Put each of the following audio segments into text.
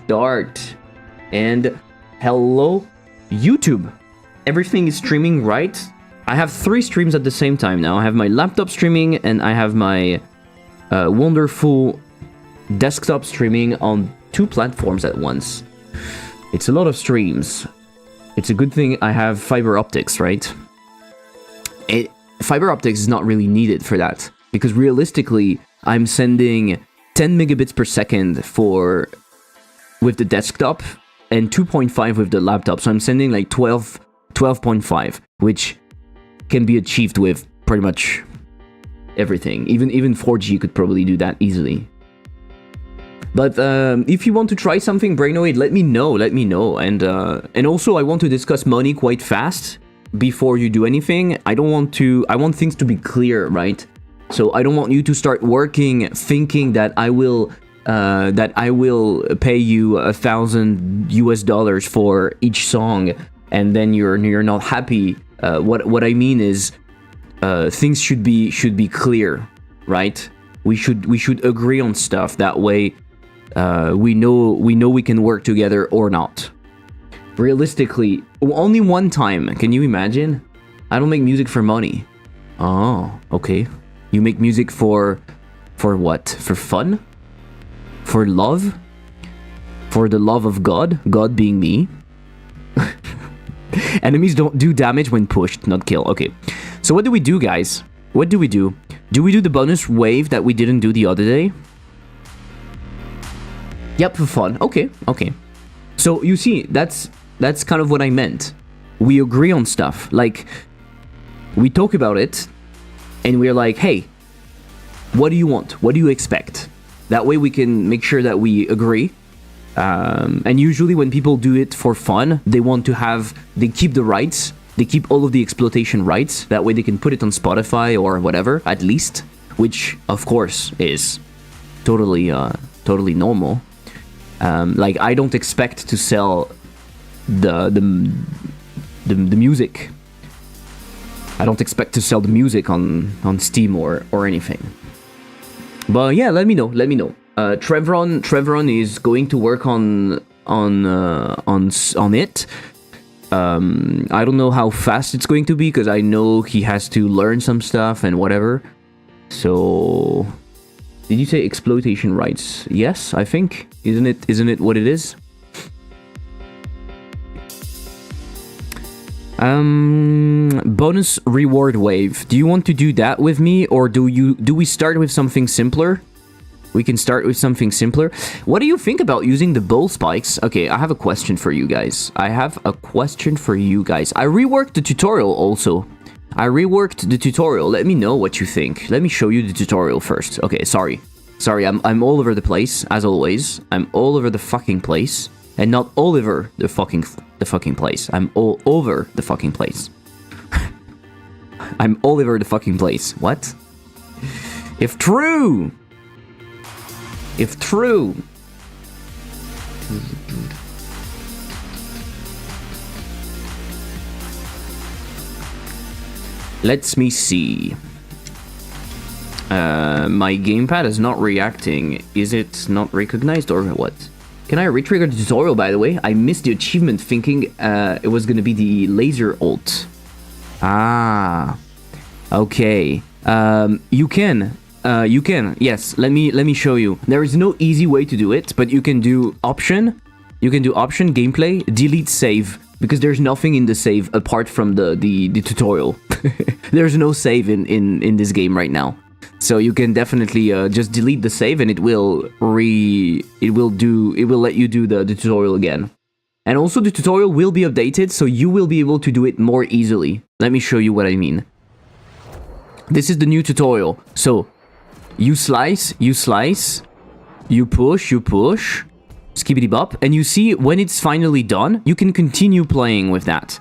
start. And hello, YouTube. Everything is streaming right. I have 3 streams at the same time now. I have my laptop streaming and I have my wonderful desktop streaming on 2 platforms at once. It's a lot of streams. It's a good thing I have fiber optics, right? Fiber optics is not really needed for that, because realistically, I'm sending 10 megabits per second with the desktop and 2.5 with the laptop. So I'm sending like 12.5, which can be achieved with pretty much everything. Even 4G could probably do that easily. But if you want to try something, Brainoid, let me know. And also, I want to discuss money quite fast before you do anything. I want things to be clear, right? So I don't want you to start working thinking that I will pay you $1,000 for each song, and then you're not happy. What I mean is, things should be clear, right? We should agree on stuff. That way, we know we can work together or not. Realistically, only one time. Can you imagine? I don't make music for money. Oh, okay. You make music for what? For fun? For love? For the love of God? God being me? Enemies don't do damage when pushed, not kill. Okay. So what do we do, guys? What do we do? Do we do the bonus wave that we didn't do the other day? Yep, for fun. Okay. So you see, that's kind of what I meant. We agree on stuff. Like, we talk about it, and we're like, hey, what do you want? What do you expect? That way we can make sure that we agree. And usually when people do it for fun, they keep the rights. They keep all of the exploitation rights. That way they can put it on Spotify or whatever, at least. Which, of course, is totally normal. Like, I don't expect to sell the music. I don't expect to sell the music on Steam or anything. But yeah, let me know. Trevron is going to work on it. I don't know how fast it's going to be, because I know he has to learn some stuff and whatever. So, did you say exploitation rights? Yes, I think. Isn't it what it is? Bonus reward wave. Do you want to do that with me, or do we start with something simpler? We can start with something simpler. What do you think about using the bowl spikes? Okay, I have a question for you guys. I reworked the tutorial also. Let me know what you think. Let me show you the tutorial first. Okay, sorry, I'm all over the place, as always. I'm all over the fucking place. And not all over the fucking place. I'm all over the fucking place. I'm all over the fucking place. What? If true. Let me see. My gamepad is not reacting. Is it not recognized or what? Can I retrigger the tutorial, by the way? I missed the achievement thinking it was gonna be the laser ult. Ah. Okay. You can. Yes, let me show you. There is no easy way to do it, but you can do option. Gameplay, delete save, because there's nothing in the save apart from the tutorial. There's no save in this game right now. So you can definitely just delete the save, and it will let you do the tutorial again. And also the tutorial will be updated, so you will be able to do it more easily. Let me show you what I mean. This is the new tutorial. So you slice, you push, skibbity bop, and you see when it's finally done, you can continue playing with that.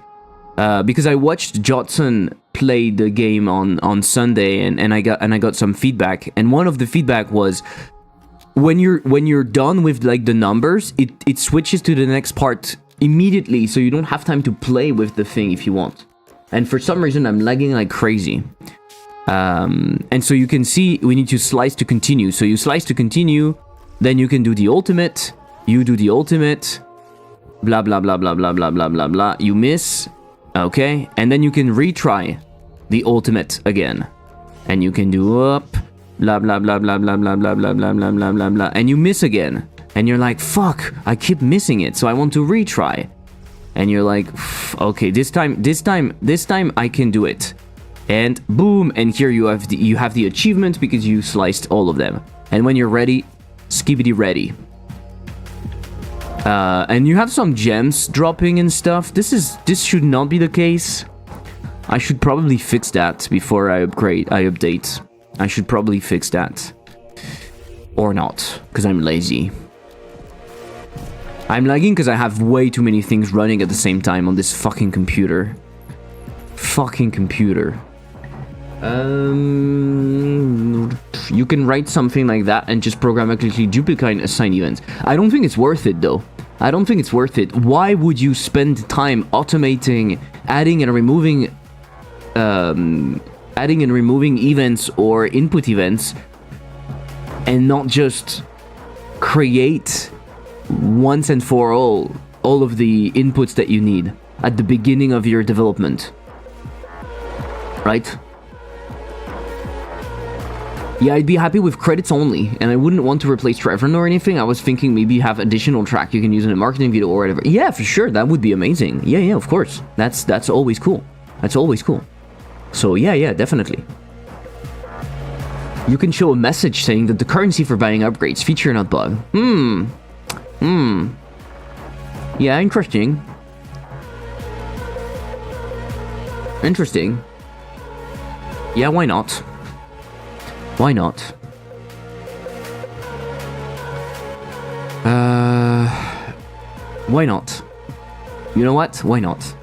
Because I watched Jotson play the game on Sunday, and I got some feedback, and one of the feedback was when you're done with like the numbers, it switches to the next part immediately, so you don't have time to play with the thing if you want. And for some reason I'm lagging like crazy. And so you can see we need to slice to continue. So you slice to continue, then you can do the ultimate, You do the ultimate. Blah, blah, blah, blah, blah, blah, blah, blah, blah. You miss. Okay. And then you can retry the ultimate again. And you can do up. Blah, blah, blah, blah, blah, blah, blah, blah, blah, blah, blah, blah, blah. And you miss again. And you're like, fuck, I keep missing it. So I want to retry. And you're like, okay, this time I can do it. And boom, and here you have the achievement because you sliced all of them. And when you're ready, skibbity ready. And you have some gems dropping and stuff. This should not be the case. I should probably fix that before I update. I should probably fix that. Or not, because I'm lazy. I'm lagging because I have way too many things running at the same time on this fucking computer. Fucking computer. You can write something like that and just programmatically duplicate and assign events. I don't think it's worth it though. I don't think it's worth it. Why would you spend time automating, adding and removing events or input events and not just create once and for all of the inputs that you need at the beginning of your development? Right? Yeah, I'd be happy with credits only, and I wouldn't want to replace Trevor or anything. I was thinking maybe have additional track you can use in a marketing video or whatever. Yeah, for sure, that would be amazing. Yeah, of course. That's always cool. That's always cool. So yeah, definitely. You can show a message saying that the currency for buying upgrades, feature not bug. Yeah, interesting. Interesting. Yeah, why not? Why not? Why not? You know what? Why not?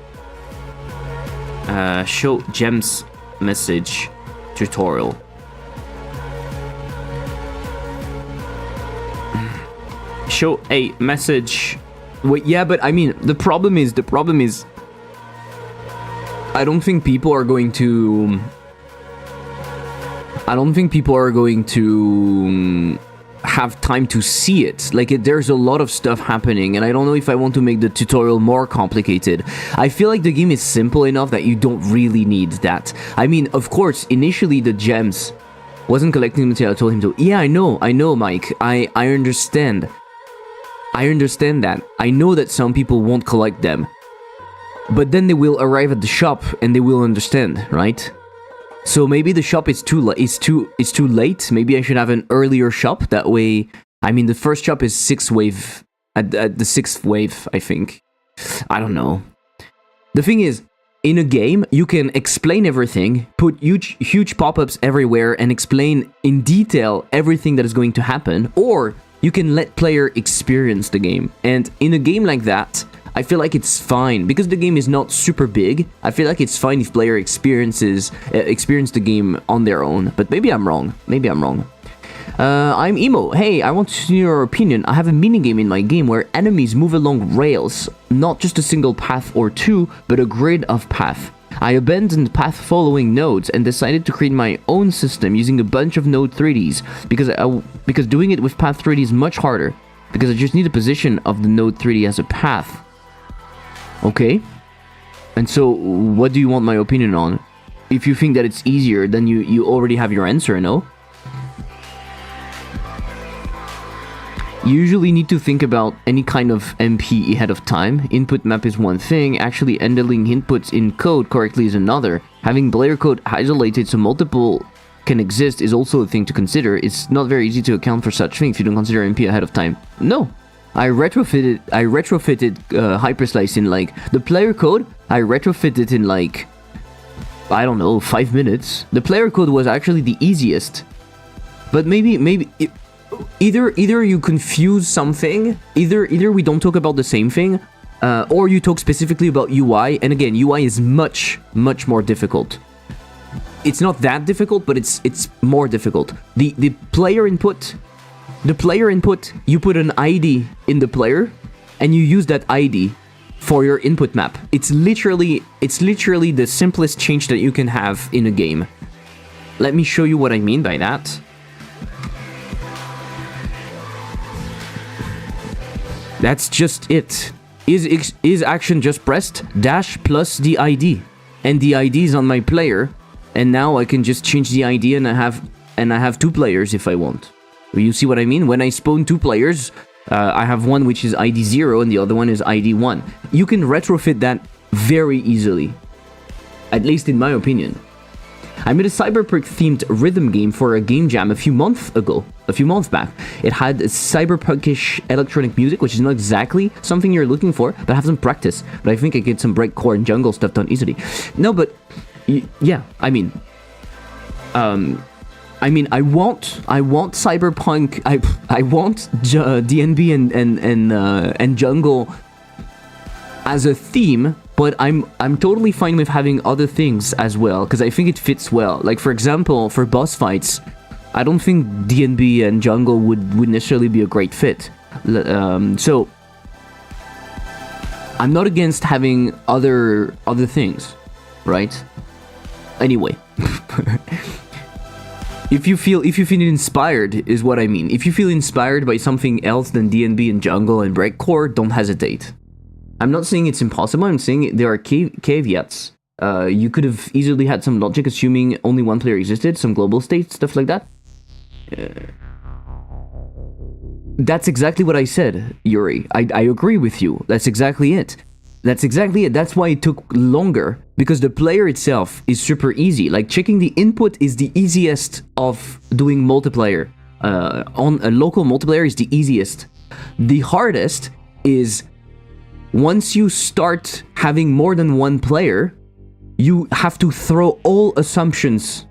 Show gems message tutorial. Show a message. Wait, yeah, but I mean, the problem is, I don't think people are going to have time to see it. Like, there's a lot of stuff happening, and I don't know if I want to make the tutorial more complicated. I feel like the game is simple enough that you don't really need that. I mean, of course, initially the gems wasn't collecting them until I told him to. Yeah, I know, Mike. I understand. I understand that. I know that some people won't collect them. But then they will arrive at the shop and they will understand, right? So maybe the shop is too late. Maybe I should have an earlier shop. That way, I mean, the first shop is 6th wave. At the 6th wave, I think. I don't know. The thing is, in a game, you can explain everything, put huge pop-ups everywhere, and explain in detail everything that is going to happen. Or you can let player experience the game. And in a game like that, I feel like it's fine because the game is not super big. I feel like it's fine if player experience the game on their own. But maybe I'm wrong. I'm Emo. Hey, I want to know your opinion. I have a minigame in my game where enemies move along rails, not just a single path or two, but a grid of path. I abandoned path following nodes and decided to create my own system using a bunch of node 3Ds because doing it with path 3D is much harder because I just need a position of the node 3D as a path. Okay, and so what do you want my opinion on? If you think that it's easier, then you already have your answer, no? You usually need to think about any kind of MP ahead of time. Input map is one thing, actually handling inputs in code correctly is another. Having player code isolated so multiple can exist is also a thing to consider. It's not very easy to account for such things if you don't consider MP ahead of time. No. I retrofitted Hyperslice in like the player code. I retrofitted in like, I don't know, 5 minutes. The player code was actually the easiest, but maybe either you confuse something, either we don't talk about the same thing, or you talk specifically about UI. And again, UI is much more difficult. It's not that difficult, but it's more difficult. The player input. The player input, you put an ID in the player, and you use that ID for your input map. It's literally the simplest change that you can have in a game. Let me show you what I mean by that. That's just it. Is action just pressed? Dash plus the ID. And the ID is on my player. And now I can just change the ID and I have 2 players if I want. You see what I mean? When I spawn 2 players, I have one which is ID 0 and the other one is ID 1. You can retrofit that very easily. At least in my opinion. I made a cyberpunk-themed rhythm game for a game jam a few months back. It had cyberpunkish electronic music, which is not exactly something you're looking for, but I have some practice. But I think I get some breakcore and jungle stuff done easily. No, but yeah, I want cyberpunk. I want DNB and jungle as a theme. But I'm totally fine with having other things as well, because I think it fits well. Like, for example, for boss fights, I don't think DNB and jungle would necessarily be a great fit. So I'm not against having other things, right? Anyway, if you feel inspired is what I mean. If you feel inspired by something else than DNB and jungle and breakcore, don't hesitate. I'm not saying it's impossible, I'm saying there are caveats. You could have easily had some logic assuming only one player existed, some global state, stuff like that. That's exactly what I said, Yuri. I agree with you. That's exactly it. That's why it took longer, because the player itself is super easy. Like, checking the input is the easiest of doing multiplayer. On a local multiplayer is the easiest. The hardest is once you start having more than one player, you have to throw all assumptions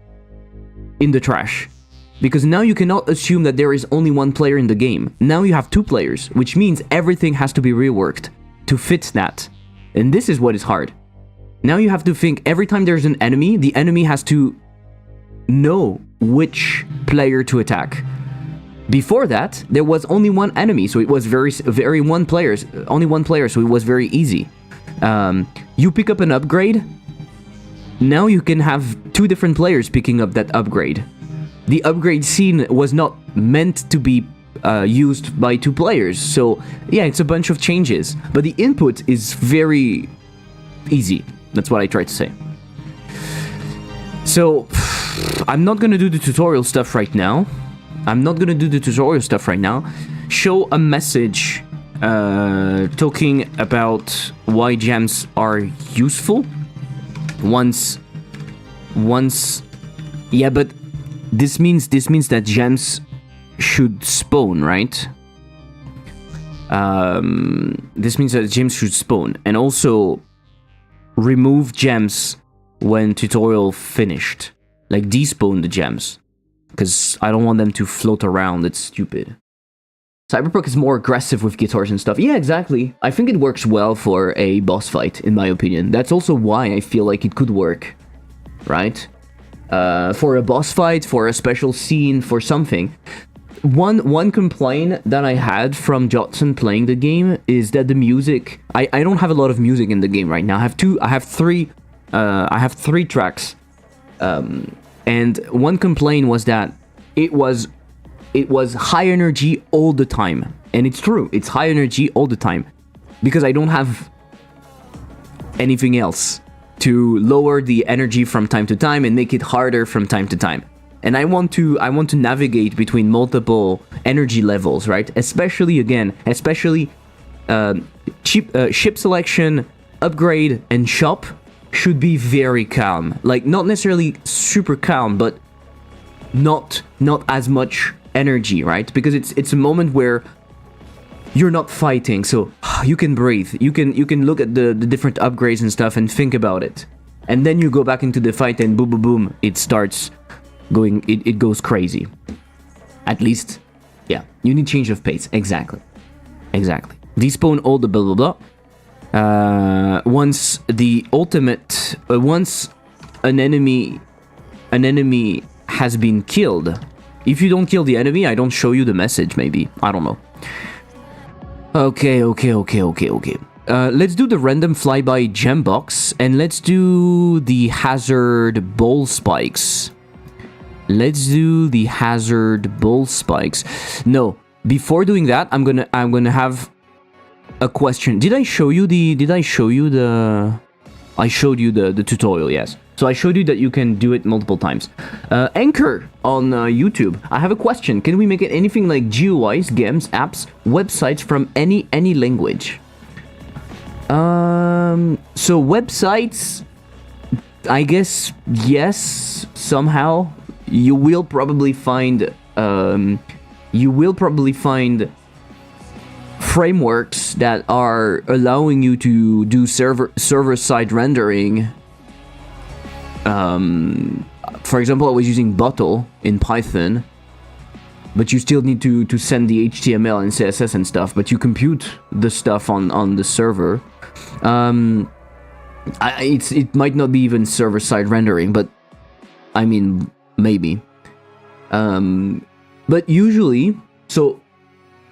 in the trash. Because now you cannot assume that there is only one player in the game. Now you have 2 players, which means everything has to be reworked to fit that. And this is what is hard. Now you have to think every time there's an enemy, the enemy has to know which player to attack. Before that, there was only one enemy, so it was only one player, so it was very easy. You pick up an upgrade, now you can have 2 different players picking up that upgrade. The upgrade scene was not meant to be used by 2 players, so yeah, it's a bunch of changes. But the input is very easy, that's what I tried to say. So, I'm not gonna do the tutorial stuff right now. Show a message talking about why gems are useful. Yeah, but this means that gems should spawn, right? This means that gems should spawn, and also remove gems when tutorial finished, like despawn the gems. Because I don't want them to float around, it's stupid. Cyberpunk is more aggressive with guitars and stuff. Yeah, exactly. I think it works well for a boss fight, in my opinion. That's also why I feel like it could work, right? For a boss fight, for a special scene, for something. One complaint that I had from Jotson playing the game is that the music... I don't have a lot of music in the game right now. I have three tracks. And one complaint was that it was high energy all the time. And it's true, it's high energy all the time. Because I don't have anything else to lower the energy from time to time and make it harder from time to time. And I want to navigate between multiple energy levels, right? Especially ship selection, upgrade, and shop should be very calm. Like, not necessarily super calm, but not as much energy, right? Because it's a moment where you're not fighting, so you can breathe. You can look at the different upgrades and stuff and think about it. And then you go back into the fight and boom, boom, boom, it starts going, it goes crazy. At least, yeah, you need change of pace. Exactly. Despawn all the blah, blah, blah. Once the ultimate, once an enemy has been killed, if you don't kill the enemy, I don't show you the message, maybe. I don't know. Okay. Let's do the random flyby gem box, and let's do the hazard ball spikes. No, before doing that, I'm gonna have a question. Did I show you the... I showed you the tutorial, yes. So I showed you that you can do it multiple times. Anchor on YouTube. I have a question. Can we make it anything like GUIs, games, apps, websites from any language? So websites, I guess, yes, somehow. You will probably find frameworks that are allowing you to do server-side rendering. For example, I was using Bottle in Python, but you still need to send the HTML and CSS and stuff, but you compute the stuff on the server. It might not be even server-side rendering, but I mean, maybe. But usually, so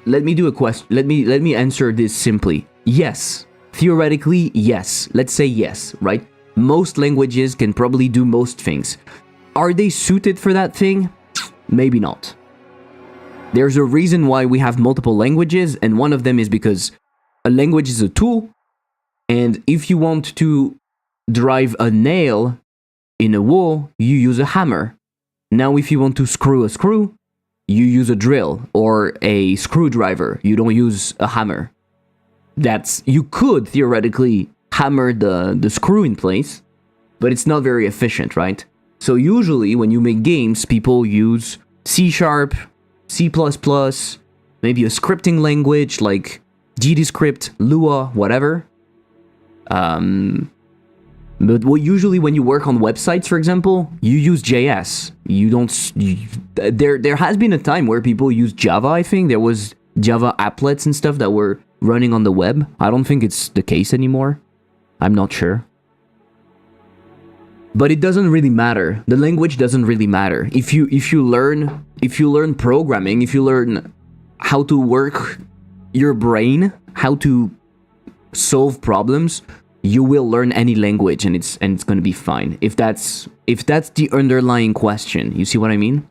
let me do a question. Let me answer this simply. Yes, theoretically, yes. Let's say yes, right? Most languages can probably do most things. Are they suited for that thing? Maybe not. There's a reason why we have multiple languages, and one of them is because a language is a tool, and if you want to drive a nail in a wall, you use a hammer. Now, if you want to screw a screw, you use a drill or a screwdriver. You don't use a hammer. You could theoretically hammer the screw in place, but it's not very efficient, right? So usually when you make games, people use C#, C++, maybe a scripting language like GDScript, Lua, whatever. But usually when you work on websites, for example, you use JS. There has been a time where people use Java, I think. There was Java applets and stuff that were running on the web. I don't think it's the case anymore. I'm not sure. But it doesn't really matter. The language doesn't really matter. If you learn programming, if you learn how to work your brain, how to solve problems, you will learn any language, and it's going to be fine. If that's the underlying question, you see what I mean?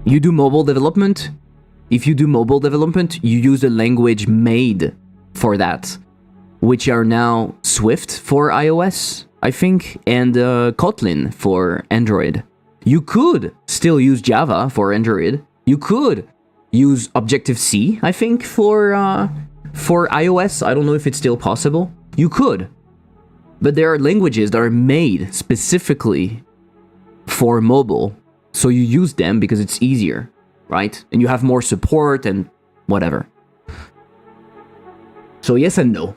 You do mobile development. If you do mobile development, you use a language made for that, which are now Swift for iOS, I think, and Kotlin for Android. You could still use Java for Android. You could use Objective-C, I think, for iOS. I don't know if it's still possible. You could. But there are languages that are made specifically for mobile, so you use them because it's easier, right? And you have more support and whatever. So yes and no.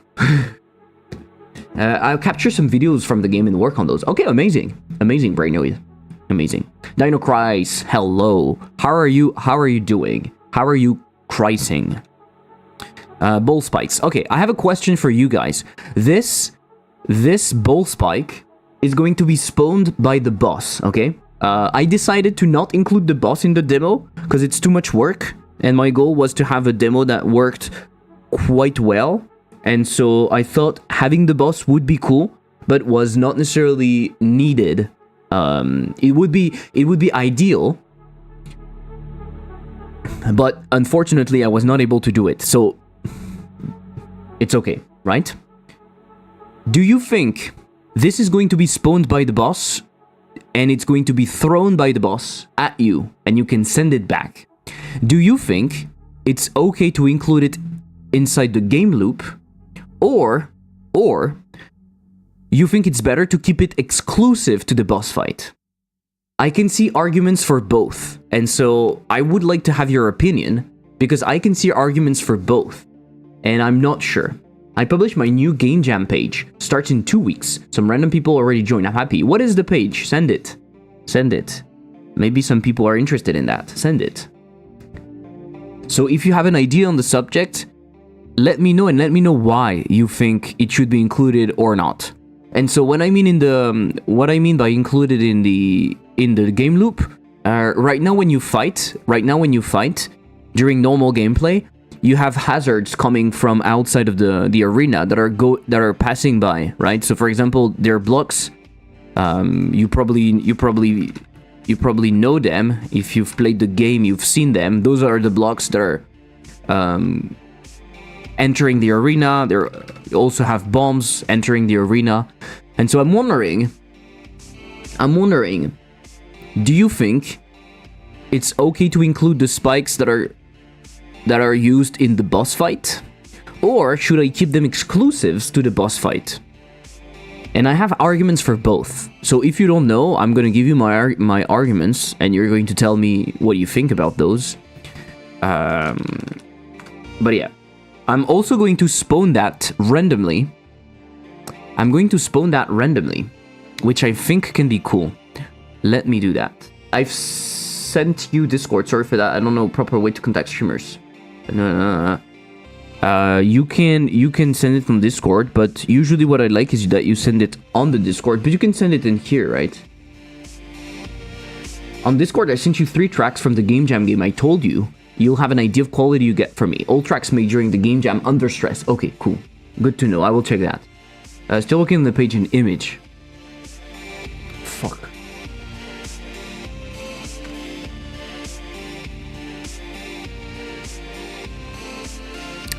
I'll capture some videos from the game and work on those. Okay, amazing. Amazing, Brainoid. Amazing. Dino Cries, hello. How are you doing? How are you crising? Bull spikes. Okay, I have a question for you guys. This bull spike is going to be spawned by the boss, okay? I decided to not include the boss in the demo because it's too much work, and my goal was to have a demo that worked quite well, and so I thought having the boss would be cool, but was not necessarily needed. It would be ideal, but unfortunately I was not able to do it, so it's okay, right? Do you think this is going to be spawned by the boss, and it's going to be thrown by the boss at you, and you can send it back? Do you think it's okay to include it inside the game loop, or you think it's better to keep it exclusive to the boss fight? I can see arguments for both, and so I would like to have your opinion, because I can see arguments for both, and I'm not sure. I published my new Game Jam page. Starts in 2 weeks. Some random people already joined. I'm happy. What is the page? Send it. Send it. Maybe some people are interested in that. Send it. So if you have an idea on the subject, let me know, and let me know why you think it should be included or not. And so what I mean by included in the game loop, right now when you fight during normal gameplay, you have hazards coming from outside of the arena that are passing by, right? So for example, there are blocks. You probably know them. If you've played the game, you've seen them. Those are the blocks that are entering the arena. They also have bombs entering the arena. And so I'm wondering, do you think it's okay to include the spikes that are used in the boss fight? Or should I keep them exclusives to the boss fight? And I have arguments for both. So if you don't know, I'm going to give you my arguments, and you're going to tell me what you think about those. But yeah. I'm also going to spawn that randomly. Which I think can be cool. Let me do that. I've sent you Discord. Sorry for that. I don't know proper way to contact streamers. No. You can send it from Discord, but usually what I like is that you send it on the Discord, but you can send it in here, right? On Discord, I sent you 3 tracks from the Game Jam game. I told you, you'll have an idea of quality you get from me. All tracks made during the Game Jam under stress. Okay, cool. Good to know. I will check that. Still looking on the page in image. Fuck.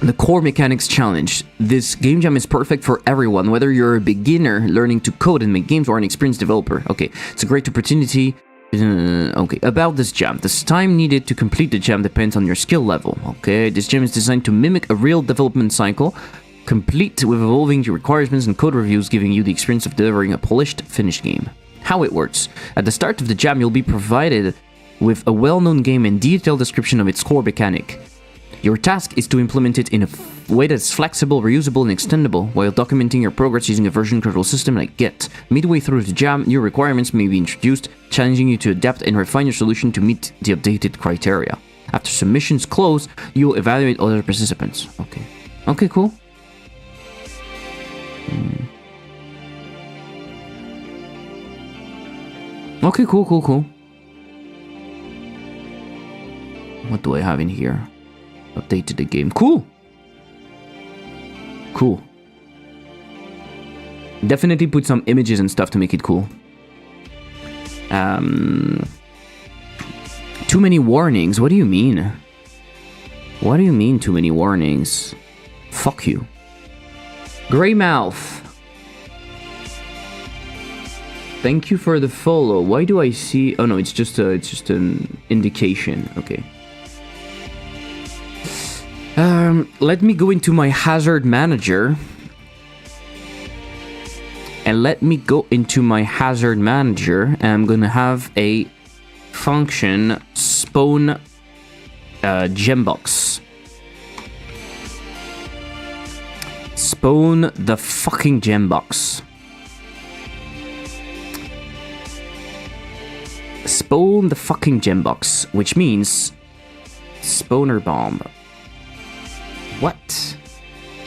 The core mechanics challenge. This game jam is perfect for everyone, whether you're a beginner learning to code and make games or an experienced developer. Okay, it's a great opportunity. Okay, about this jam. The time needed to complete the jam depends on your skill level. Okay, this jam is designed to mimic a real development cycle, complete with evolving requirements and code reviews, giving you the experience of delivering a polished, finished game. How it works. At the start of the jam, you'll be provided with a well-known game and detailed description of its core mechanic. Your task is to implement it in a way that's flexible, reusable, and extendable, while documenting your progress using a version control system like Git. Midway through the jam, new requirements may be introduced, challenging you to adapt and refine your solution to meet the updated criteria. After submissions close, you'll evaluate other participants. Okay. Okay, cool. Okay, cool. What do I have in here? Updated the game. Cool. Definitely put some images and stuff to make it cool. Too many warnings. What do you mean? What do you mean too many warnings? Fuck you. Greymouth. Thank you for the follow. Why do I see? Oh no, it's just an indication. Okay. Let me go into my hazard manager. And I'm gonna have a function spawn gem box. Spawn the fucking gem box. Spawn the fucking gem box, which means spawner bomb. What?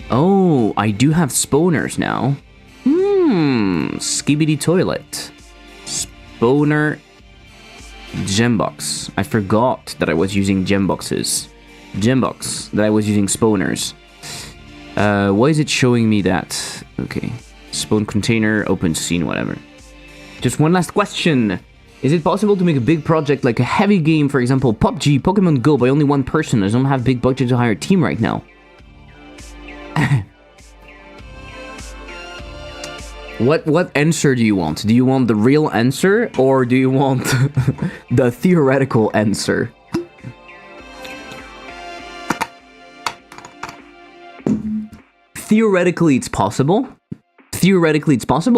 Oh, I do have spawners now. Skibidi toilet. Spawner gembox. I forgot that I was using gemboxes. Gembox. That I was using spawners. Why is it showing me that? Okay. Spawn container, open scene, whatever. Just one last question. Is it possible to make a big project like a heavy game, for example, PUBG, Pokemon Go, by only one person? I don't have big budget to hire a team right now. What answer do you want? Do you want the real answer, or do you want the theoretical answer? Theoretically, it's possible.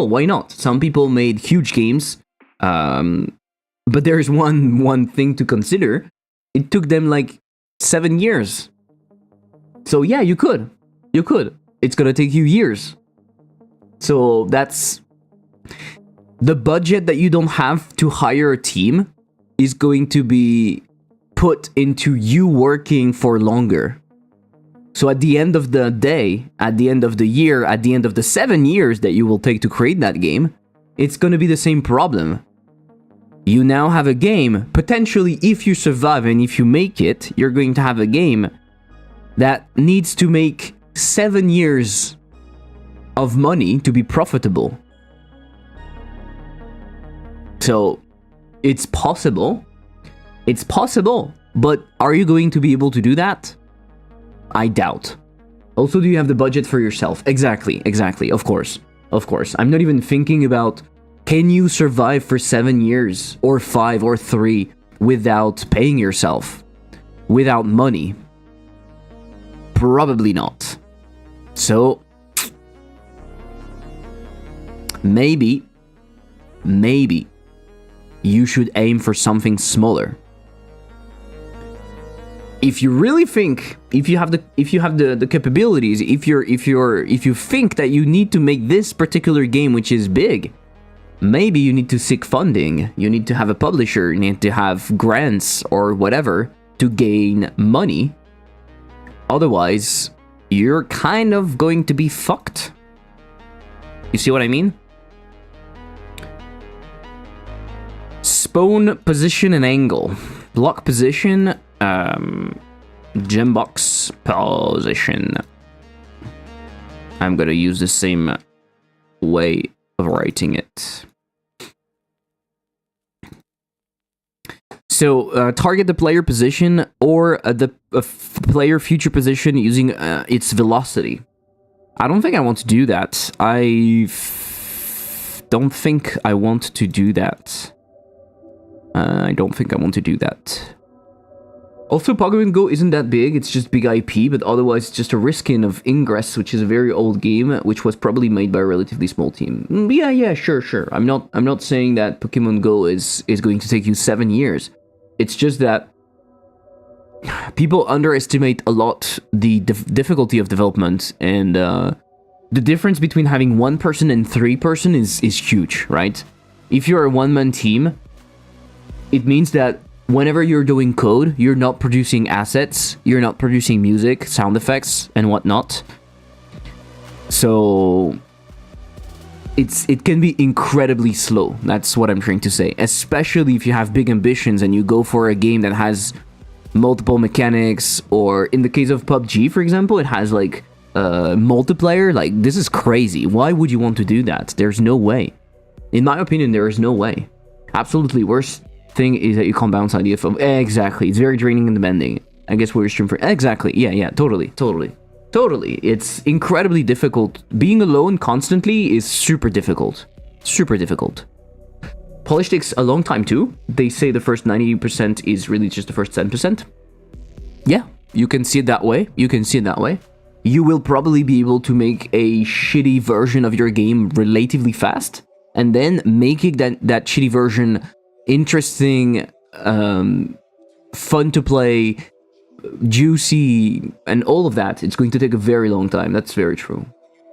Why not? Some people made huge games, but there's one thing to consider. It took them like 7 years. So yeah, you could. It's gonna take you years. So that's the budget that you don't have to hire a team is going to be put into you working for longer. So at the end of the day, at the end of the year, at the end of the 7 years that you will take to create that game, it's going to be the same problem. You now have a game, potentially if you survive and if you make it, you're going to have a game that needs to make 7 years of money to be profitable. So it's possible, but are you going to be able to do that? I doubt. Also, do you have the budget for yourself? Exactly, of course. I'm not even thinking about, can you survive for 7 years, or 5, or 3, without paying yourself? Without money? Probably not. So, maybe, you should aim for something smaller. If you really think, if you have the capabilities, if you think that you need to make this particular game, which is big, maybe you need to seek funding. You need to have a publisher. You need to have grants or whatever to gain money. Otherwise, you're kind of going to be fucked. You see what I mean? Spawn position and angle. Block position. Gembox position. I'm gonna use the same way of writing it. So, target the player position or the player future position using its velocity. I don't think I want to do that. Don't think I want to do that. I don't think I want to do that. Also, Pokemon Go isn't that big, it's just big IP, but otherwise it's just a reskin of Ingress, which is a very old game, which was probably made by a relatively small team. Yeah, sure. I'm not saying that Pokemon Go is going to take you 7 years. It's just that people underestimate a lot the difficulty of development, and the difference between having 1 person and 3 person is huge, right? If you're a one-man team, it means that whenever you're doing code, you're not producing assets, you're not producing music, sound effects, and whatnot. So it can be incredibly slow. That's what I'm trying to say. Especially if you have big ambitions and you go for a game that has multiple mechanics, or in the case of PUBG, for example, it has like multiplayer. Like, this is crazy. Why would you want to do that? There's no way. In my opinion, there is no way. Absolutely worst thing is that you can't bounce idea from. Exactly, it's very draining and demanding. I guess we're stream for. Exactly, yeah, totally. It's incredibly difficult. Being alone constantly is super difficult. Polish takes a long time too. They say the first 90% is really just the first 10%. Yeah, you can see it that way. You will probably be able to make a shitty version of your game relatively fast, and then making that shitty version interesting, fun to play, juicy, and all of that. It's going to take a very long time. That's very true.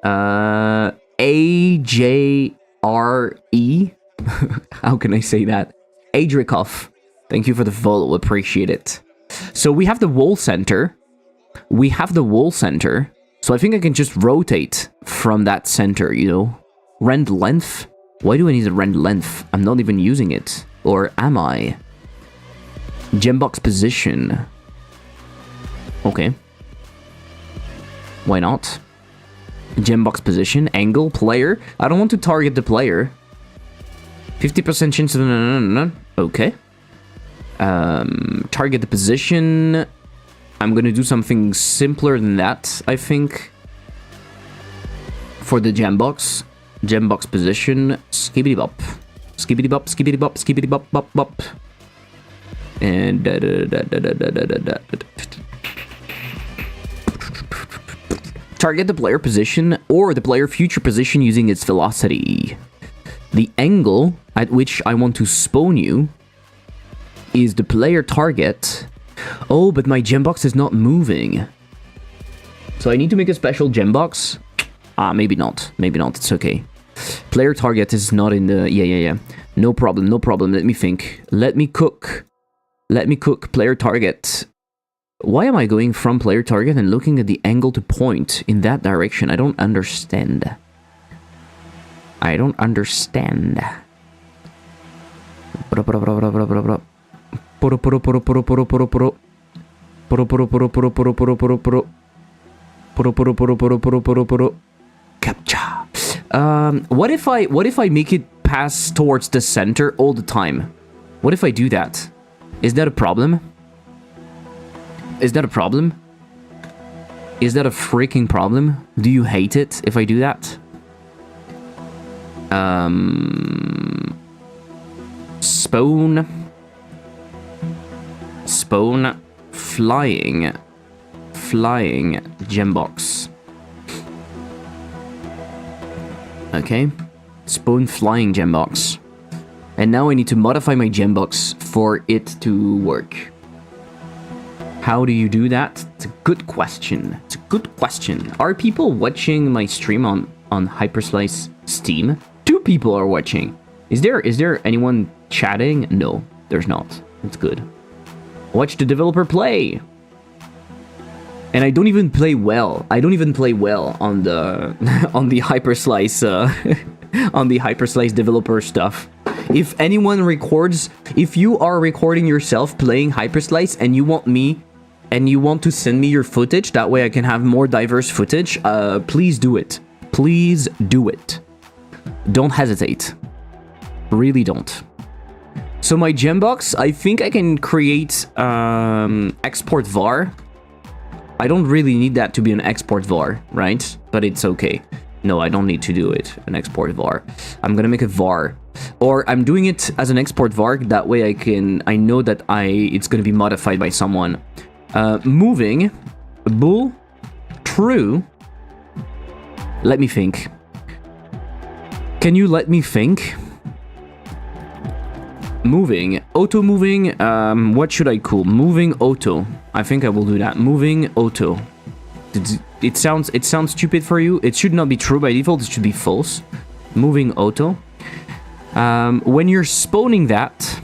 AJRE. How can I say that? Adrikov. Thank you for the follow. Appreciate it. So we have the wall center. So I think I can just rotate from that center, you know. Rend length. Why do I need a rend length? I'm not even using it. Or am I? Gembox position. Okay. Why not? Gembox position. Angle. Player. I don't want to target the player. 50% chance of... Okay. Target the position. I'm gonna do something simpler than that, I think. For the Gembox. Gembox position. Skibbity bop. Skibbity bop, skibbity bop, skibbity bop, bop, bop. And... Target the player position or the player future position using its velocity. The angle at which I want to spawn you is the player target. Oh, but my Gembox is not moving. So I need to make a special Gembox? Maybe not. Maybe not. It's okay. Player target is not in the... Yeah. No problem. Let me think. Let me cook player target. Why am I going from player target and looking at the angle to point in that direction? I don't understand. Captcha. What if I make it pass towards the center all the time? What if I do that? Is that a problem? Is that a freaking problem? Do you hate it if I do that? Spawn. Flying gem box. Okay. Spawn flying gem box. And now I need to modify my gem box for it to work. How do you do that? It's a good question. It's a good question. Are people watching my stream on Hyperslice Steam? 2 people are watching. Is there anyone chatting? No, there's not. It's good. Watch the developer play. And I don't even play well. I don't even play well on the on the Hyperslice on the Hyperslice developer stuff. If anyone records, if you are recording yourself playing Hyperslice and you want to send me your footage, that way I can have more diverse footage, please do it. Please do it. Don't hesitate. Really don't. So my gembox, I think I can create export var. I don't really need that to be an export var, right? But it's okay. No, I don't need to do it, an export var. I'm gonna make a var. Or I'm doing it as an export var, that way I know that it's gonna be modified by someone. Moving, bool, true. Let me think. Can you let me think? Moving, auto moving, what should I call? Moving auto. I think I will do that. Moving auto. It sounds stupid for you. It should not be true by default. It should be false. Moving auto. When you're spawning that,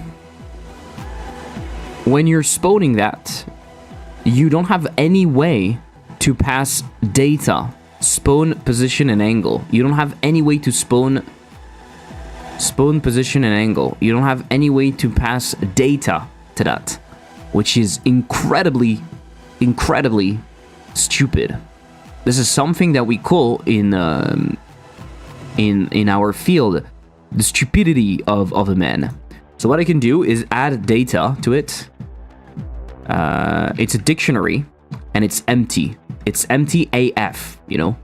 you don't have any way to pass data, spawn, position, and angle. You don't have any way to spawn, position, and angle. You don't have any way to pass data to that, which is incredibly stupid. This is something that we call in our field the stupidity of a man. So what I can do is add data to it. It's a dictionary and it's empty. It's empty AF, you know?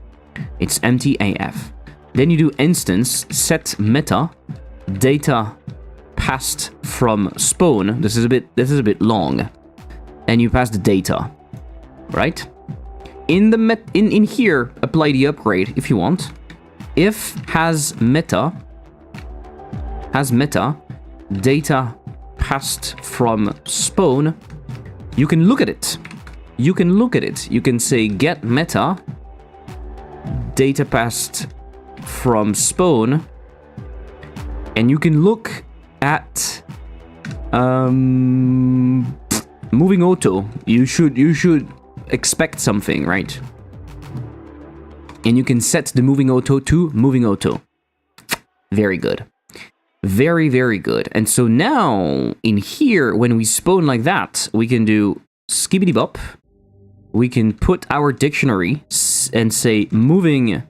It's empty AF. Then you do instance set meta data passed from spawn. This is a bit long. And you pass the data, right? In here, apply the upgrade if you want. If has meta data passed from spawn, you can look at it. You can say get meta data passed from spawn, and you can look at moving auto. You should expect something, right? And you can set the moving auto to moving auto. Very good. Very, very good. And so now in here, when we spawn like that, we can do skibbity bop. We can put our dictionary and say moving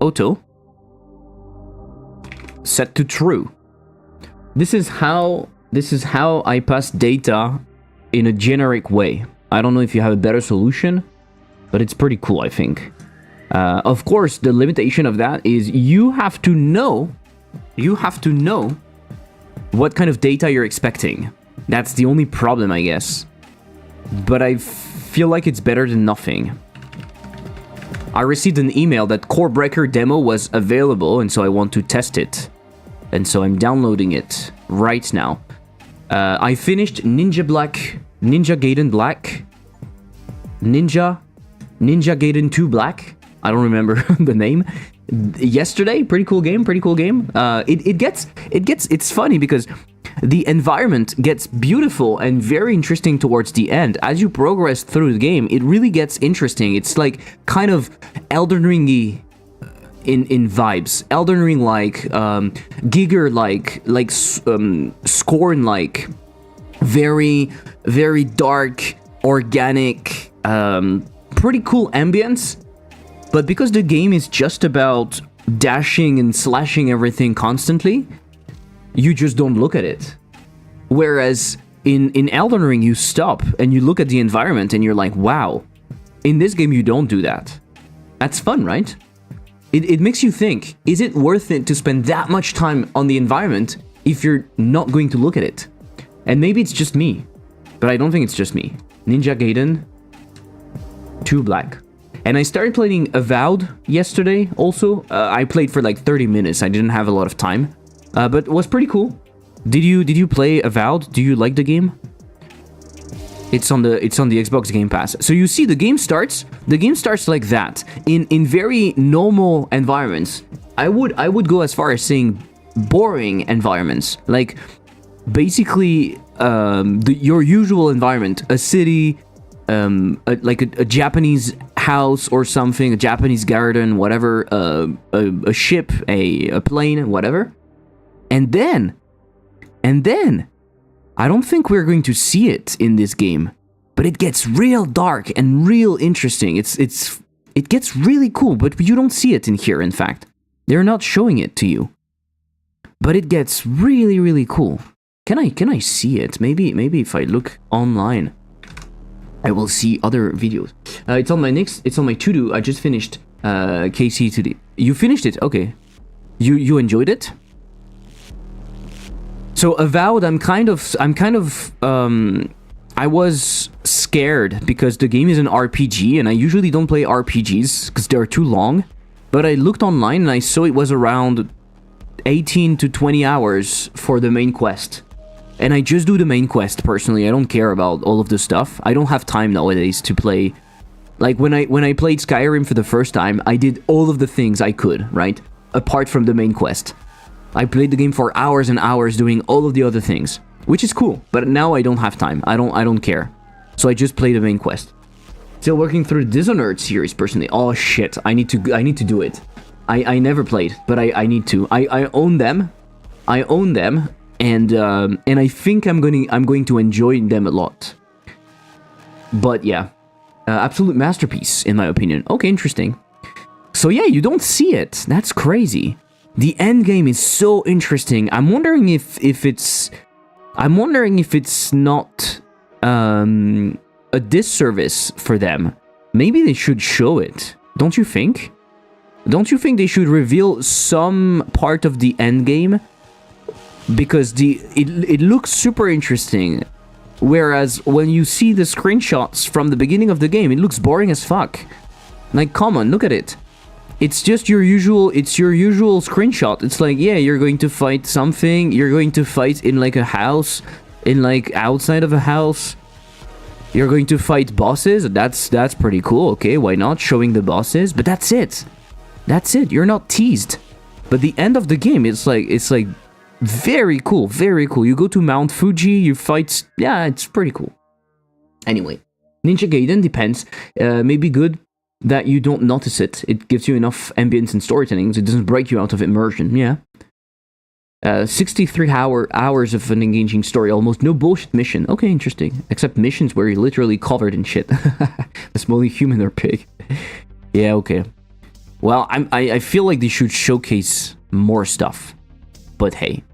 auto set to true. This is how I pass data in a generic way. I don't know if you have a better solution, but it's pretty cool, I think. Of course, the limitation of that is you have to know what kind of data you're expecting. That's the only problem, I guess. But I feel like it's better than nothing. I received an email that Core Breaker demo was available, and so I want to test it. And so I'm downloading it right now. I finished Ninja Gaiden Black. Ninja Gaiden 2 Black. I don't remember the name. Yesterday, pretty cool game. It's funny because the environment gets beautiful and very interesting towards the end. As you progress through the game, it really gets interesting. It's like kind of Elden Ring-y in vibes. Elden Ring like, Giger like Scorn like, very, very dark, organic, pretty cool ambience. But because the game is just about dashing and slashing everything constantly, you just don't look at it. Whereas in Elden Ring, you stop and you look at the environment and you're like, wow, In this game, you don't do that. That's fun, right? It makes you think, is it worth it to spend that much time on the environment if you're not going to look at it? And maybe it's just me, but I don't think it's just me. Ninja Gaiden, 2 black. And I started playing Avowed yesterday also. I played for like 30 minutes. I didn't have a lot of time, but it was pretty cool. Did you play Avowed? Do you like the game? It's on the Xbox Game Pass. So you see the game starts like that in very normal environments. I would go as far as saying boring environments. Like basically your usual environment, a city, like a Japanese house or something, a Japanese garden, whatever, a ship, a plane, whatever. And then I don't think we're going to see it in this game, but it gets real dark and real interesting. It gets really cool, but you don't see it in here, in fact. They're not showing it to you. But it gets really, really cool. Can I see it? Maybe if I look online, I will see other videos. It's on my to-do. I just finished KC today. You finished it? Okay. You enjoyed it? So Avowed, I was scared because the game is an RPG, and I usually don't play RPGs because they're too long. But I looked online and I saw it was around 18 to 20 hours for the main quest. And I just do the main quest personally. I don't care about all of the stuff. I don't have time nowadays to play. Like when I played Skyrim for the first time, I did all of the things I could, right? Apart from the main quest. I played the game for hours and hours doing all of the other things, which is cool, but now I don't have time. I don't care. So I just play the main quest. Still working through the Dishonored series personally. Oh shit, I need to do it. I never played, but I need to. I own them. And I think I'm going to enjoy them a lot. But yeah, absolute masterpiece in my opinion. Okay, interesting. So yeah, you don't see it. That's crazy. The end game is so interesting. I'm wondering if it's not a disservice for them. Maybe they should show it. Don't you think? Don't you think they should reveal some part of the end game? Because it looks super interesting. Whereas when you see the screenshots from the beginning of the game, it looks boring as fuck. Like, come on, look at it. It's just your usual screenshot. It's like, yeah, you're going to fight something. You're going to fight in like a house, in like outside of a house. You're going to fight bosses. That's pretty cool. Okay, why not? Showing the bosses, but that's it. That's it. You're not teased. But the end of the game, it's like very cool, very cool. You go to Mount Fuji, you fight. Yeah, it's pretty cool. Anyway, Ninja Gaiden depends. Maybe good that you don't notice it. It gives you enough ambience and storytelling, so it doesn't break you out of immersion. Yeah. 63 hours of an engaging story, almost no bullshit mission. Okay, interesting. Except missions where you're literally covered in shit. A small human or pig. Yeah, okay. Well, I feel like they should showcase more stuff. But hey,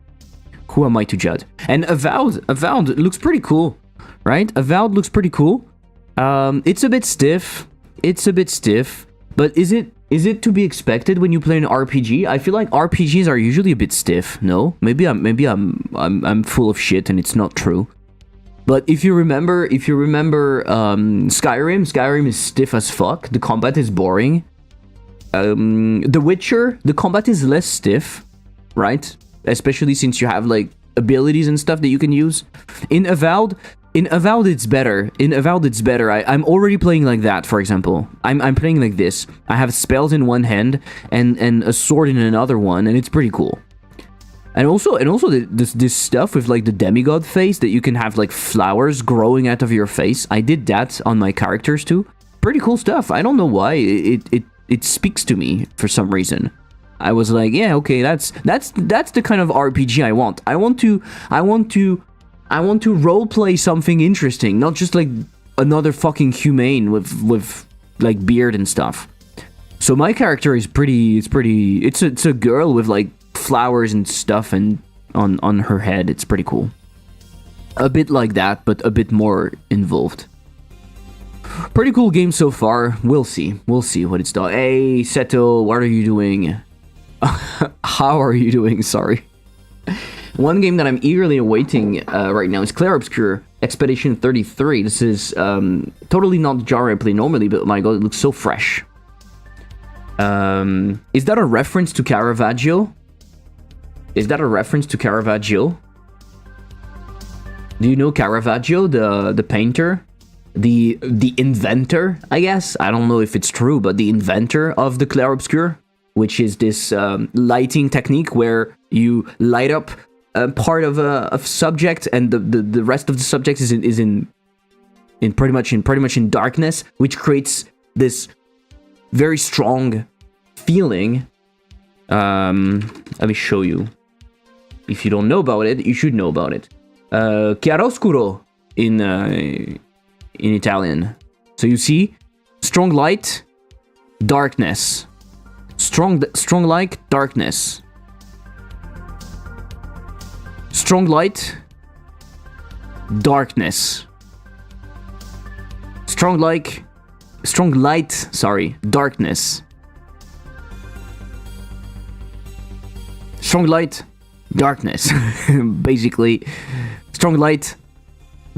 who am I to judge? And Avowed looks pretty cool, right? Avowed looks pretty cool. It's a bit stiff. But is it to be expected when you play an RPG? I feel like RPGs are usually a bit stiff. No, maybe I'm full of shit and it's not true. But if you remember Skyrim is stiff as fuck. The combat is boring. The Witcher, the combat is less stiff, right? Especially since you have like abilities and stuff that you can use. In Avowed, it's better. I'm already playing like that, for example. I'm playing like this. I have spells in one hand and a sword in another one, and it's pretty cool. And also this stuff with like the demigod face that you can have like flowers growing out of your face. I did that on my characters too. Pretty cool stuff. I don't know why it speaks to me for some reason. I was like, yeah, okay, that's the kind of RPG I want. I want to roleplay something interesting, not just like another fucking humane with like beard and stuff. So my character is it's a girl with like flowers and stuff and on her head. It's pretty cool. A bit like that, but a bit more involved. Pretty cool game so far. We'll see. We'll see what it's done. Hey, Seto, what are you doing? How are you doing? Sorry. One game that I'm eagerly awaiting right now is Clair Obscur Expedition 33. This is totally not the genre I play normally, but my god, it looks so fresh. Is that a reference to Caravaggio? Is that a reference to Caravaggio? Do you know Caravaggio, the painter? The inventor, I guess? I don't know if it's true, but the inventor of the Clair Obscur, which is this lighting technique where you light up a part of a subject and the rest of the subject is in pretty much in darkness, which creates this very strong feeling. Let me show you. If you don't know about it, you should know about it. Chiaroscuro in Italian. So you see, strong light, darkness. Strong light, darkness. Strong light, darkness. Strong light, sorry, darkness. Strong light, darkness. Basically, strong light,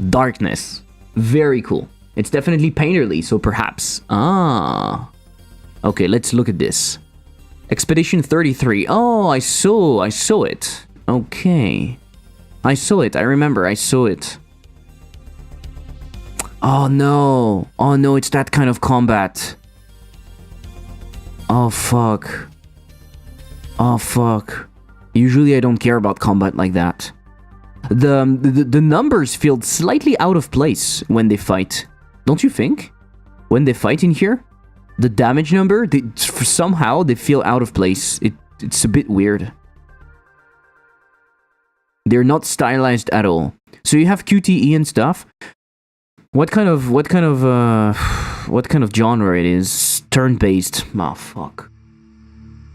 darkness. Very cool. It's definitely painterly, so perhaps. Ah. Okay, let's look at this. Expedition 33. Oh, I saw it. Okay. I saw it. I remember. I saw it. Oh no. Oh no, it's that kind of combat. Oh fuck. Oh fuck. Usually I don't care about combat like that. The numbers feel slightly out of place when they fight. Don't you think? When they fight in here? The damage number, somehow they feel out of place. It's a bit weird. They're not stylized at all. So you have QTE and stuff. What kind of genre it is? Turn-based. Ah, fuck.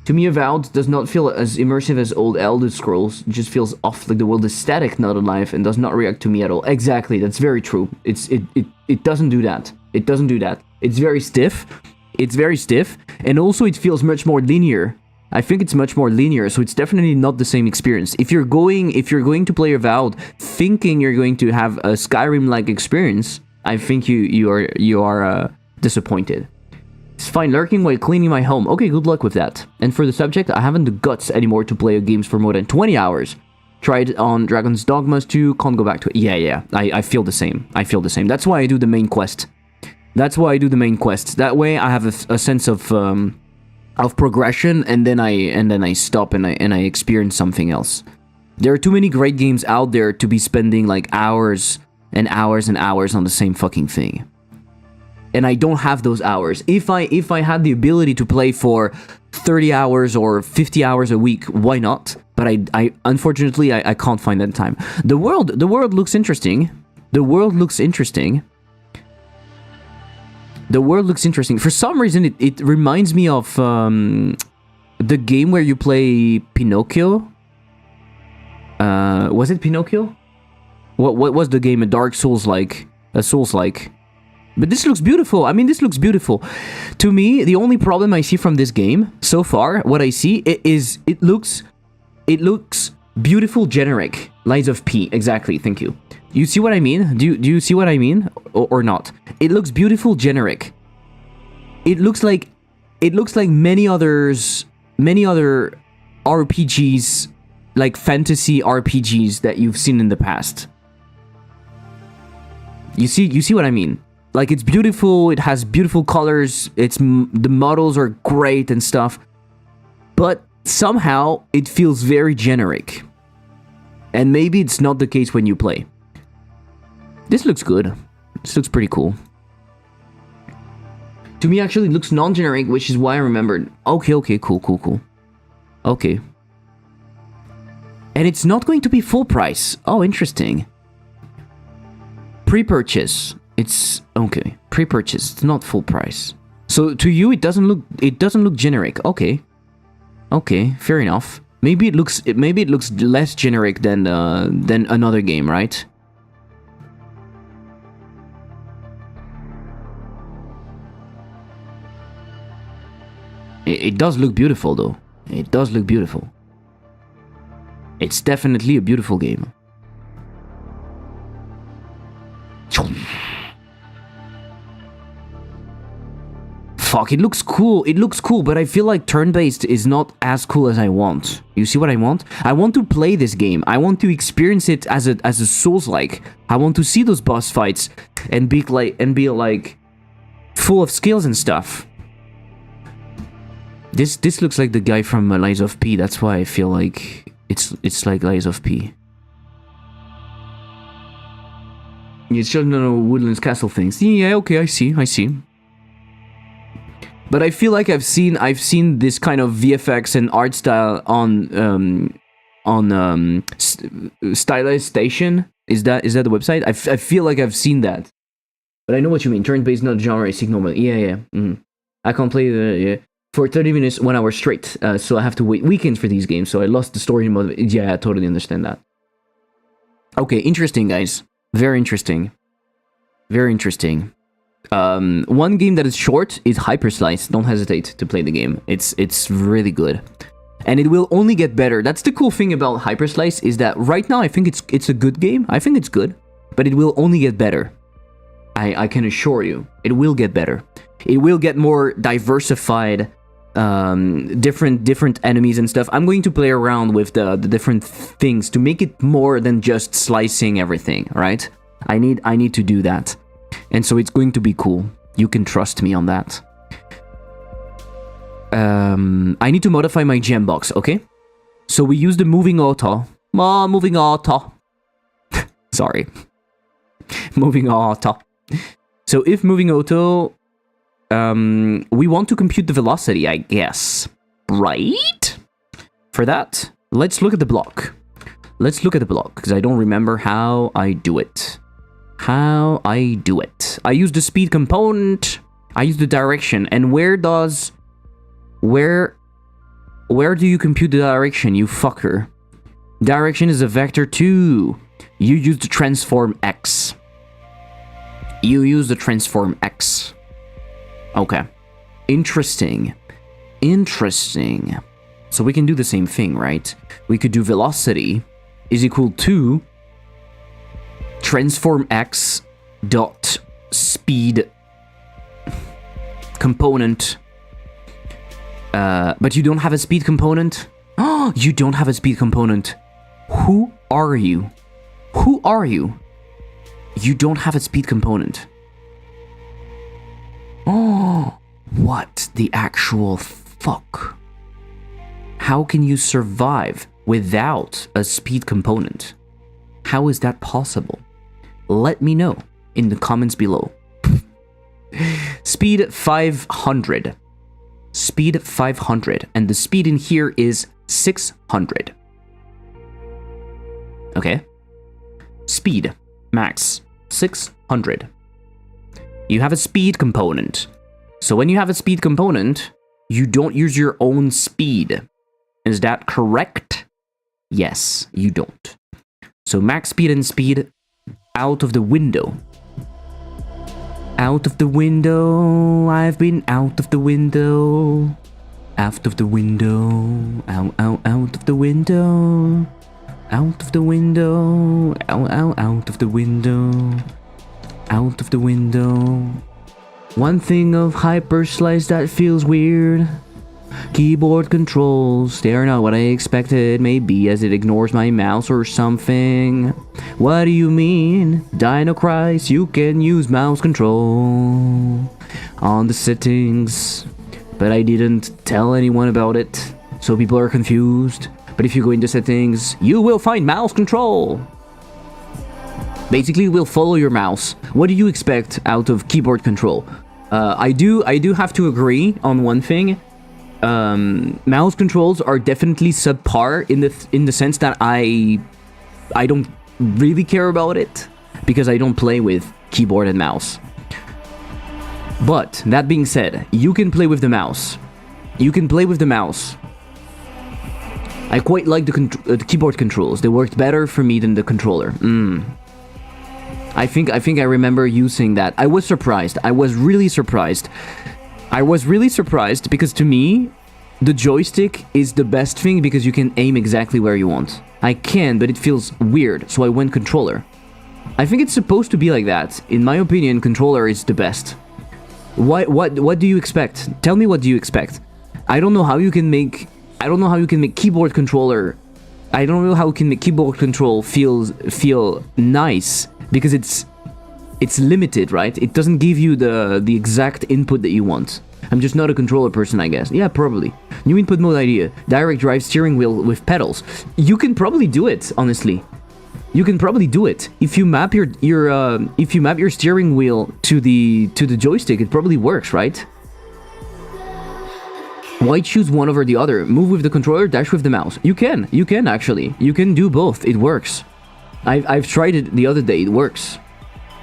To me, Avowed does not feel as immersive as old Elder Scrolls. It just feels off, like the world is static, not alive, and does not react to me at all. Exactly, that's very true. It doesn't do that. It doesn't do that. It's very stiff. It's very stiff, and also it feels much more linear. I think it's much more linear, so it's definitely not the same experience. If you're going to play Avowed thinking you're going to have a Skyrim-like experience, I think you are disappointed. It's fine lurking while cleaning my home. Okay, good luck with that. And for the subject, I haven't the guts anymore to play games for more than 20 hours. Tried on Dragon's Dogmas 2, can't go back to it. Yeah, I feel the same. I feel the same. That's why I do the main quest. That way I have a sense of progression, and then I stop and I experience something else. There are too many great games out there to be spending like hours and hours and hours on the same fucking thing. And I don't have those hours. If I had the ability to play for 30 hours or 50 hours a week, why not? But I unfortunately I can't find that time. The world looks interesting. The world looks interesting. For some reason, it reminds me of the game where you play Pinocchio. Was it Pinocchio? What was the game? A Dark Souls-like? A Souls-like? But this looks beautiful. I mean, this looks beautiful. To me, the only problem I see from this game so far, what I see is it looks beautiful generic. Lies of P. Exactly. Thank you. You see what I mean? Do you see what I mean or not? It looks beautiful generic. It looks like many other RPGs, like fantasy RPGs that you've seen in the past. You see what I mean? Like, it's beautiful, it has beautiful colors, the models are great and stuff, but somehow it feels very generic. And maybe it's not the case when you play. This looks good. This looks pretty cool. To me, actually, it looks non-generic, which is why I remembered. Okay, cool. Okay. And it's not going to be full price. Oh, interesting. Pre-purchase. It's okay. Pre-purchase. It's not full price. So to you, it doesn't look generic. Okay, fair enough. Maybe it looks less generic than another game, right? It does look beautiful, though. It does look beautiful. It's definitely a beautiful game. Fuck, it looks cool. It looks cool, but I feel like turn-based is not as cool as I want. You see what I want? I want to play this game. I want to experience it as a Souls-like. I want to see those boss fights and be like full of skills and stuff. This looks like the guy from Lies of P. That's why I feel like it's like Lies of P. It's just no Woodlands Castle things. Yeah, okay, I see. But I feel like I've seen this kind of VFX and art style on Stylized Station. Is that the website? I feel like I've seen that. But I know what you mean. Turn-based, not genre, I normally. Yeah. I can't play for 30 minutes, 1 hour straight. So I have to wait weekends for these games. So I lost the story mode. Yeah, I totally understand that. Okay, interesting, guys. Very interesting. One game that is short is Hyperslice. Don't hesitate to play the game. It's really good. And it will only get better. That's the cool thing about Hyperslice, is that right now I think it's a good game. I think it's good. But it will only get better. I can assure you. It will get better. It will get more diversified, different enemies and stuff. I'm going to play around with the different things to make it more than just slicing everything, right? I need to do that. And so it's going to be cool. You can trust me on that. I need to modify my gem box, okay? So we use the moving auto. Moving auto. Sorry. Moving auto. So if moving auto, we want to compute the velocity, I guess. Right? For that, let's look at the block. Because I don't remember how I do it. I use the speed component. I use the direction. And where do you compute the direction, you fucker? Direction is a vector too. You use the transform X. Okay. Interesting. So we can do the same thing, right? We could do velocity is equal to transform X dot speed component. But you don't have a speed component? Oh, you don't have a speed component. Who are you? You don't have a speed component. Oh, what the actual fuck? How can you survive without a speed component? How is that possible? Let me know in the comments below. Speed 500. Speed 500. And the speed in here is 600. Okay. Speed. Max. 600. You have a speed component. So when you have a speed component, you don't use your own speed. Is that correct? Yes, you don't. So max speed and speed out of the window. Out of the window. I've been out of the window. Out of the window. Out of the window. Out of the window. Out of the window. Out of the window. One thing of Hyperslice that feels weird. Keyboard controls, they are not what I expected, maybe as it ignores my mouse or something. What do you mean? Dino Christ, you can use mouse control on the settings. But I didn't tell anyone about it, so people are confused. But if you go into settings, you will find mouse control. Basically, it will follow your mouse. What do you expect out of keyboard control? I do have to agree on one thing. Mouse controls are definitely subpar in the sense that I don't really care about it because I don't play with keyboard and mouse. But that being said, you can play with the mouse. I quite like the keyboard controls. They worked better for me than the controller. I think I remember you saying that. I was surprised. I was really surprised. I was really surprised because to me, the joystick is the best thing because you can aim exactly where you want. I can, but it feels weird, so I went controller. I think it's supposed to be like that. In my opinion, controller is the best. What do you expect? Tell me, what do you expect? I don't know how you can make keyboard controller. I don't know how you can make keyboard control feel nice because it's limited, right? It doesn't give you the exact input that you want. I'm just not a controller person, I guess. Yeah, probably. New input mode idea. Direct drive steering wheel with pedals. You can probably do it, honestly. You can probably do it. If you map your steering wheel to the joystick, it probably works, right? Why choose one over the other? Move with the controller, dash with the mouse. You can actually. You can do both. It works. I've tried it the other day. It works.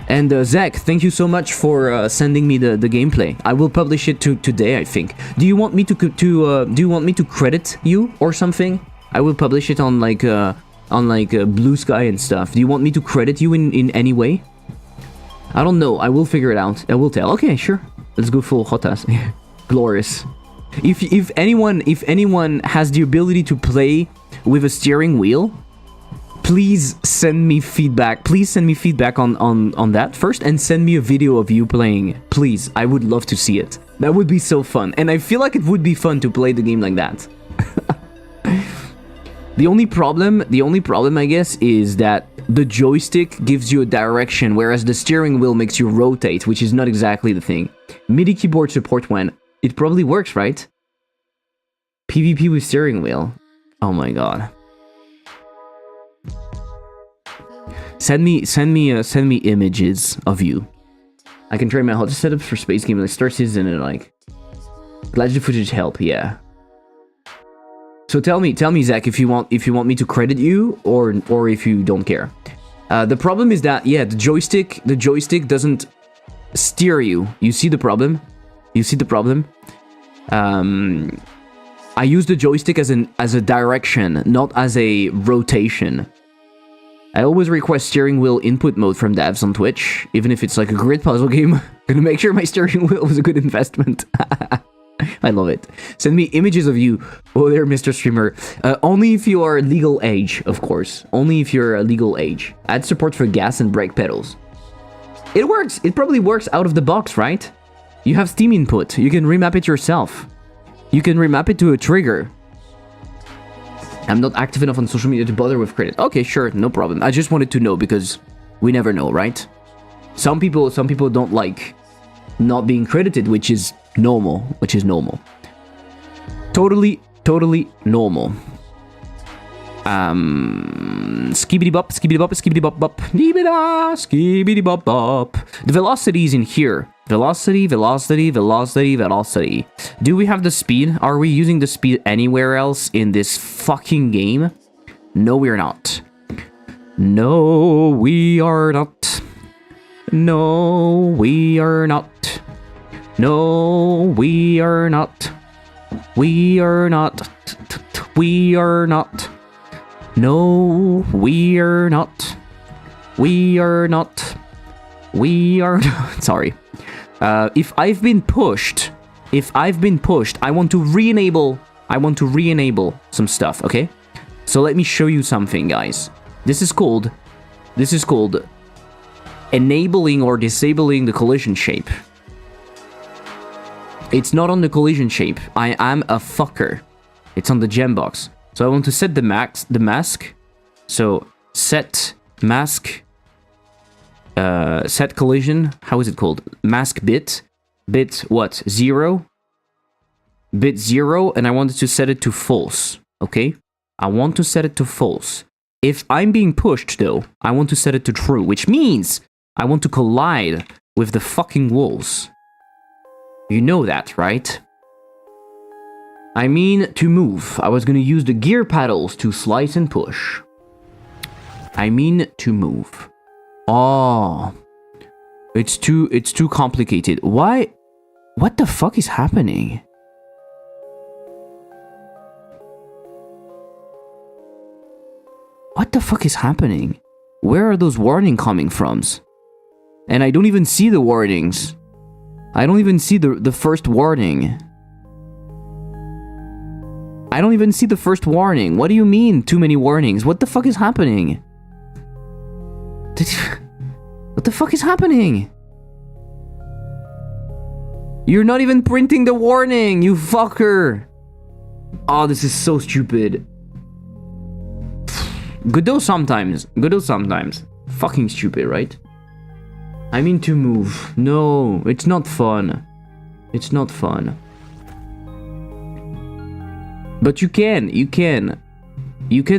And Zach, thank you so much for sending me the gameplay. I will publish it today, I think. Do you want me to credit you or something? I will publish it on like Blue Sky and stuff. Do you want me to credit you in any way? I don't know. I will figure it out. I will tell. Okay, sure. Let's go full hot ass. Glorious. If anyone has the ability to play with a steering wheel, please send me feedback. Please send me feedback on that first, and send me a video of you playing. Please, I would love to see it. That would be so fun, and I feel like it would be fun to play the game like that. The only problem, I guess, is that the joystick gives you a direction, whereas the steering wheel makes you rotate, which is not exactly the thing. MIDI keyboard support when? It probably works, right? PvP with steering wheel. Oh my god. Send me images of you. I can trade my hot setups for space game like Star Citizen and like glad the footage help, yeah. So tell me, Zach, if you want me to credit you or if you don't care. The problem is that, yeah, the joystick doesn't steer you. You see the problem? I use the joystick as a direction, not as a rotation. I always request steering wheel input mode from devs on Twitch, even if it's like a grid puzzle game. Gonna make sure my steering wheel was a good investment. I love it. Send me images of you. Oh, there, Mr. Streamer. Only if you are legal age, of course. Only if you're a legal age. Add support for gas and brake pedals. It works. It probably works out of the box, right? You have Steam input. You can remap it yourself. You can remap it to a trigger. I'm not active enough on social media to bother with credit. Okay, sure, no problem. I just wanted to know because we never know, right? Some people don't like not being credited, which is normal. Totally normal. Skibidi bop, skibidi bop, skibidi bop bop. Skibidi bop bop. The velocity is in here. Velocity. Do we have the speed? Are we using the speed anywhere else in this fucking game? No, we're not. No, we are not. No, we are not. No, we are not. We are not. We are not. No, we are not. We are not. We are not. Sorry. If I've been pushed, I want to re-enable some stuff, okay? So let me show you something, guys. This is called enabling or disabling the collision shape. It's not on the collision shape. I am a fucker. It's on the gem box. So I want to set the mask. So set mask. Set collision. How is it called? Mask bit. Bit what? 0. Bit 0, and I wanted to set it to false. Okay? I want to set it to false. If I'm being pushed, though, I want to set it to true, which means I want to collide with the fucking walls. You know that, right? I mean to move. I was gonna use the gear paddles to slice and push. I mean to move. Oh. It's too complicated. Why? What the fuck is happening? What the fuck is happening? Where are those warnings coming from? And I don't even see the warnings. I don't even see the first warning. I don't even see the first warning. What do you mean, too many warnings? What the fuck is happening? What the fuck is happening? You're not even printing the warning, you fucker! Oh, this is so stupid. Good though sometimes. Good though sometimes. Fucking stupid, right? I mean to move. No, it's not fun. It's not fun. But you can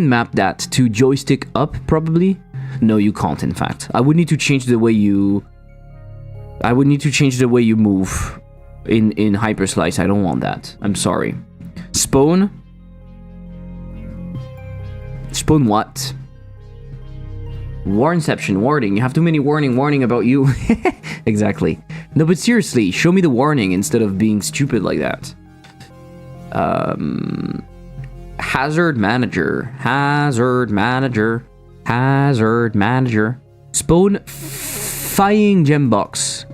map that to joystick up, probably. No, you can't, in fact. I would need to change the way you move in Hyperslice. I don't want that. I'm sorry. Spawn? Spawn what? Warnception, warning. You have too many warning about you. Exactly. No, but seriously, show me the warning instead of being stupid like that. Hazard manager. Spawn flying gem box.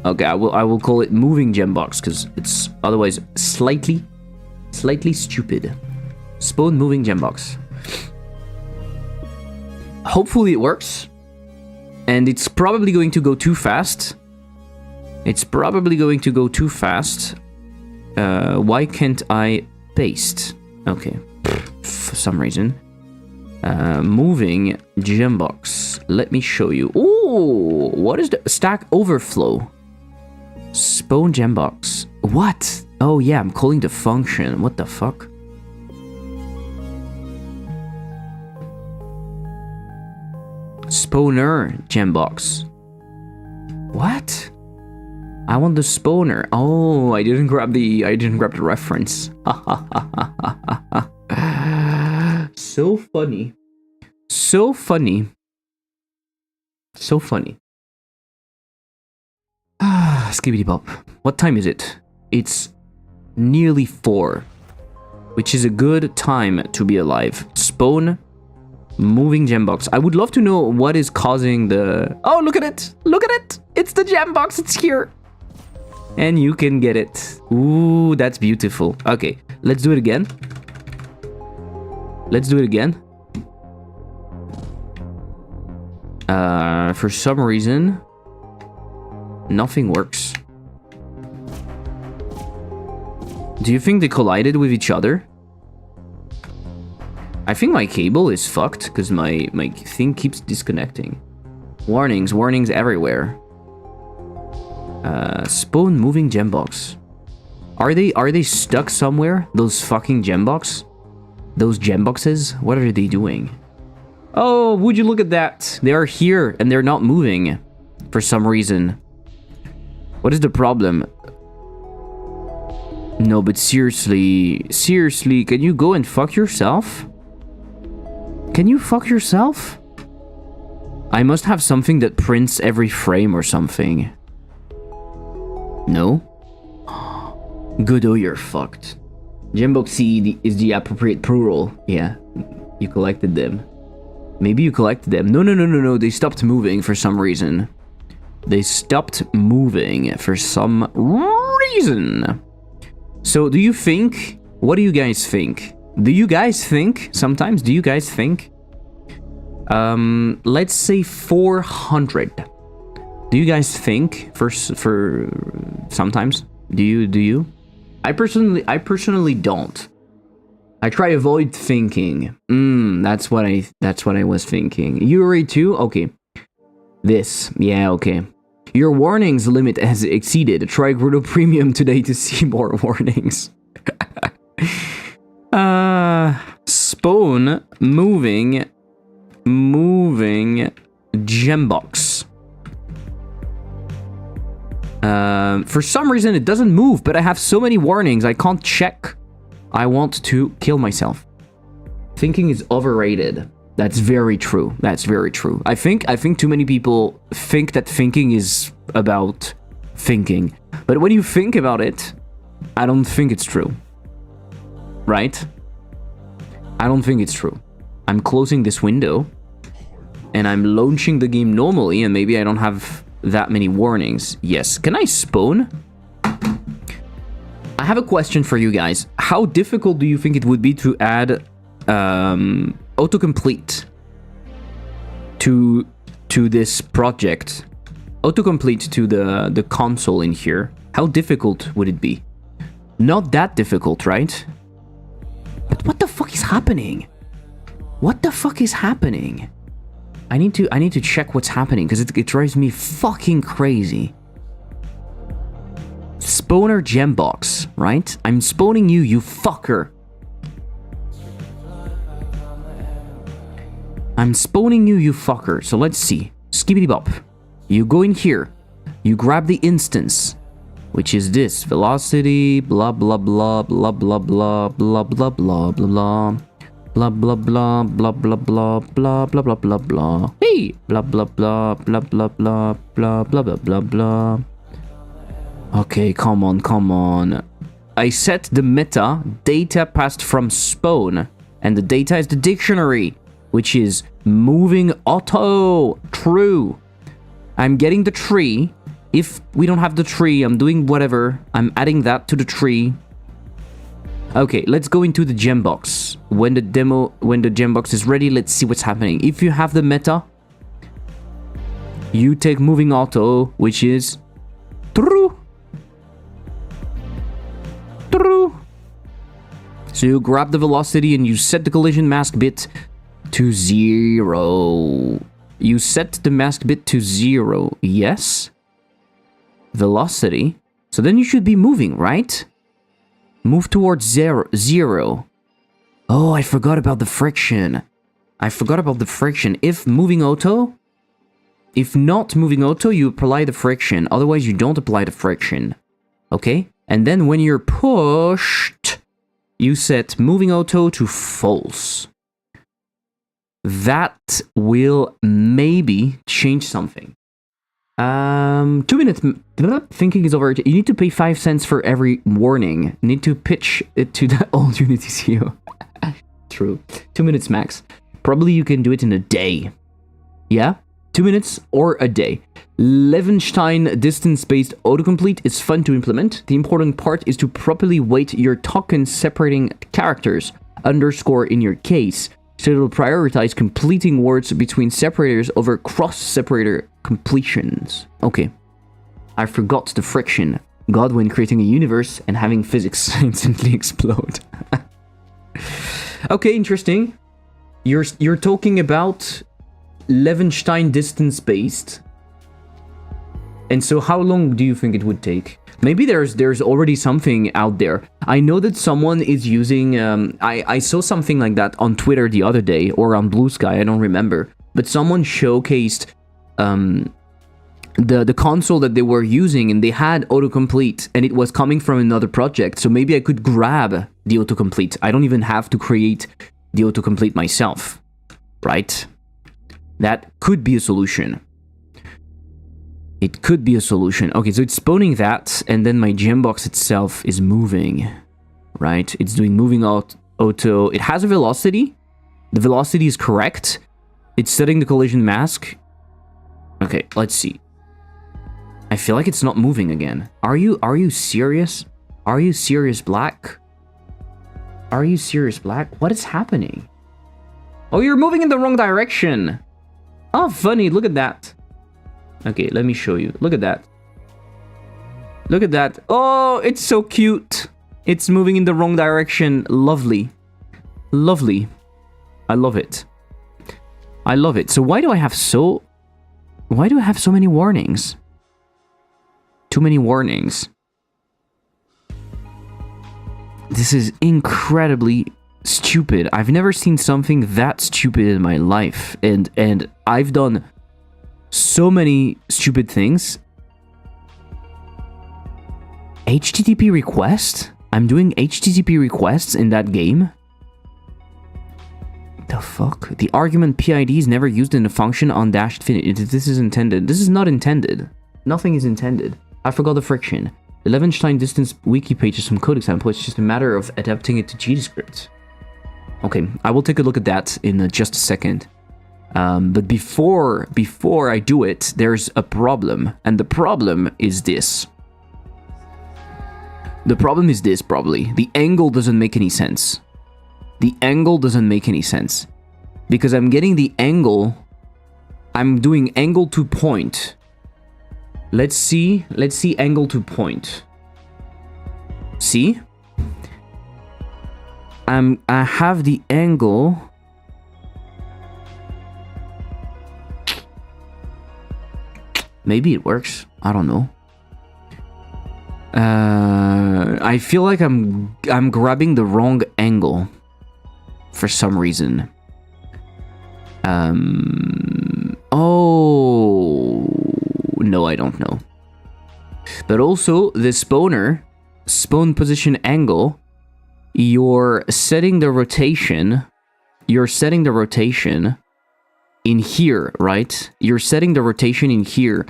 Okay, I will call it moving gem box because it's otherwise slightly stupid. Spawn moving gem box. Hopefully it works. And it's probably going to go too fast. Why can't I paste? Okay, for some reason. Moving gem box. Let me show you. Oh, what is the stack overflow? Spawn gem box. What? Oh yeah, I'm calling the function. What the fuck? Spawner gem box. What? I want the spawner. Oh, I didn't grab the reference. So funny. So funny. So funny. Ah, skibbity bop. What time is it? It's nearly 4, which is a good time to be alive. Spawn moving gem box. I would love to know what is causing the... Oh, look at it! Look at it! It's the gem box. It's here. And you can get it. Ooh, that's beautiful. Okay, let's do it again. For some reason, nothing works. Do you think they collided with each other? I think my cable is fucked because my thing keeps disconnecting. Warnings everywhere. Spawn moving gem box. Are they stuck somewhere? Those fucking gem box? Those gem boxes? What are they doing? Oh, would you look at that? They are here and they're not moving for some reason. What is the problem? No, but seriously, can you go and fuck yourself? Can you fuck yourself? I must have something that prints every frame or something. No? Good, oh, you're fucked. Gembox C is the appropriate plural. Yeah, you collected them. Maybe you collected them. No. They stopped moving for some reason. So, do you think... What do you guys think? Sometimes, do you guys think? Let's say 400. Do you guys think for sometimes? Do you? I personally don't. I try avoid thinking. That's what I was thinking. Yuri too? Okay. This. Yeah, okay. Your warnings limit has exceeded. Try Grudo Premium today to see more warnings. Spawn moving gem box. For some reason it doesn't move, but I have so many warnings I can't check. I want to kill myself. Thinking is overrated. That's very true. I think too many people think that thinking is about thinking. But when you think about it, I don't think it's true. Right? I don't think it's true. I'm closing this window and I'm launching the game normally, and maybe I don't have that many warnings. Yes. Can I spawn? I have a question for you guys. How difficult do you think it would be to add autocomplete to this project? Autocomplete to the console in here. How difficult would it be? Not that difficult, right? But what the fuck is happening? What the fuck is happening? I need to check what's happening because it drives me fucking crazy. Spawner gem box, right? I'm spawning you, you fucker. I'm spawning you, you fucker. So let's see. Skibbity bop. You go in here. You grab the instance, which is this velocity. Blah blah blah blah blah blah blah blah blah blah blah. Blah blah blah blah blah blah blah blah blah blah blah. Hey, blah blah blah blah blah blah blah blah blah blah blah. Okay, come on, come on. I set the meta data passed from spawn, and the data is the dictionary, which is moving auto. True. I'm getting the tree. If we don't have the tree, I'm doing whatever. I'm adding that to the tree. Okay, let's go into the gem box. When the gem box is ready, let's see what's happening. If you have the meta, you take moving auto, which is true. True. So you grab the velocity and you set the collision mask bit to 0. You set the mask bit to 0. Yes. Velocity. So then you should be moving, right? Move towards 0. Oh, I forgot about the friction. If moving auto, if not moving auto, you apply the friction. Otherwise, you don't apply the friction. Okay? And then when you're pushed, you set moving auto to false. That will maybe change something. 2 minutes. Thinking is over. You need to pay 5 cents for every warning. Need to pitch it to the old Unity CEO. True. 2 minutes max. Probably you can do it in a day. Yeah? 2 minutes or a day. Levenstein distance-based autocomplete is fun to implement. The important part is to properly weight your token separating characters, underscore in your case, so it'll prioritize completing words between separators over cross-separator completions. Okay. I forgot the friction. God when creating a universe and having physics instantly explode. Okay, interesting. You're talking about Levenstein distance-based. And so how long do you think it would take? Maybe there's already something out there. I know that someone is using... I saw something like that on Twitter the other day, or on Blue Sky, I don't remember. But someone showcased the console that they were using, and they had autocomplete, and it was coming from another project. So maybe I could grab the autocomplete. I don't even have to create the autocomplete myself, right? That could be a solution. It could be a solution. Okay, so it's spawning that, and then my gem box itself is moving, right? It's doing moving auto. It has a velocity. The velocity is correct. It's setting the collision mask. Okay, let's see. I feel like it's not moving again. Are you serious? Are you serious, Black? Are you serious, Black? What is happening? Oh, you're moving in the wrong direction. Oh, funny. Look at that. Okay, let me show you. Look at that. Look at that. Oh, it's so cute. It's moving in the wrong direction. Lovely. Lovely. I love it. I love it. So why do I have so many warnings? Too many warnings. This is incredibly stupid. I've never seen something that stupid in my life. And I've done so many stupid things. HTTP request? I'm doing HTTP requests in that game? The fuck? The argument PID is never used in a function on dash infinity. This is intended. This is not intended. Nothing is intended. I forgot the friction. The Levenstein distance wiki page is some code example. It's just a matter of adapting it to GDScript. Okay, I will take a look at that in just a second. But before I do it, there's a problem. And the problem is this. The problem is this, probably. The angle doesn't make any sense. The angle doesn't make any sense. Because I'm getting the angle... I'm doing angle to point. Let's see angle to point. See? I have the angle... Maybe it works. I don't know. I feel like I'm grabbing the wrong angle for some reason. Oh no, I don't know. But also the spawn position angle. You're setting the rotation. In here, right? You're setting the rotation in here,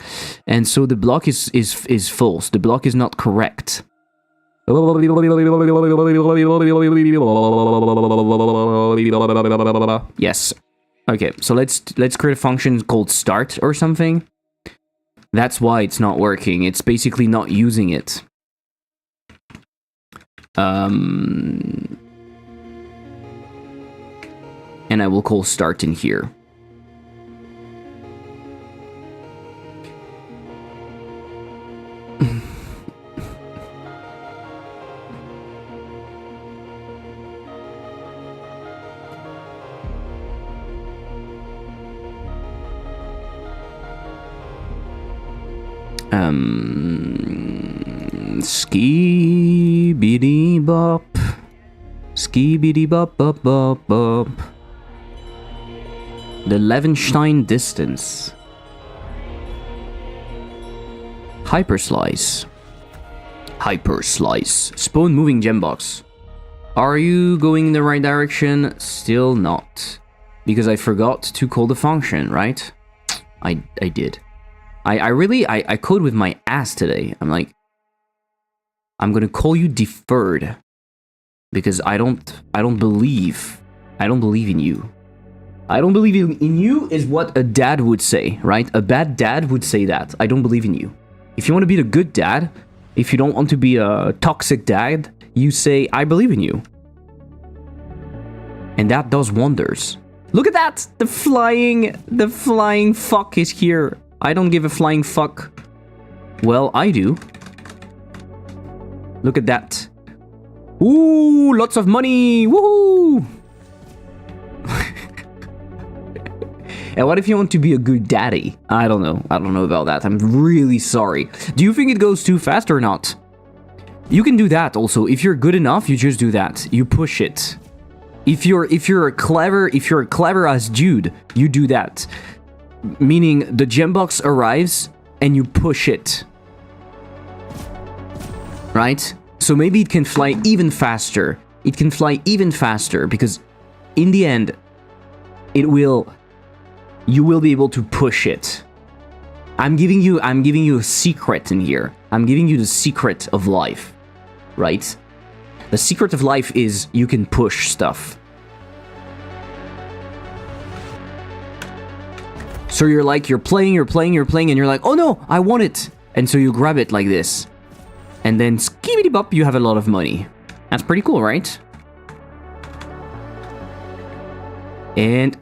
and so the block is false. The block is not correct. Yes. Okay, so let's create a function called start or something. That's why it's not working. It's basically not using it. And I will call start in here. Skibidi bop. Skibidi bop bop bop bop. The Levenstein distance. Hyperslice. Hyperslice. Spawn moving gem box. Are you going in the right direction? Still not. Because I forgot to call the function, right? I did. I code with my ass today. I'm like, I'm gonna call you deferred because I don't believe in you. I don't believe in you is what a dad would say, right? A bad dad would say that. I don't believe in you. If you want to be a good dad, if you don't want to be a toxic dad, you say, I believe in you. And that does wonders. Look at that! The flying fuck is here. I don't give a flying fuck. Well, I do. Look at that. Ooh, lots of money! Woohoo! And what if you want to be a good daddy? I don't know. I don't know about that. I'm really sorry. Do you think it goes too fast or not? You can do that also. If you're good enough, you just do that. You push it. If you're a clever ass dude, you do that. Meaning the gem box arrives and you push it. Right? So maybe it can fly even faster. It can fly even faster because in the end, you will be able to push it. I'm giving you a secret in here. I'm giving you the secret of life. Right? The secret of life is you can push stuff. So you're playing, and you're like, oh no, I want it. And so you grab it like this. And then skibidi bop, you have a lot of money. That's pretty cool, right? And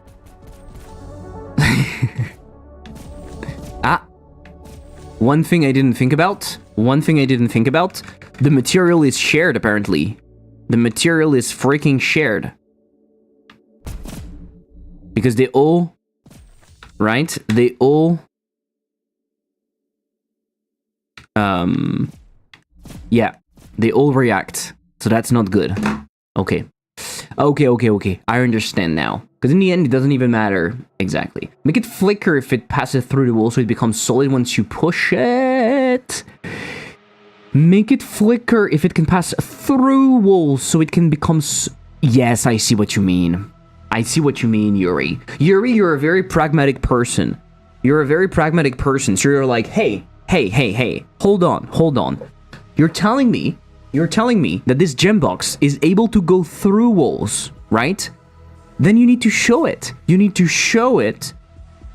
one thing I didn't think about. The material is shared, apparently. The material is freaking shared. Because they all... Right? They all... Yeah. They all react. So that's not good. Okay. Okay. I understand now. Because in the end, it doesn't even matter exactly. Make it flicker if it passes through the wall so it becomes solid once you push it. Make it flicker if it can pass through walls so it can become... Yes, I see what you mean. I see what you mean, Yuri. Yuri, you're a very pragmatic person. So you're like, hey. Hold on. You're telling me that this gem box is able to go through walls, right? then you need to show it. You need to show it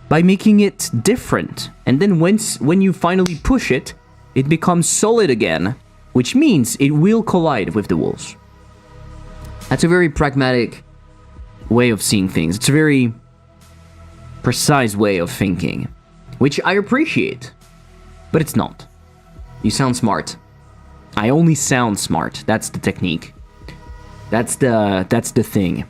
by making it different. And then when you finally push it, it becomes solid again, which means it will collide with the walls. That's a very pragmatic way of seeing things. It's a very precise way of thinking, which I appreciate, but it's not. You sound smart. I only sound smart. That's the technique. That's the thing.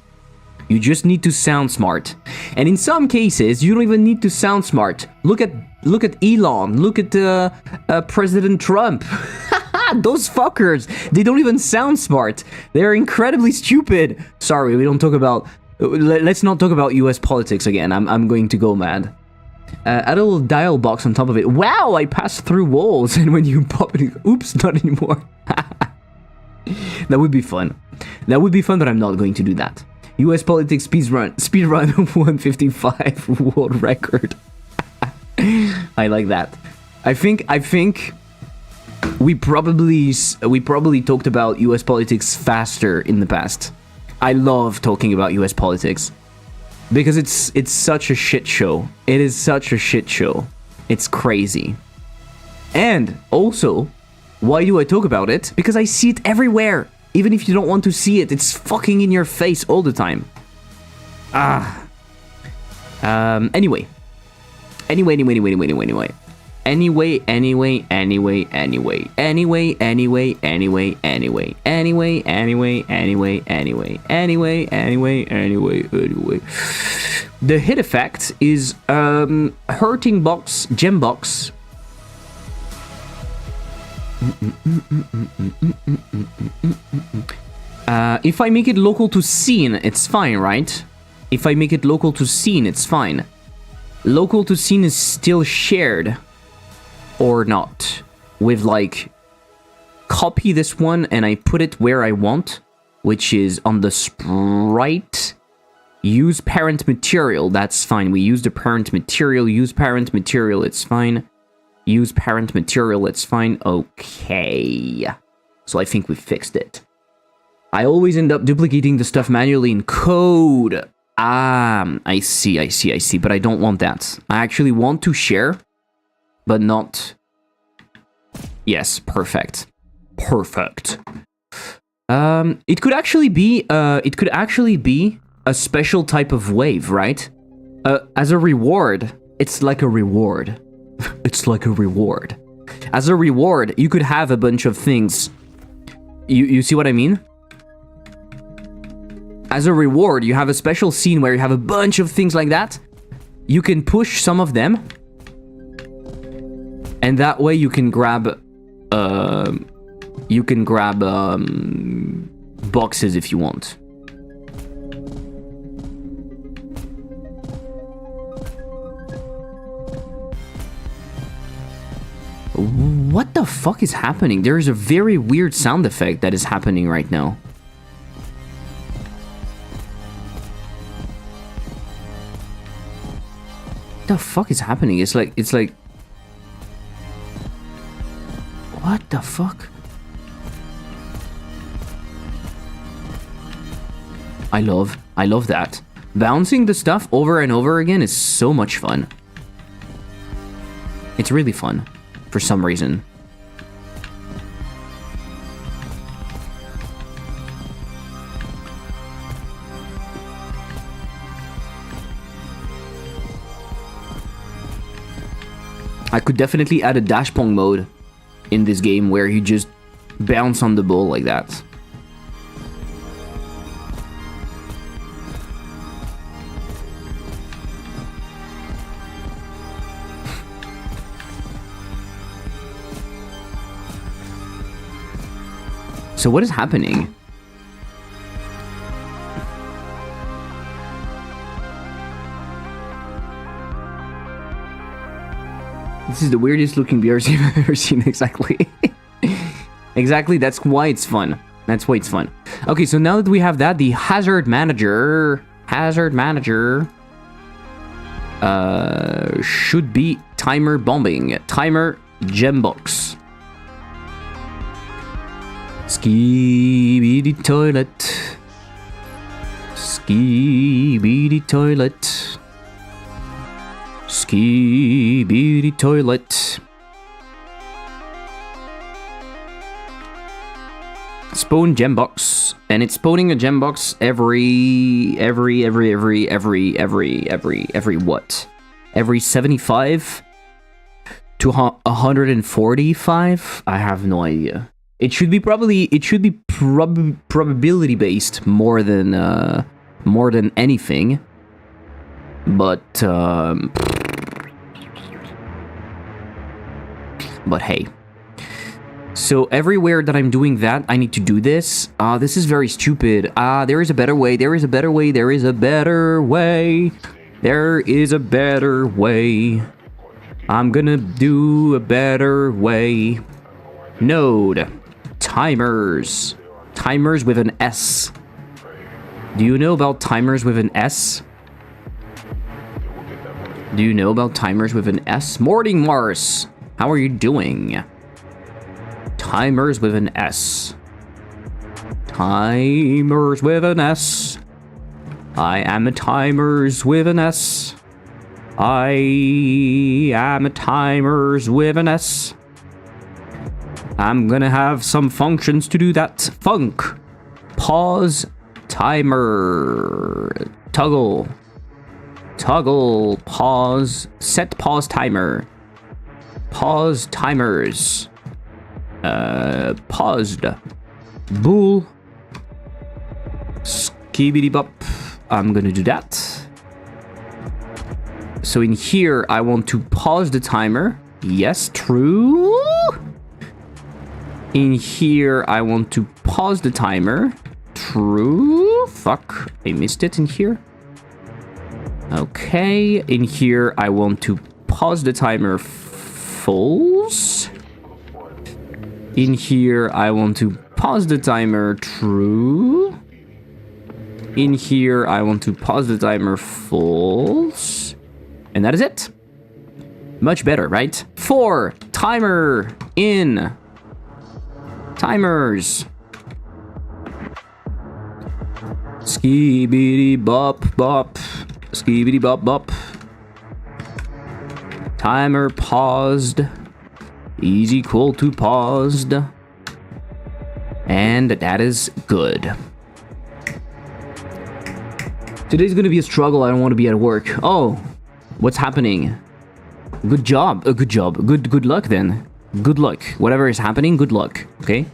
You just need to sound smart. And in some cases, you don't even need to sound smart. Look at Elon. Look at President Trump. Those fuckers. They don't even sound smart. They're incredibly stupid. Sorry, we don't talk about... Let's not talk about US politics again. I'm going to go mad. Add a little dial box on top of it. Wow, I passed through walls. And when you pop it... Oops, not anymore. That would be fun. That would be fun, but I'm not going to do that. US politics speedrun 155 world record. I like that. I think we probably talked about US politics faster in the past. I love talking about US politics because it's such a shit show. It is such a shit show. It's crazy. And also, why do I talk about it? Because I see it everywhere. Even if you don't want to see it, it's fucking in your face all the time. Anyway. The hit effect is hurting box, gem box. If I make it local to scene, it's fine, right? If I make it local to scene, it's fine. Local to scene is still shared or not. With like, copy this one and I put it where I want, which is on the sprite. Use parent material, that's fine. We use the parent material, use parent material, it's fine. Use parent material, it's fine. Okay. So I think we fixed it. I always end up duplicating the stuff manually in code. I see. But I don't want that. I actually want to share, but not... Yes, perfect. Perfect. It could actually be a special type of wave, right? As a reward. It's like a reward. It's like a reward. As a reward, you could have a bunch of things. You see what I mean? As a reward, you have a special scene where you have a bunch of things like that. You can push some of them. And that way you can grab... boxes if you want. What the fuck is happening? There is a very weird sound effect that is happening right now. What the fuck is happening? It's like... What the fuck? I love that. Bouncing the stuff over and over again is so much fun. It's really fun. For some reason. I could definitely add a dash pong mode in this game where you just bounce on the ball like that. So what is happening? This is the weirdest looking BRC I've ever seen, exactly. Exactly, that's why it's fun. That's why it's fun. Okay, so now that we have that, the hazard manager should be timer bombing. Timer gem box. Skibidi toilet. Skibidi toilet. Skibidi toilet. Spawn gem box, and it's spawning a gem box every what? Every 75 to 145? I have no idea. It should be probability based more than anything. But hey. So everywhere that I'm doing that, I need to do this. This is very stupid. There is a better way. There is a better way. There is a better way. There is a better way. I'm gonna do a better way. Node. Timers. Timers with an S. Do you know about timers with an S? Do you know about timers with an S? Morning Mars. How are you doing? Timers with an S. Timers with an S. I am a timers with an S. I am a timers with an S. I'm gonna have some functions to do that. Funk. Pause. Timer. Toggle. Toggle. Pause. Set pause timer. Pause timers. Paused. Bool. Skibidi bop. I'm gonna do that. So in here, I want to pause the timer. Yes, true. In here, I want to pause the timer. True. Fuck, I missed it in here. Okay, in here, I want to pause the timer. False. In here, I want to pause the timer. True. In here, I want to pause the timer. False. And that is it. Much better, right? 4. Timer. In. Timers. Skibidi bop bop. Skibidi bop bop. Timer paused. Is equal to paused. And that is good. Today's gonna be a struggle. I don't want to be at work. Oh, what's happening? Good job. Good job. Good luck then. Good luck. Whatever is happening, good luck. Okay?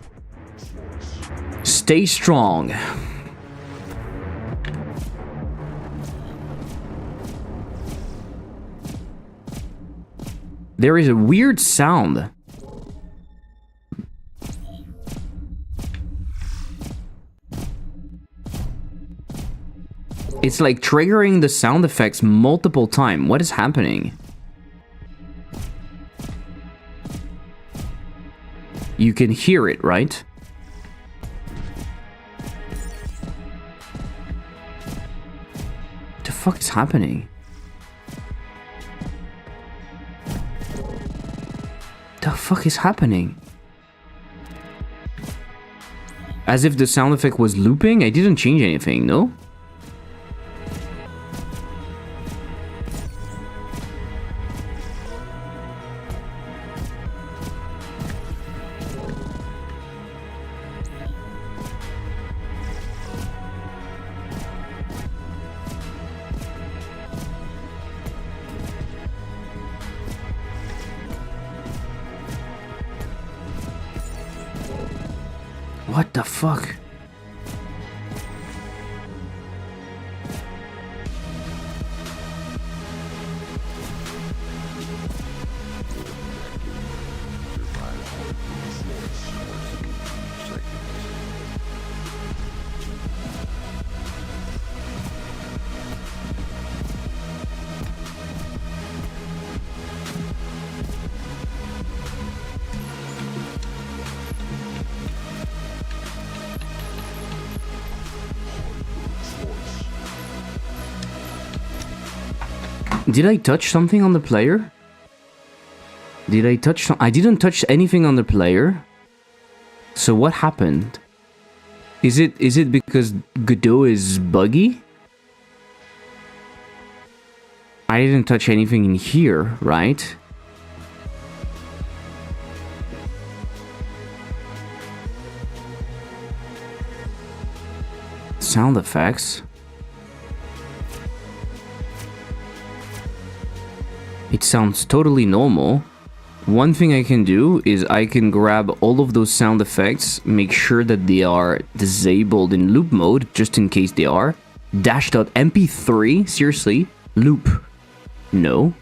Stay strong. There is a weird sound. It's like triggering the sound effects multiple times. What is happening? You can hear it, right? What the fuck is happening? The fuck is happening? As if the sound effect was looping? I didn't change anything, no? What the fuck? Did I touch something on the player? Did I touch I didn't touch anything on the player. So what happened? Is it because Godot is buggy? I didn't touch anything in here, right? Sound effects. It sounds totally normal. One thing I can do is I can grab all of those sound effects, make sure that they are disabled in loop mode, just in case they are. Dash.mp3? Seriously? Loop. No.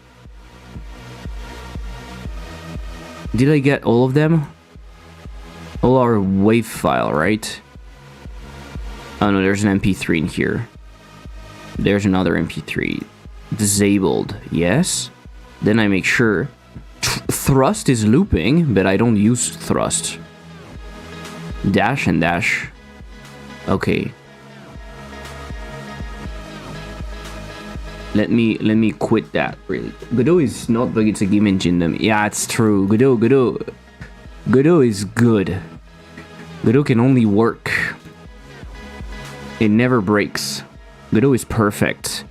Did I get all of them? All our WAV file, right? Oh no, there's an MP3 in here. There's another MP3. Disabled, yes. Then I make sure thrust is looping, but I don't use thrust. Dash and dash. Okay. Let me quit that, really. Godot is not like it's a game engine. Yeah, it's true. Godot is good. Godot can only work. It never breaks. Godot is perfect.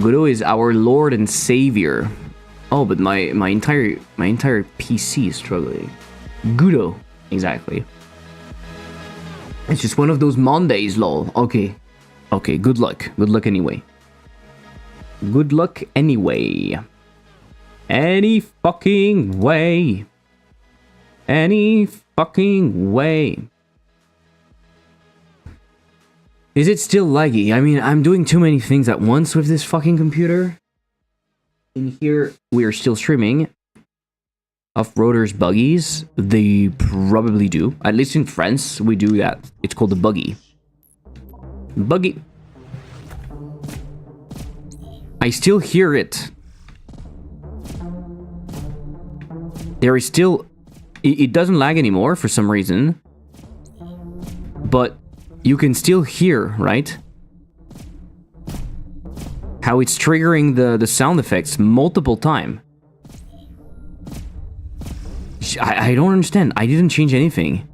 Godot is our Lord and Savior. Oh, but my entire PC is struggling. Godot, exactly. It's just one of those Mondays, lol. Okay. Okay, good luck. Good luck anyway. Good luck anyway. Any fucking way. Any fucking way. Is it still laggy? I mean, I'm doing too many things at once with this fucking computer. In here, we are still streaming. Off-roaders buggies, they probably do. At least in France, we do that. It's called the buggy. Buggy. I still hear it. There is still... It doesn't lag anymore for some reason. But you can still hear, right? How it's triggering the sound effects multiple times. I don't understand. I didn't change anything.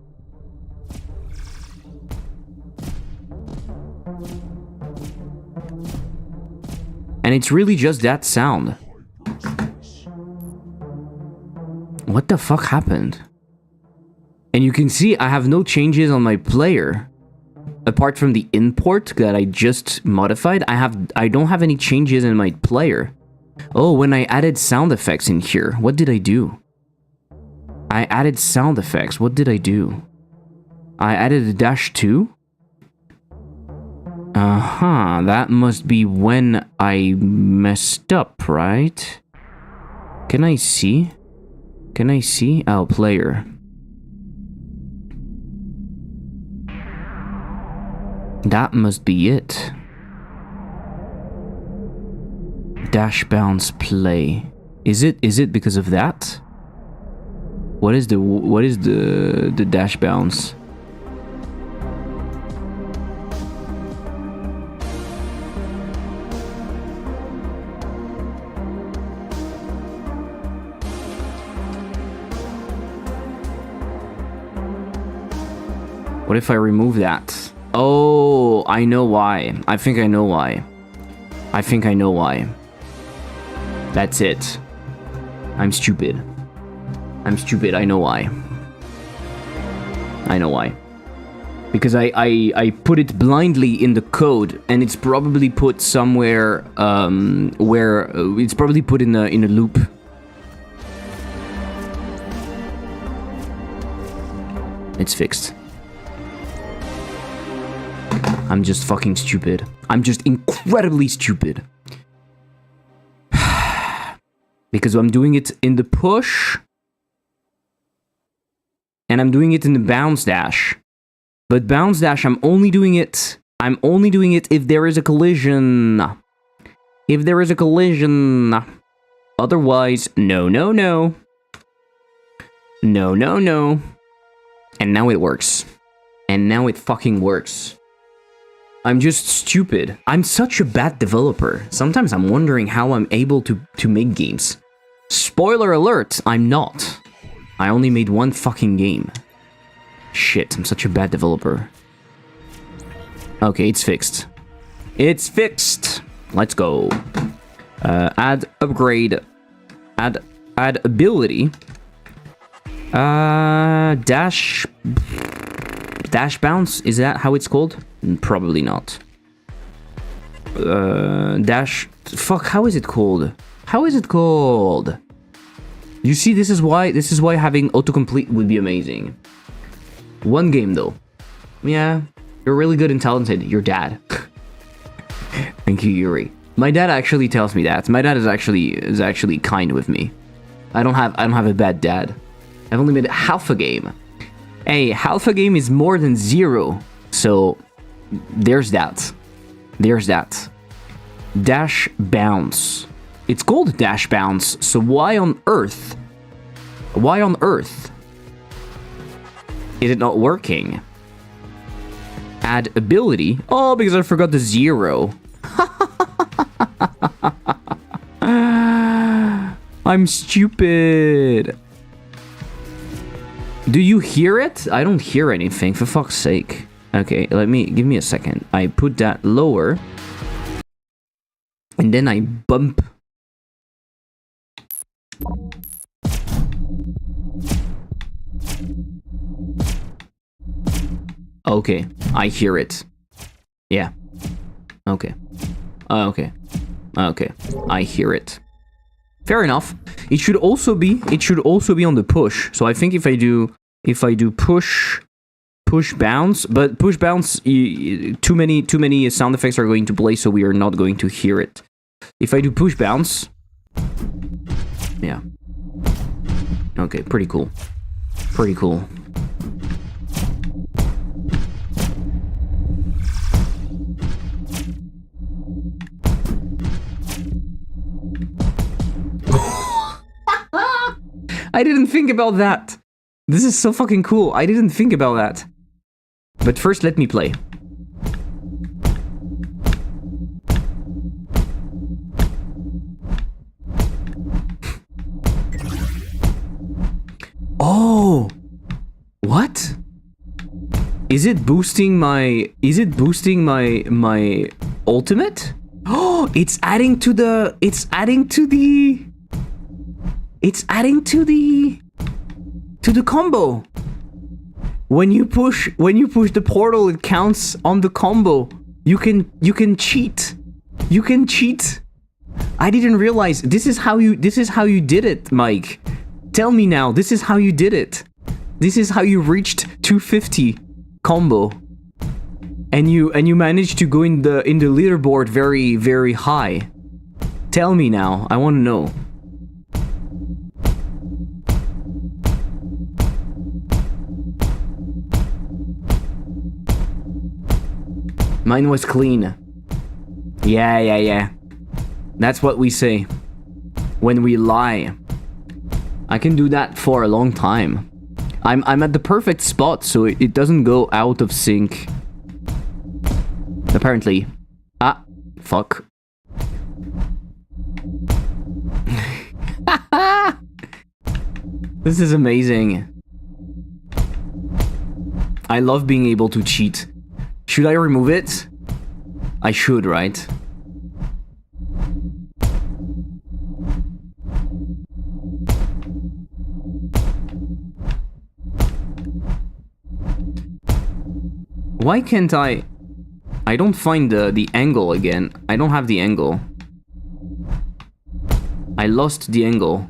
And it's really just that sound. What the fuck happened? And you can see I have no changes on my player. Apart from the import that I just modified, I don't have any changes in my player. Oh, when I added sound effects in here, what did I do? I added sound effects. What did I do? I added a -2. That must be when I messed up, right? Can I see? Can I see? Oh, player. That must be it. Dash bounce play. Is it because of that? What is the dash bounce? What if I remove that? Oh, I know why. I think I know why. I think I know why. That's it. I'm stupid. I'm stupid. I know why. I know why. Because I put it blindly in the code, and it's probably put somewhere where it's probably put in a loop. It's fixed. I'm just fucking stupid. I'm just incredibly stupid. Because I'm doing it in the push. And I'm doing it in the bounce dash. But bounce dash, I'm only doing it if there is a collision. If there is a collision. Otherwise, no. No. And now it works. And now it fucking works. I'm just stupid. I'm such a bad developer. Sometimes I'm wondering how I'm able to make games. Spoiler alert, I'm not. I only made one fucking game. Shit, I'm such a bad developer. Okay, it's fixed. It's fixed. Let's go. Add upgrade. Add ability. Dash bounce. Is that how it's called? Probably not. Dash. Fuck. How is it called? How is it called? You see, this is why having autocomplete would be amazing. One game though. Yeah, you're really good and talented. Your dad. Thank you, Yuri. My dad actually tells me that. My dad is actually kind with me. I don't have a bad dad. I've only made half a game. Hey, half a game is more than 0. So there's that. There's that. Dash bounce. It's called dash bounce. So why on earth? Why on earth is it not working? Add ability. Oh, because I forgot the 0. I'm stupid. Do you hear it? I don't hear anything, for fuck's sake. Okay, give me a second. I put that lower. And then I bump. Okay, I hear it. Yeah. Okay. Okay. Okay. I hear it. Fair enough. It should also be on the push. So I think if I do push bounce, but push bounce, too many sound effects are going to play, so we are not going to hear it. If I do push bounce, yeah. Okay, pretty cool. Pretty cool. I didn't think about that. This is so fucking cool. I didn't think about that. But first, let me play. Oh, what? Is it boosting my ultimate? Oh, it's adding to the combo. When you push the portal, it counts on the combo. You can cheat. You can cheat. I didn't realize this is how you did it, Mike. Tell me now, this is how you did it. This is how you reached 250 combo. And you managed to go in the leaderboard very, very high. Tell me now, I want to know. Mine was clean. Yeah. That's what we say when we lie. I can do that for a long time. I'm at the perfect spot, so it doesn't go out of sync. Apparently. Ah, fuck. This is amazing. I love being able to cheat. Should I remove it? I should, right? Why can't I don't find the angle again. I don't have the angle. I lost the angle.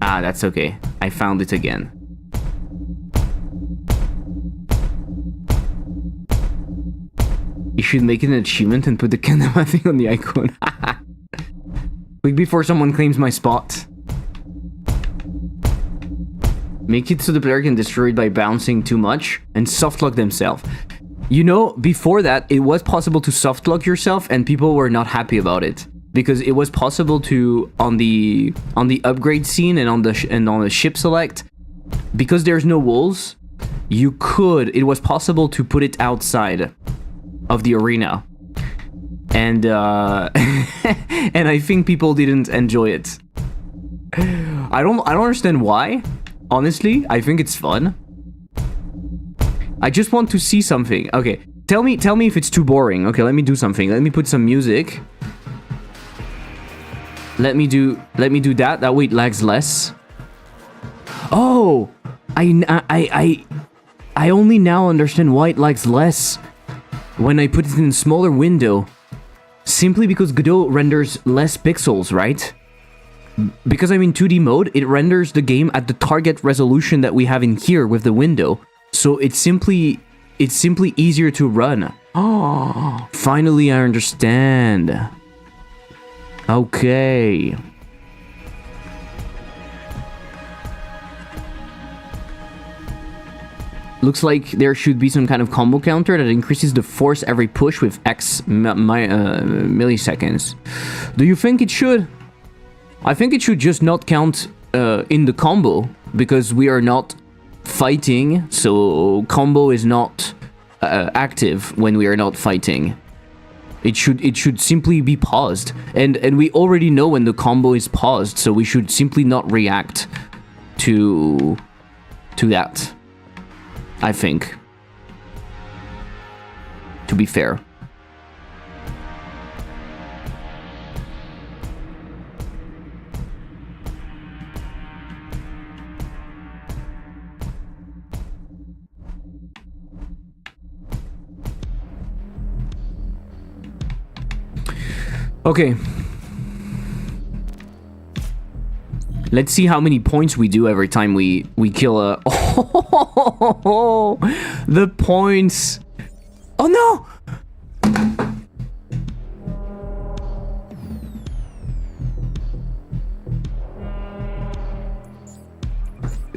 Ah, that's okay. I found it again. You should make it an achievement and put the Kendama thing on the icon. Quick before someone claims my spot. Make it so the player can destroy it by bouncing too much and softlock themselves. You know, before that, it was possible to softlock yourself and people were not happy about it. Because it was possible to, on the upgrade scene and on the ship select, because there's no walls, it was possible to put it outside of the arena. And and I think people didn't enjoy it. I don't understand why. Honestly, I think it's fun. I just want to see something. Okay, Tell me if it's too boring. Okay, let me do something. Let me put some music. Let me do that. That way it lags less. Oh, I only now understand why it lags less when I put it in a smaller window. Simply because Godot renders less pixels, right? Because I'm in 2D mode, it renders the game at the target resolution that we have in here with the window. So it's simply easier to run. Oh, finally I understand. Okay. Looks like there should be some kind of combo counter that increases the force every push with X milliseconds. Do you think it should? I think it should just not count in the combo, because we are not fighting, so combo is not active when we are not fighting. It should simply be paused, and we already know when the combo is paused, so we should simply not react to that. I think, to be fair. Okay. Let's see how many points we do every time we kill a... Oh, the points. Oh no!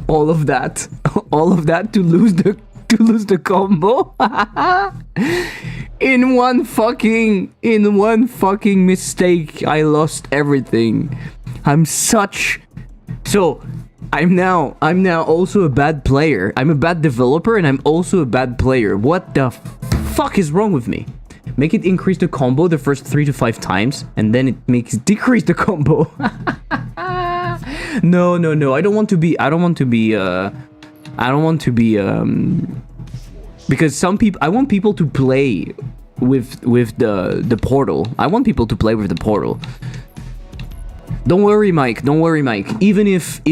All of that to lose the combo. In one fucking mistake, I lost everything. So, I'm now also a bad player. I'm a bad developer and I'm also a bad player. What the fuck is wrong with me? Make it increase the combo the first 3 to 5 times, and then it makes decrease the combo. No. I don't want to be because some people, I want people to play with the portal. I want people to play with the portal. Don't worry, Mike. Even if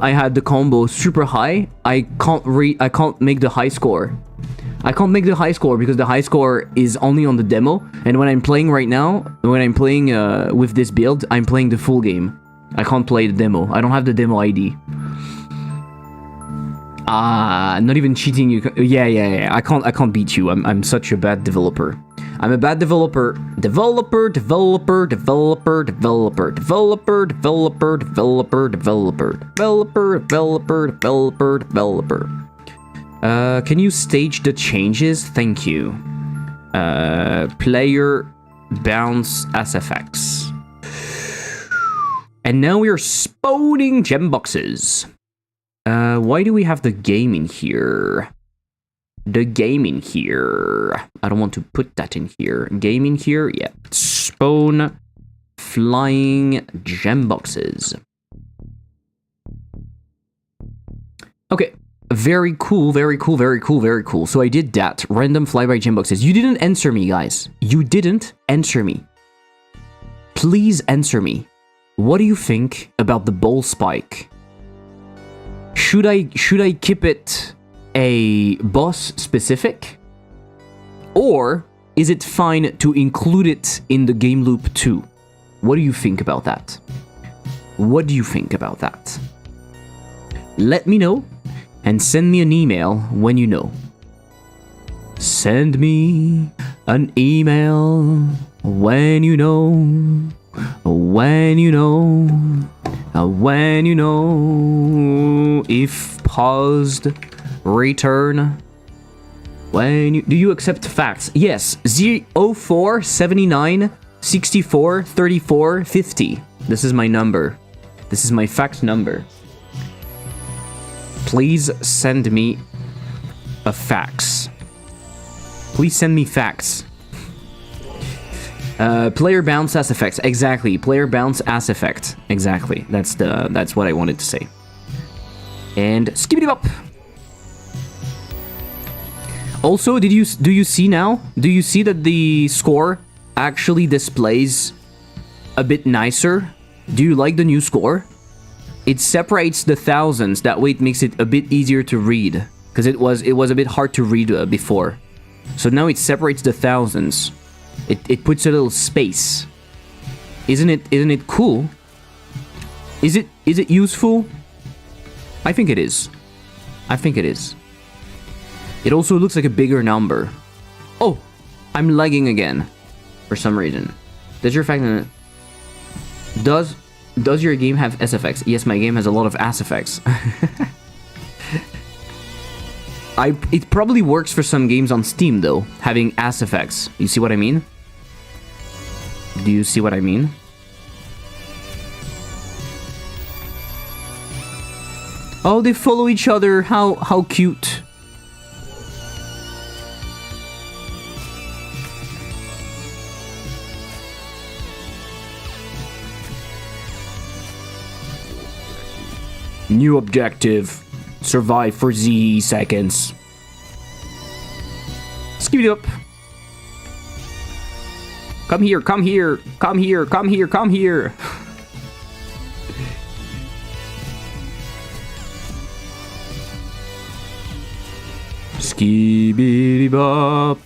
I had the combo super high, I can't make the high score. I can't make the high score because the high score is only on the demo. And when I'm playing right now, when I'm playing with this build, I'm playing the full game. I can't play the demo. I don't have the demo ID. Not even cheating. Yeah. I can't beat you. I'm such a bad developer. I'm a bad developer. Developer. Can you stage the changes? Thank you. Player bounce SFX. And now we are spawning gem boxes. Why do we have the game in here? The game in here. I don't want to put that in here. Game in here? Yeah. Spawn flying gem boxes. Okay. Very cool. So I did that. Random flyby gem boxes. You didn't answer me, guys. You didn't answer me. Please answer me. What do you think about the ball spike? Should I keep it a boss specific? Or is it fine to include it in the game loop too? What do you think about that? Let me know and send me an email when you know. Send me an email when you know. If paused, return. Do you accept facts? Yes. 04 79 64 34 50. This is my number. This is my fact number. Please send me a fax. Please send me facts. Player bounce ass effect. Exactly. Player bounce ass effect. Exactly. That's what I wanted to say. And skibbity bop. Also, do you see now? Do you see that the score actually displays a bit nicer? Do you like the new score? It separates the thousands. That way it makes it a bit easier to read. Because it was a bit hard to read before. So now it separates the thousands. It puts a little space. Isn't it cool? Is it useful? I think it is. I think it is. It also looks like a bigger number. Oh, I'm lagging again for some reason. Does your fact that does your game have SFX? Yes, my game has a lot of SFX. It probably works for some games on Steam though, having SFX. You see what I mean? Do you see what I mean? Oh, they follow each other. How cute. New objective. Survive for Z seconds. Speed up. Come here, come here, come here, come here, come here. Skibidi bop.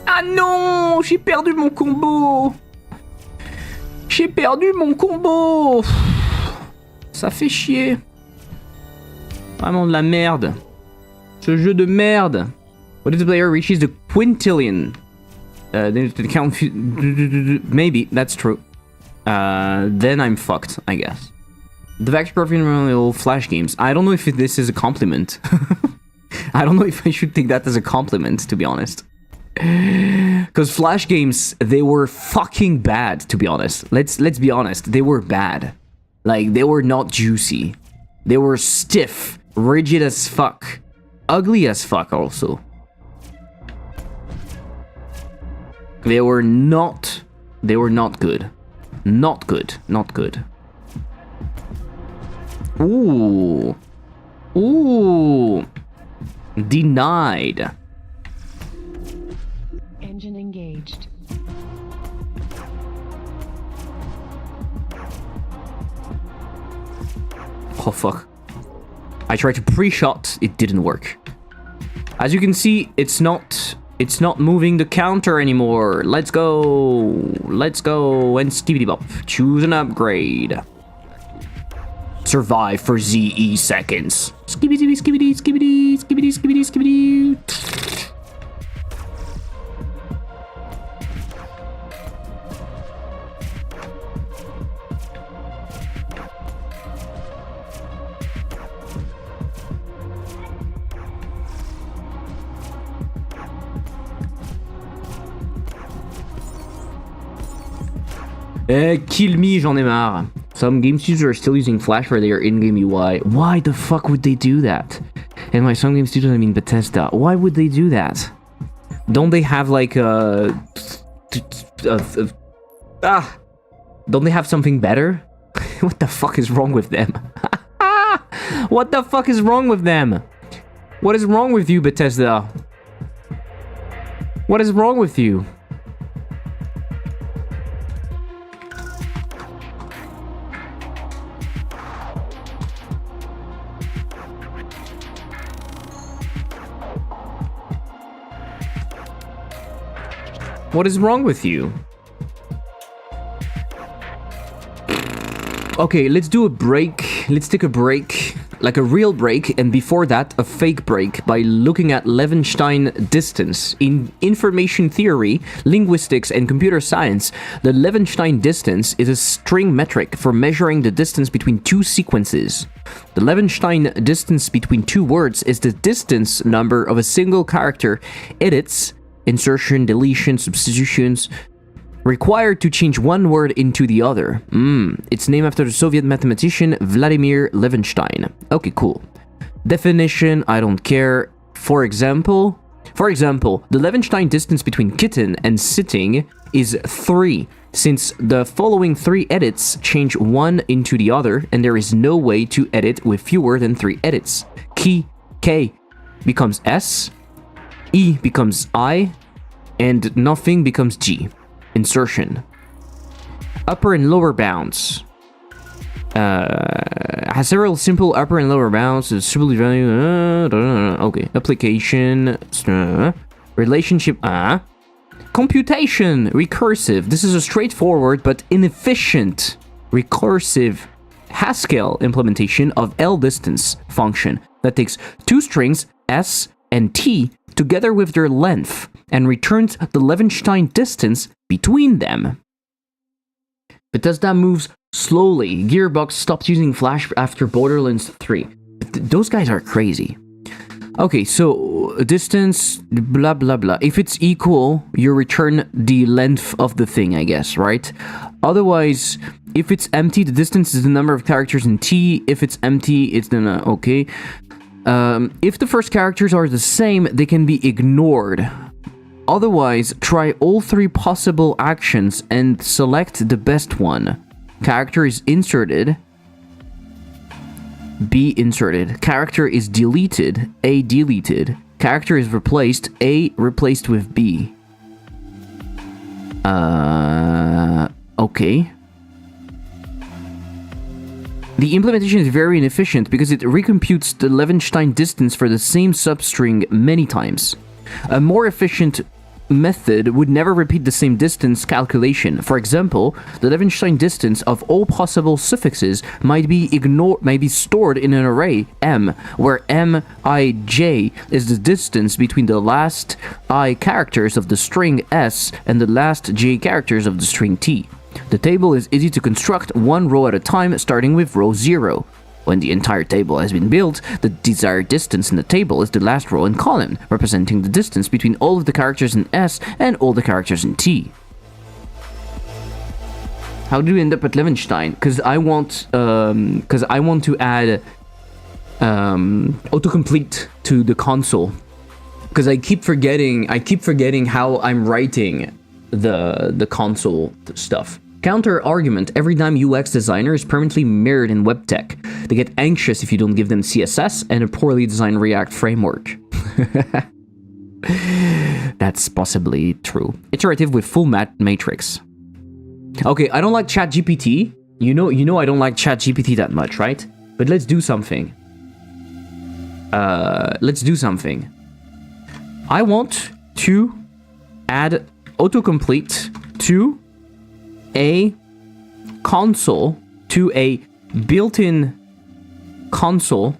Ah non, j'ai perdu mon combo. J'ai perdu mon combo. Ça fait chier. Vraiment de la merde. Ce jeu de merde. What if the player reaches the quintillion? Then the count... Maybe, that's true. Then I'm fucked, I guess. The Vector Profile Flash games. I don't know if this is a compliment. I don't know if I should take that as a compliment, to be honest. Because Flash games, they were fucking bad, to be honest. Let's be honest, they were bad. Like, they were not juicy. They were stiff, rigid as fuck. Ugly as fuck, also. They were not good. Not good, not good. Ooh. Ooh. Denied. Engine engaged. Oh fuck. I tried to pre-shot, it didn't work. As you can see, it's not moving the counter anymore. Let's go. Let's go and skibidi bop. Choose an upgrade. Survive for ZE seconds. Skibidi skibidi skibidi skibidi skibidi skibidi. Kill me, j'en ai marre. Some game studios are still using Flash for their in-game UI. Why the fuck would they do that? And by some game studios, I mean Bethesda. Why would they do that? Don't they have like don't they have something better? What the fuck is wrong with them? What the fuck is wrong with them? What is wrong with you, Bethesda? What is wrong with you? What is wrong with you? Okay, let's do a break. Let's take a break. Like a real break, and before that, a fake break by looking at Levenshtein distance. In information theory, linguistics, and computer science, the Levenshtein distance is a string metric for measuring the distance between two sequences. The Levenshtein distance between two words is the distance number of a single character, edits, insertion, deletion, substitutions, required to change one word into the other. It's named after the Soviet mathematician Vladimir Levenshtein. Okay, cool. Definition, I don't care. for example, the Levenstein distance between kitten and sitting is 3, since the following 3 edits change one into the other, and there is no way to edit with fewer than 3 edits. Key K becomes S, E becomes I, and nothing becomes G. Insertion. Upper and lower bounds. Has several simple upper and lower bounds. Okay. Application. Relationship. Computation. Recursive. This is a straightforward but inefficient recursive Haskell implementation of L-distance function that takes 2 strings S and T together with their length and returns the Levenstein distance between them. Bethesda moves slowly. Gearbox stopped using Flash after Borderlands 3. Those guys are crazy. Okay, so distance, blah, blah, blah. If it's equal, you return the length of the thing, I guess, right? Otherwise, if it's empty, the distance is the number of characters in T. If it's empty, it's the... okay. If the first characters are the same, they can be ignored. Otherwise, try all 3 possible actions and select the best one. Character is inserted. B inserted. Character is deleted. A deleted. Character is replaced. A replaced with B. Okay. The implementation is very inefficient because it recomputes the Levenstein distance for the same substring many times. A more efficient method would never repeat the same distance calculation. For example, the Levenstein distance of all possible suffixes might be stored in an array M, where Mij is the distance between the last I characters of the string S and the last J characters of the string T. The table is easy to construct one row at a time, starting with row 0. When the entire table has been built, the desired distance in the table is the last row and column, representing the distance between all of the characters in S and all the characters in T. How do we end up at Levenstein? Because I want to add autocomplete to the console. Because I keep forgetting how I'm writing the console stuff. Counter argument: every damn UX designer is permanently mirrored in web tech. They get anxious if you don't give them CSS and a poorly designed React framework. That's possibly true. Iterative with full matrix. Okay, I don't like ChatGPT. You know I don't like ChatGPT that much, right? But let's do something. I want to add autocomplete to a console, to a built-in console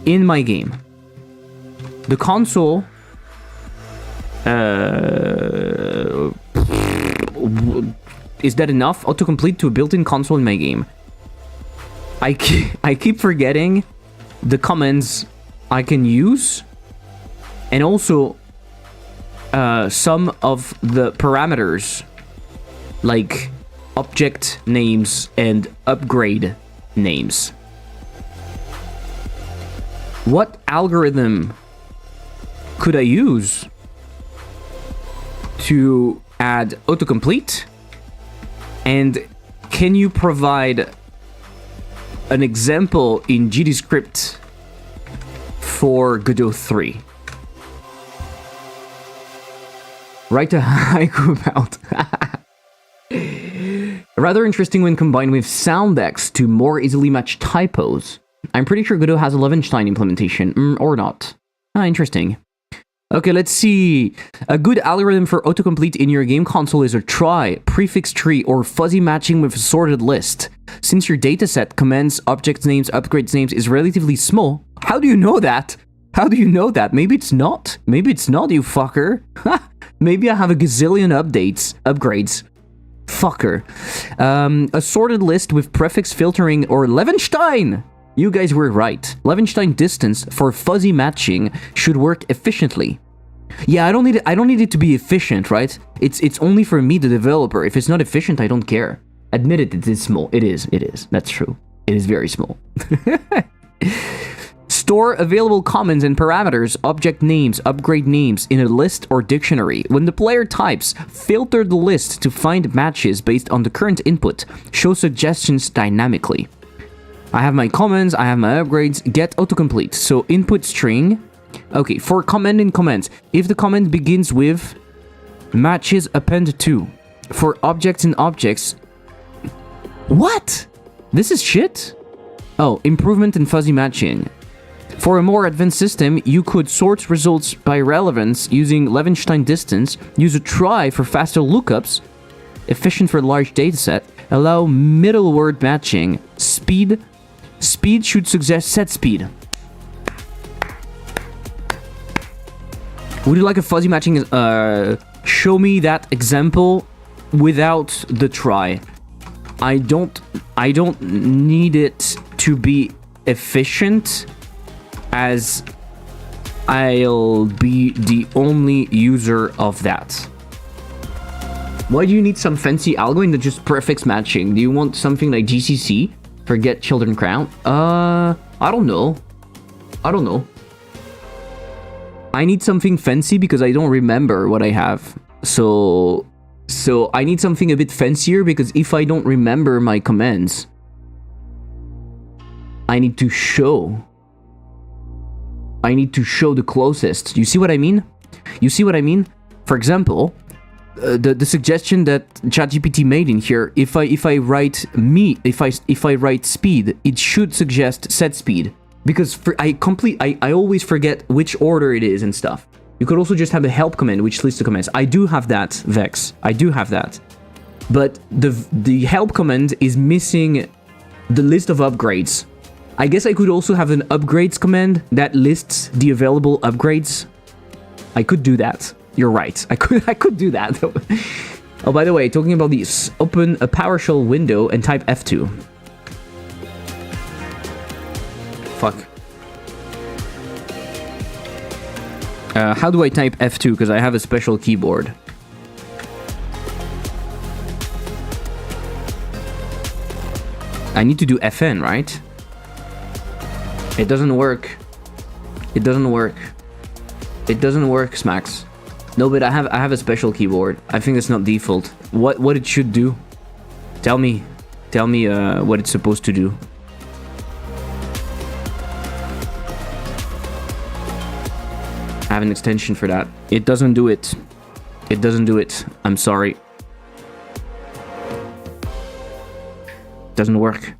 in my game. The console is that enough? Autocomplete to a built-in console in my game. I keep forgetting the commands I can use, and also some of the parameters like object names and upgrade names. What algorithm could I use to add autocomplete? And can you provide an example in GDScript for Godot 3? Write a haiku about. Rather interesting when combined with Soundex to more easily match typos. I'm pretty sure Godot has a Levenstein implementation, or not. Interesting. Okay, let's see. A good algorithm for autocomplete in your game console is a try, prefix tree, or fuzzy matching with a sorted list. Since your dataset, commands, object names, upgrades names, is relatively small, how do you know that? How do you know that? Maybe it's not. Maybe it's not, you fucker. Maybe I have a gazillion upgrades. Fucker. A sorted list with prefix filtering or Levenstein. You guys were right. Levenstein distance for fuzzy matching should work efficiently. Yeah, I don't need it to be efficient, right? It's only for me, the developer. If it's not efficient, I don't care. Admit it is small. It is. That's true. It is very small. Store available commands and parameters, object names, upgrade names in a list or dictionary. When the player types, filter the list to find matches based on the current input. Show suggestions dynamically. I have my commands, I have my upgrades, get autocomplete. So input string. Okay, for command in commands, if the command begins with matches append to. For objects in objects. What? This is shit? Oh, improvement in fuzzy matching. For a more advanced system, you could sort results by relevance using Levenstein distance, use a try for faster lookups, efficient for large dataset, allow middle word matching, speed should suggest set speed. Would you like a fuzzy matching? Show me that example without the try. I don't need it to be efficient, as I'll be the only user of that. Why do you need some fancy algorithm that just prefix matching? Do you want something like GCC? Forget children crown? I don't know. I need something fancy because I don't remember what I have. So I need something a bit fancier, because if I don't remember my commands, I need to show the closest. You see what I mean? For example, the suggestion that ChatGPT made in here, if I write speed, it should suggest set speed, because I always forget which order it is and stuff. You could also just have a help command which lists the commands. I do have that, Vex. I do have that. But the help command is missing the list of upgrades. I guess I could also have an upgrades command that lists the available upgrades. I could do that. You're right. I could do that. Oh, by the way, talking about these, open a PowerShell window and type F2. Fuck. How do I type F2? Because I have a special keyboard. I need to do FN, right? It doesn't work. It doesn't work, Smacks. No, but I have a special keyboard. I think it's not default. What it should do? Tell me what it's supposed to do. I have an extension for that. It doesn't do it. I'm sorry. Doesn't work.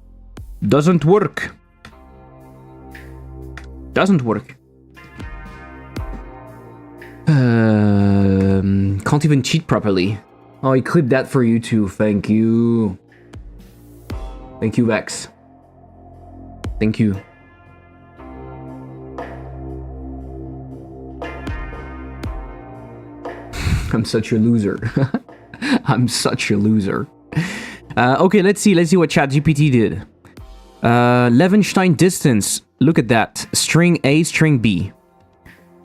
Can't even cheat properly. Oh, I clipped that for you too. Thank you, Vex. Thank you. I'm such a loser. Okay, let's see what ChatGPT did. Levenstein distance. Look at that. String A, string B.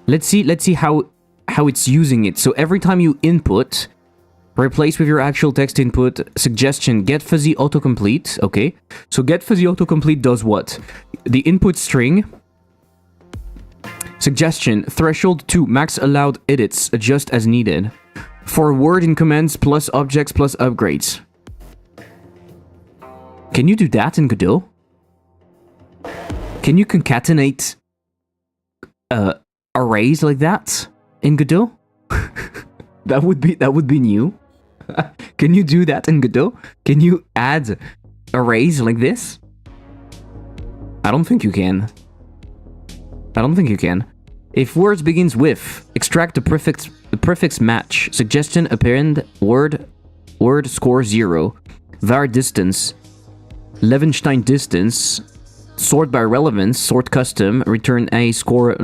Let's see how it's using it. So every time you input, replace with your actual text input. Suggestion, get fuzzy autocomplete. Okay. So get fuzzy autocomplete does what? The input string. Suggestion, threshold 2, max allowed edits, adjust as needed. For word in commands plus objects plus upgrades. Can you do that in Godot? Can you concatenate arrays like that in Godot? that would be new. Can you do that in Godot? Can you add arrays like this? I don't think you can. If words begins with, extract the prefix match. Suggestion, append, word score 0. var distance, Levenstein distance, sort by relevance, sort custom, return a score,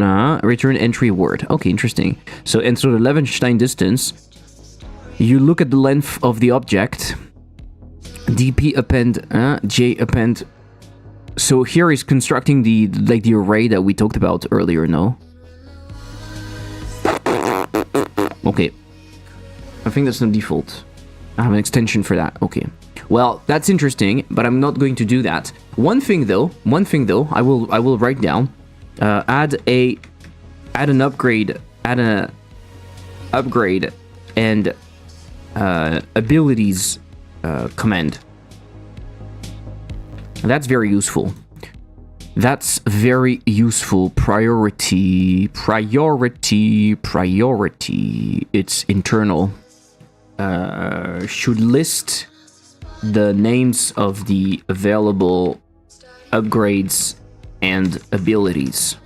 return entry word. Okay, interesting. So enter the Levenstein distance. You look at the length of the object. dp append, j append. So here is constructing the array that we talked about earlier, no? Okay. I think that's the default. I have an extension for that. Okay. Well, that's interesting, but I'm not going to do that. One thing though, I will write down. Add an upgrade and abilities command. That's very useful. That's very useful. Priority. It's internal. Should list the names of the available upgrades and abilities.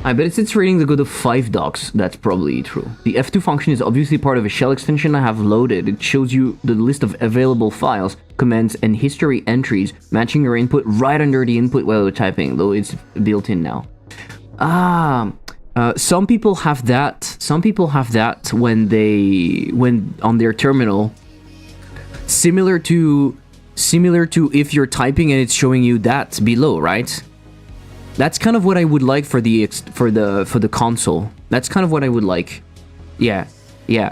I bet it's rating the good of 5 docs. That's probably true. The F2 function is obviously part of a shell extension I have loaded. It shows you the list of available files, commands, and history entries, matching your input right under the input while you're typing, though it's built in now. Some people have that. Some people have that when on their terminal. Similar to if you're typing and it's showing you that below, right? That's kind of what I would like for the console. That's kind of what I would like. Yeah,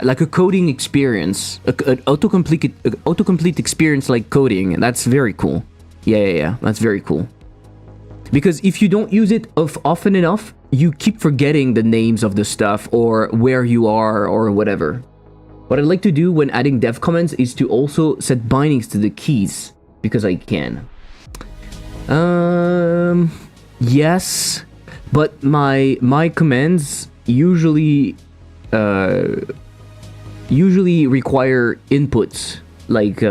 like a coding experience, an autocomplete experience like coding. That's very cool. Yeah, that's very cool. Because if you don't use it often enough, you keep forgetting the names of the stuff or where you are or whatever. What I'd like to do when adding dev comments is to also set bindings to the keys, because I can. Yes, but my commands usually require inputs, like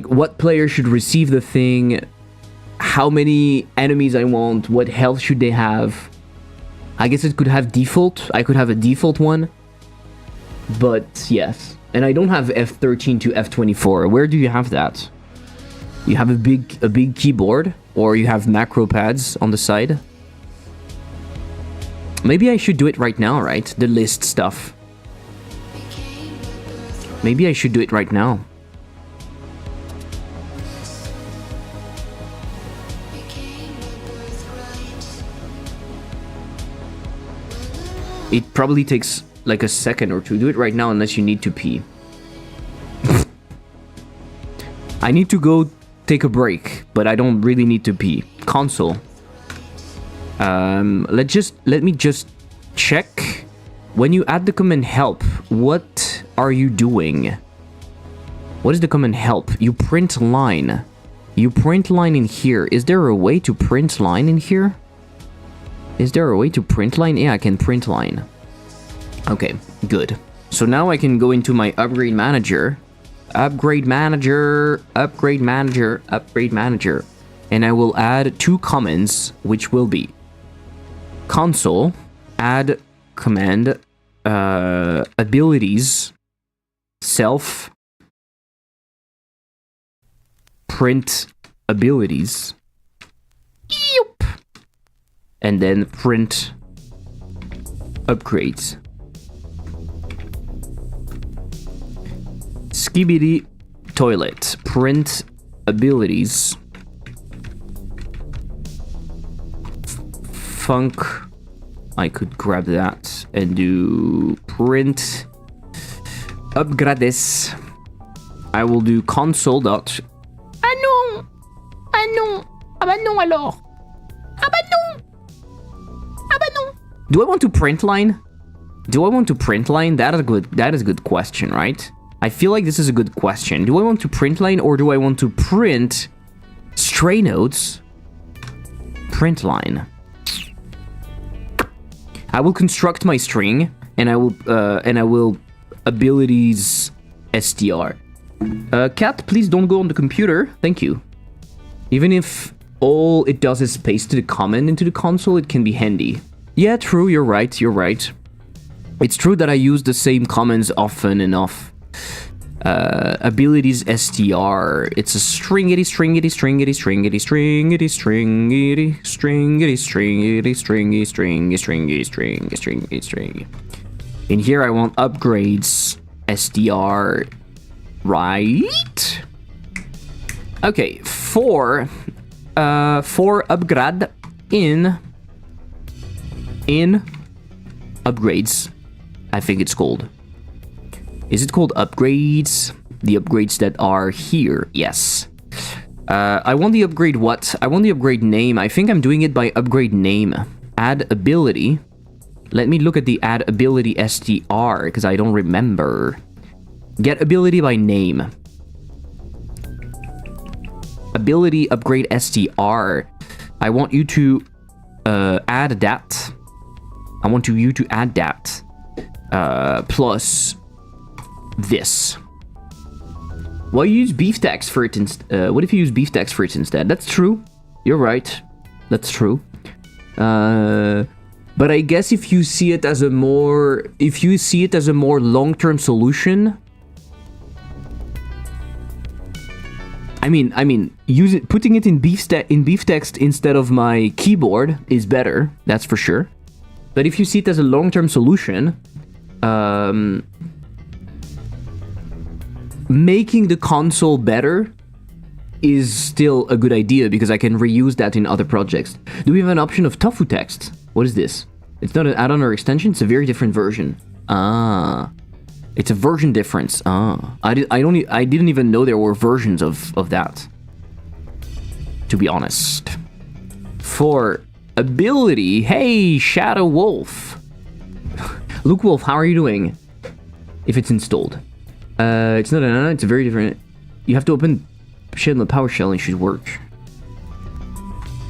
what player should receive the thing, how many enemies I want, what health should they have. I guess it could have default. I could have a default one. But yes, and I don't have F13 to F24. Where do you have that? You have a big keyboard, or you have macro pads on the side? Maybe I should do it right now, right? The list stuff. Maybe I should do it right now. It probably takes like a second or two. Do it right now unless you need to pee. I need to go take a break, but I don't really need to pee. Console. Let me just check. When you add the command help, what are you doing? What is the command help? You print line. You print line in here. Is there a way to print line in here? Is there a way to print line? Yeah, I can print line. Okay, good. So now I can go into my upgrade manager. Upgrade manager. And I will add 2 commands, which will be console, add command, abilities, self, print abilities, and then print upgrades. Skibidi toilet, print abilities, funk. I could grab that and do print upgrades. I will do console dot. Ah non, ah bah non alors, ah bah non, ah bah non. Do I want to print line? That is a good question, right? I feel like this is a good question. Do I want to print line or do I want to print stray nodes? Print line. I will construct my string and I will abilities str. Cat, please don't go on the computer. Thank you. Even if all it does is paste the command into the console, it can be handy. Yeah, true. You're right. It's true that I use the same commands often enough. Abilities str. It's a stringity. In here I want upgrades str, right? Okay, for upgrade in upgrades, I think it's called. Is it called upgrades? The upgrades that are here, yes. I want the upgrade what? I want the upgrade name. I think I'm doing it by upgrade name. Add ability. Let me look at the add ability STR, because I don't remember. Get ability by name. Ability upgrade STR. I want you to add that. I want you to add that. Plus this. Why use beefsteaks for it instead? What if you use beefsteaks for it instead? That's true. You're right. That's true. But I guess if you see it as a more long-term solution, I mean, putting it in beefsteaks instead of my keyboard is better. That's for sure. But if you see it as a long-term solution, making the console better is still a good idea because I can reuse that in other projects. Do we have an option of tofu text? What is this? It's not an add-on or extension, it's a very different version. Ah. It's a version difference. Ah. I didn't even know there were versions of that. To be honest. For ability, hey, Shadow Wolf. Luke Wolf, how are you doing? If it's installed. It's not an it's a very different. You have to open shit in the PowerShell and it should work.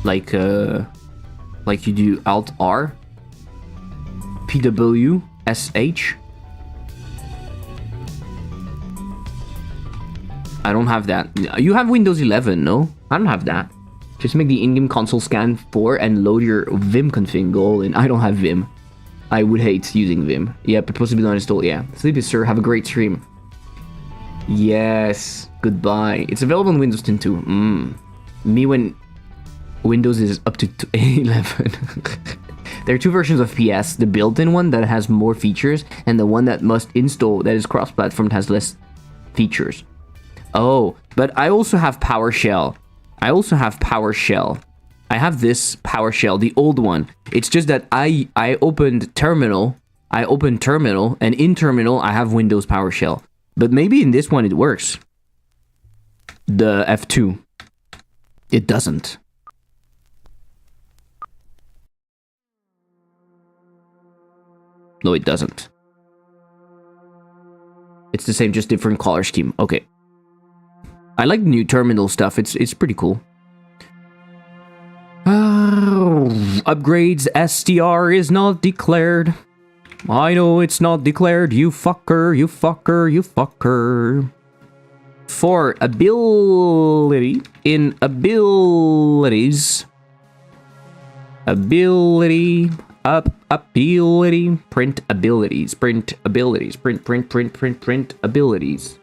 Like you do Alt R, PW, SH. I don't have that. You have Windows 11, no? I don't have that. Just make the in-game console scan for and load your Vim config goal, and I don't have Vim. I would hate using Vim. Yeah, but possibly not installed. Yeah. Sleepy sir, have a great stream. Yes. Goodbye. It's available on Windows 10 too. Me when Windows is up to 11. There are two versions of PS. The built-in one that has more features, and the one that must install that is cross-platform has less features. Oh, but I also have PowerShell. I have this PowerShell, the old one. It's just that I opened Terminal. And in Terminal, I have Windows PowerShell. But maybe in this one it works. The F2. It doesn't. No, it doesn't. It's the same, just different color scheme. Okay. I like the new Terminal stuff. It's pretty cool. Upgrades STR is not declared. I know it's not declared. You fucker, you fucker, you fucker. For ability, in abilities, ability, ability, print abilities, print abilities, print abilities.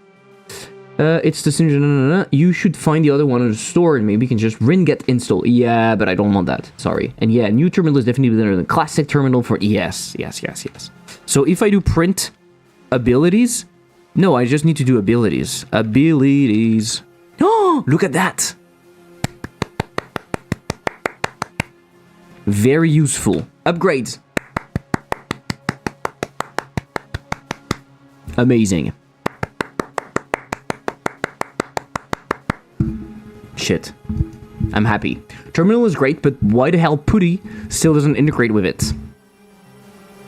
It's the you should find the other one in the store and maybe you can just ringet install. Yeah, but I don't want that. Sorry. And yeah, new terminal is definitely better than classic terminal for yes. So if I do print abilities, no, I just need to do abilities. Abilities. Oh, look at that. Very useful. Upgrades. Amazing. Shit. I'm happy. Terminal is great, but why the hell Putty still doesn't integrate with it?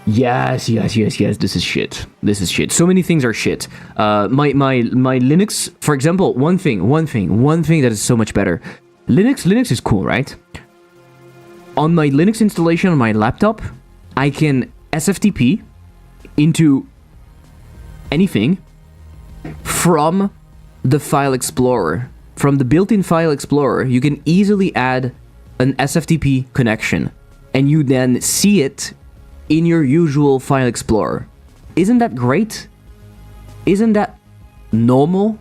Yes. This is shit. So many things are shit. My Linux, for example, one thing that is so much better. Linux is cool, right? On my Linux installation on my laptop, I can SFTP into anything from the file explorer. From the built-in file explorer, you can easily add an SFTP connection, and you then see it in your usual file explorer. Isn't that great? Isn't that normal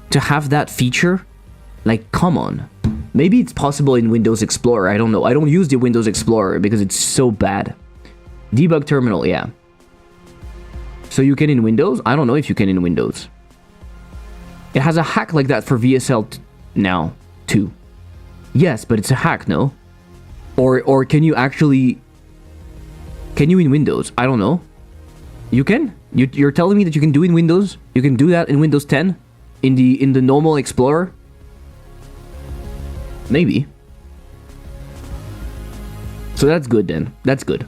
to have that feature? Like, come on. Maybe it's possible in Windows Explorer, I don't know. I don't use the Windows Explorer because it's so bad. Debug terminal, yeah. So you can in Windows? I don't know if you can in Windows. It has a hack like that for VSL now, too. Yes, but it's a hack, no? Or can you actually... Can you in Windows? I don't know. You can? You're telling me that you can do in Windows? You can do that in Windows 10? In the normal Explorer? Maybe. So that's good then. That's good.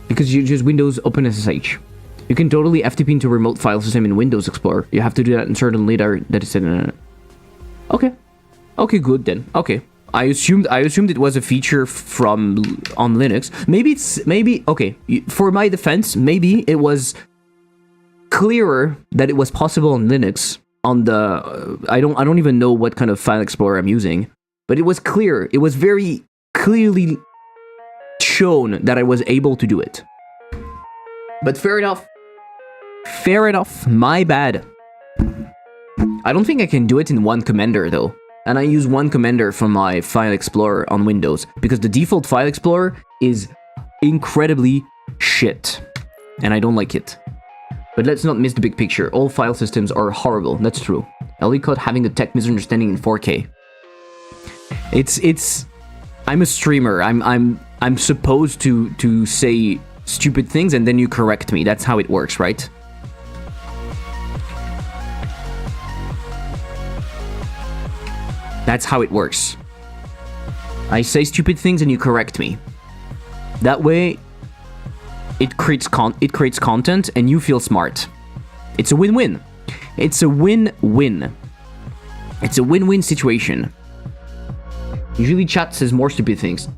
Because you just Windows OpenSSH. You can totally FTP into a remote file system in Windows Explorer. You have to do that in certain later that is in Okay. Okay, good then. Okay. I assumed it was a feature from on Linux. Maybe okay. For my defense, maybe it was clearer that it was possible on Linux on the I don't even know what kind of file explorer I'm using, but it was clear. It was very clearly shown that I was able to do it. But fair enough. Fair enough. My bad. I don't think I can do it in one commander though. And I use one commander from my file explorer on Windows because the default file explorer is incredibly shit. And I don't like it. But let's not miss the big picture. All file systems are horrible. That's true. Ellicott having a tech misunderstanding in 4K. It's I'm a streamer. I'm supposed to say stupid things and then you correct me. That's how it works, right? That's how it works. I say stupid things and you correct me. That way, it creates content and you feel smart. It's a win-win. It's a win-win. It's a win-win situation. Usually chat says more stupid things.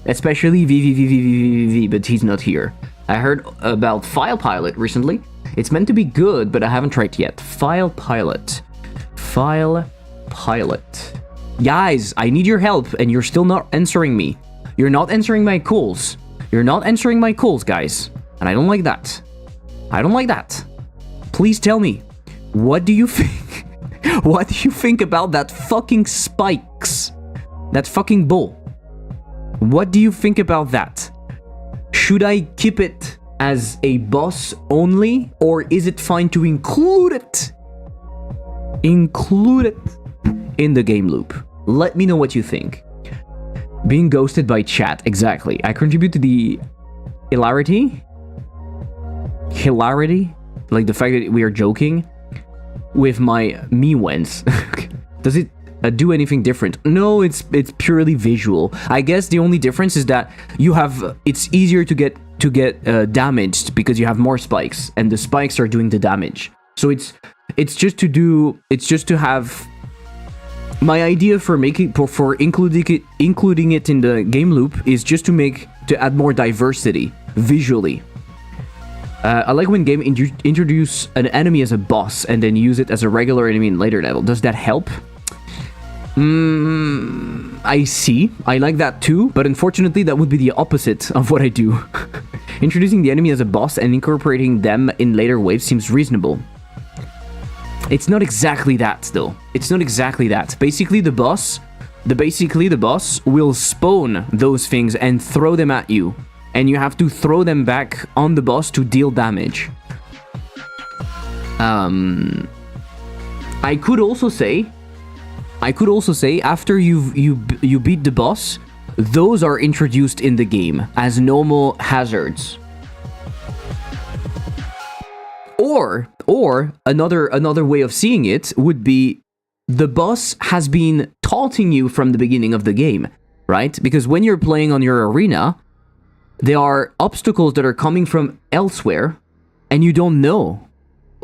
Especially VVVVVVV, but he's not here. I heard about File Pilot recently. It's meant to be good, but I haven't tried yet. File Pilot. File Pilot. Guys, I need your help, and you're still not answering me. You're not answering my calls. You're not answering my calls, guys. And I don't like that. I don't like that. Please tell me, what do you think? What do you think about that fucking spikes? That fucking bull? What do you think about that? Should I keep it as a boss only, or is it fine to include it? Include it in the game loop. Let me know what you think. Being ghosted by chat, exactly. I contribute to the hilarity, like the fact that we are joking with my me wins. Does it do anything different? No, it's purely visual. I guess the only difference is that you have it's easier to get damaged because you have more spikes, and the spikes are doing the damage. So it's just to have. My idea for including it in the game loop is just to add more diversity visually. I like when game introduce an enemy as a boss and then use it as a regular enemy in later level. Does that help? I see. I like that too, but unfortunately that would be the opposite of what I do. Introducing the enemy as a boss and incorporating them in later waves seems reasonable. It's not exactly that, though. It's not exactly that. Basically, the boss will spawn those things and throw them at you. And you have to throw them back on the boss to deal damage. I could also say after you beat the boss, those are introduced in the game as normal hazards. Or another way of seeing it would be the boss has been taunting you from the beginning of the game, right? Because when you're playing on your arena, there are obstacles that are coming from elsewhere, and you don't know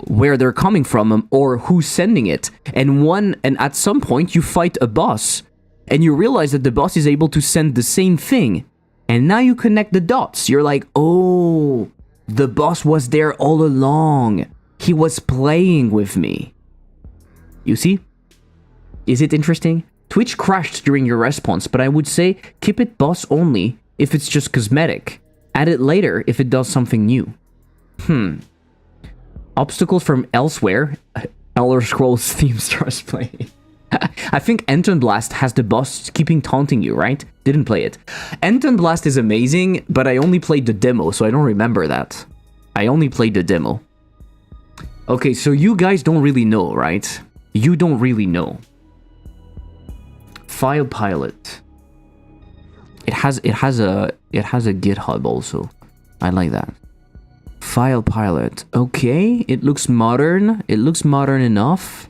where they're coming from or who's sending it. And at some point you fight a boss, and you realize that the boss is able to send the same thing, and now you connect the dots. You're like, oh, the boss was there all along. He was playing with me. You see? Is it interesting? Twitch crashed during your response, but I would say keep it boss only if it's just cosmetic. Add it later if it does something new. Obstacles from elsewhere. Elder Scrolls theme starts playing. I think Anton Blast has the boss keeping taunting you, right? Didn't play it. Anton Blast is amazing, but I only played the demo, so I don't remember that. I only played the demo. Okay, so you guys don't really know, right? You don't really know. File Pilot. It has a GitHub also. I like that. File Pilot. Okay, it looks modern. It looks modern enough.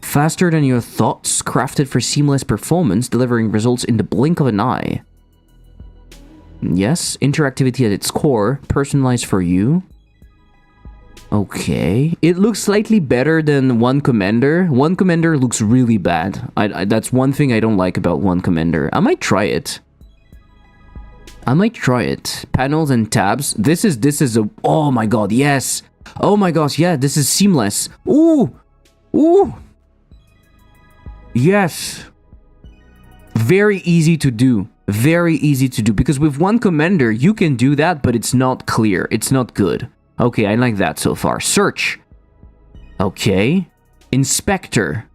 Faster than your thoughts, crafted for seamless performance, delivering results in the blink of an eye. Yes, interactivity at its core, personalized for you. Okay, it looks slightly better than One Commander. One Commander looks really bad. That's one thing I don't like about One Commander. I might try it. Panels and tabs. This is a... Oh my god, yes. Oh my gosh, yeah, this is seamless. Ooh. Ooh. Yes. Very easy to do. Very easy to do. Because with One Commander, you can do that, but it's not clear. It's not good. Okay, I like that so far. Search. Okay. Inspector.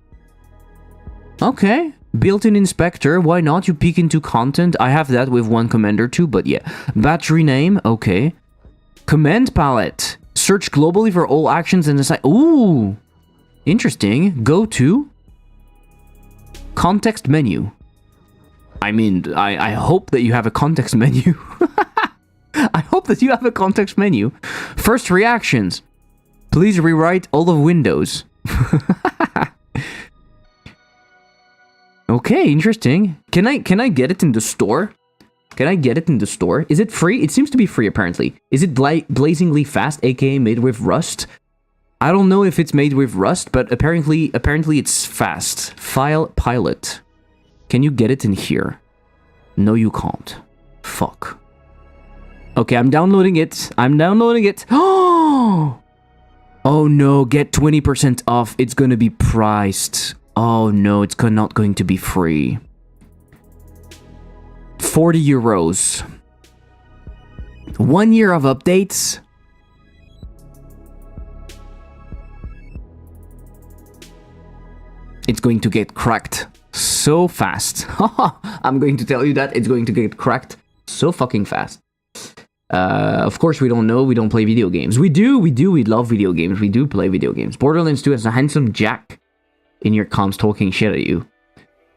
Okay. Built-in inspector. Why not? You peek into content. I have that with One Commander too, but yeah. Battery name. Okay. Command palette. Search globally for all actions and decide. Ooh. Interesting. Go to. Context menu. I mean, I hope that you have a context menu. I hope that you have a context menu. First reactions. Please rewrite all of Windows. Okay, interesting. Can I get it in the store? Can I get it in the store? Is it free? It seems to be free, apparently. Is it blazingly fast, aka made with Rust? I don't know if it's made with Rust, but apparently it's fast. File pilot. Can you get it in here? No, you can't. Fuck. Okay, I'm downloading it. Oh! Oh no, get 20% off. It's gonna be priced. Oh no, it's not going to be free. 40 euros. 1 year of updates. It's going to get cracked so fast. I'm going to tell you that it's going to get cracked so fucking fast. Of course, we don't know. We don't play video games. We do. We love video games. We do play video games. Borderlands 2 has a handsome Jack in your comms talking shit at you.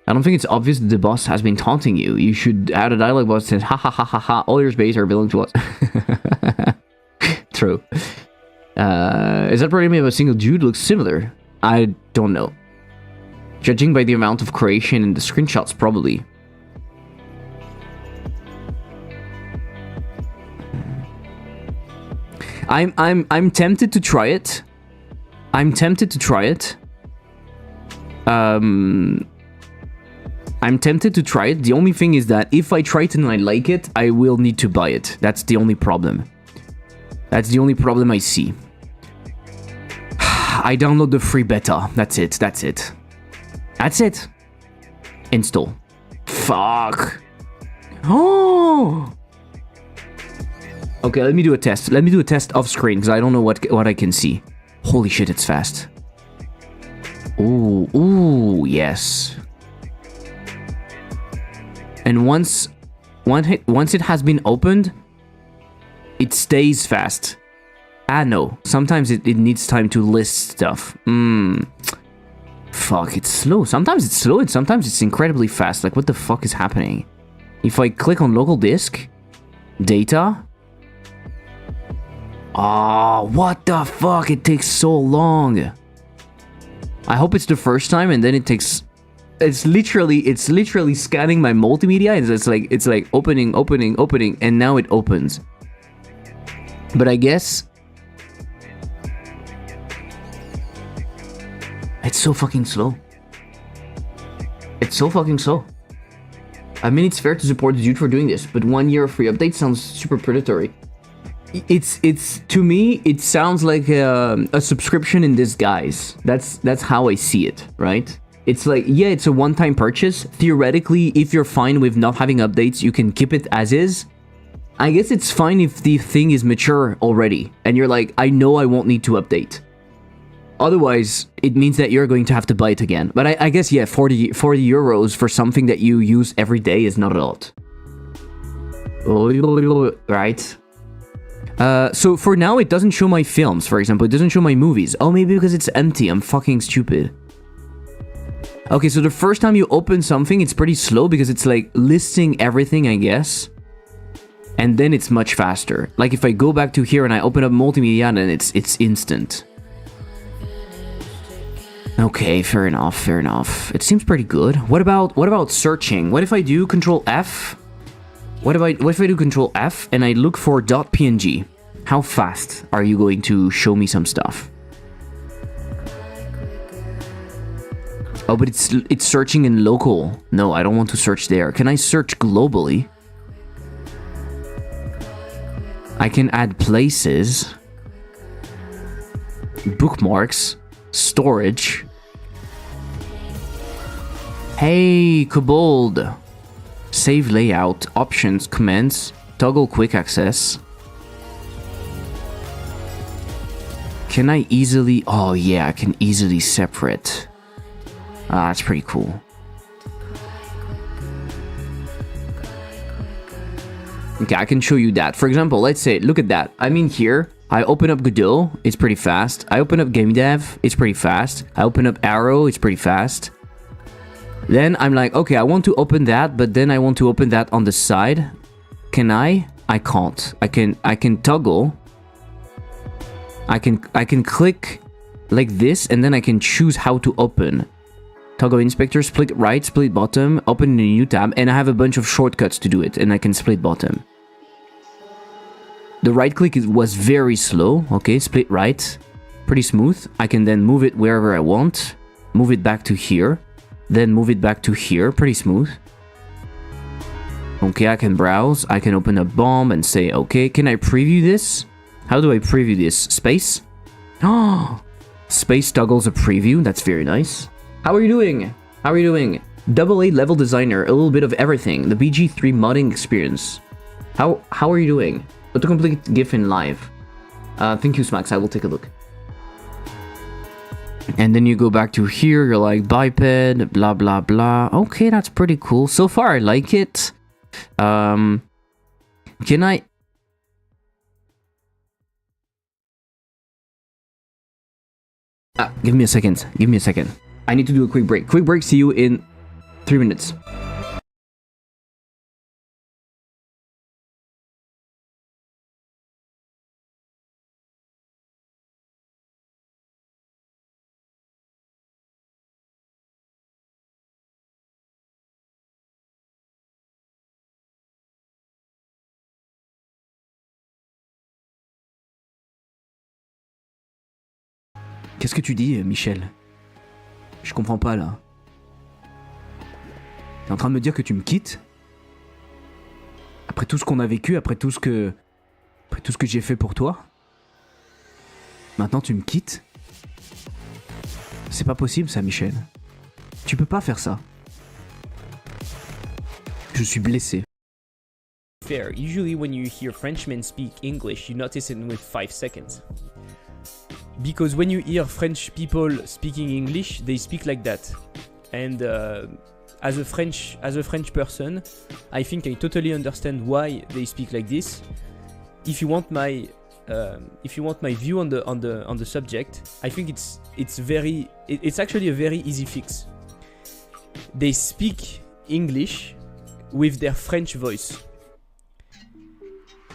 I don't think it's obvious that the boss has been taunting you. You should add a dialogue box that says, ha ha ha ha ha, all your space are belong to us. True. Is that probably made by a single dude? Looks similar. I don't know. Judging by the amount of creation in the screenshots, probably. I'm tempted to try it. I'm tempted to try it. The only thing is that if I try it and I like it, I will need to buy it. That's the only problem. That's the only problem I see. I download the free beta. That's it. That's it. That's it. Install. Fuck. Oh. Okay, let me do a test. Let me do a test off screen because I don't know what I can see. Holy shit, it's fast. Ooh, ooh, yes. And once it has been opened, it stays fast. Ah, no. Sometimes it needs time to list stuff. Fuck, it's slow. Sometimes it's slow and sometimes it's incredibly fast. Like, what the fuck is happening? If I click on local disk, data. Oh, what the fuck? It takes so long. I hope it's the first time and then it takes... It's literally scanning my multimedia. It's like opening, and now it opens. But I guess... It's so fucking slow. It's so fucking slow. I mean, it's fair to support the dude for doing this, but 1 year of free update sounds super predatory. It's to me, it sounds like a subscription in disguise. That's how I see it, right? It's like, yeah, it's a one-time purchase. Theoretically, if you're fine with not having updates, you can keep it as is. I guess it's fine if the thing is mature already, and you're like, I know I won't need to update. Otherwise, it means that you're going to have to buy it again. But I guess, yeah, 40 euros for something that you use every day is not a lot. Right? So for now, it doesn't show my films, for example. It doesn't show my movies. Oh, maybe because it's empty. I'm fucking stupid. Okay, so the first time you open something, it's pretty slow because it's like listing everything, I guess. And then it's much faster. Like if I go back to here and I open up multimedia, then it's instant. Okay, fair enough, fair enough. It seems pretty good. What about searching? What if I do Control F? What if I do Control F and I look for .png? How fast are you going to show me some stuff? Oh, but it's searching in local. No, I don't want to search there. Can I search globally? I can add places, bookmarks, storage. Hey, Kobold. Save layout, options, commands, toggle quick access. Can I easily... Oh yeah, I can easily separate. Ah, that's pretty cool. Okay, I can show you that. For example, let's say, look at that. I'm in here. I open up Godot, it's pretty fast. I open up Game Dev, it's pretty fast. I open up Arrow, it's pretty fast. Then I'm like, okay, I want to open that, but then I want to open that on the side. Can I? I can't. I can toggle. I can click like this, and then I can choose how to open. Toggle inspector, split right, split bottom, open in a new tab, and I have a bunch of shortcuts to do it, and I can split bottom. The right click was very slow. Okay, split right, pretty smooth. I can then move it wherever I want, move it back to here, then move it back to here, pretty smooth. Okay, I can browse, I can open a bomb and say, okay, can I preview this? How do I preview this? Space? Oh, space toggles a preview, that's very nice. How are you doing? How are you doing? AA level designer, a little bit of everything. The BG3 modding experience. How are you doing? Autocomplete GIF in live. Thank you, Smax. I will take a look. And then you go back to here. You're like biped, blah blah blah. Okay, that's pretty cool. So far, I like it. Can I? Give me a second. Give me a second. I need to do a quick break. Quick break. See you in 3 minutes. Qu'est-ce que tu dis, Michel? Je comprends pas, là. T'es en train de me dire que tu me quittes? Après tout ce qu'on a vécu, après tout ce que j'ai fait pour toi? Maintenant, tu me quittes? C'est pas possible, ça, Michel. Tu peux pas faire ça. Je suis blessé. Fair. Usually when you hear Frenchmen speak English, you notice it with 5 seconds. Because when you hear French people speaking English, they speak like that. And as a French person, I think I totally understand why they speak like this. If you want my view on the subject, I think it's actually a very easy fix. They speak English with their French voice.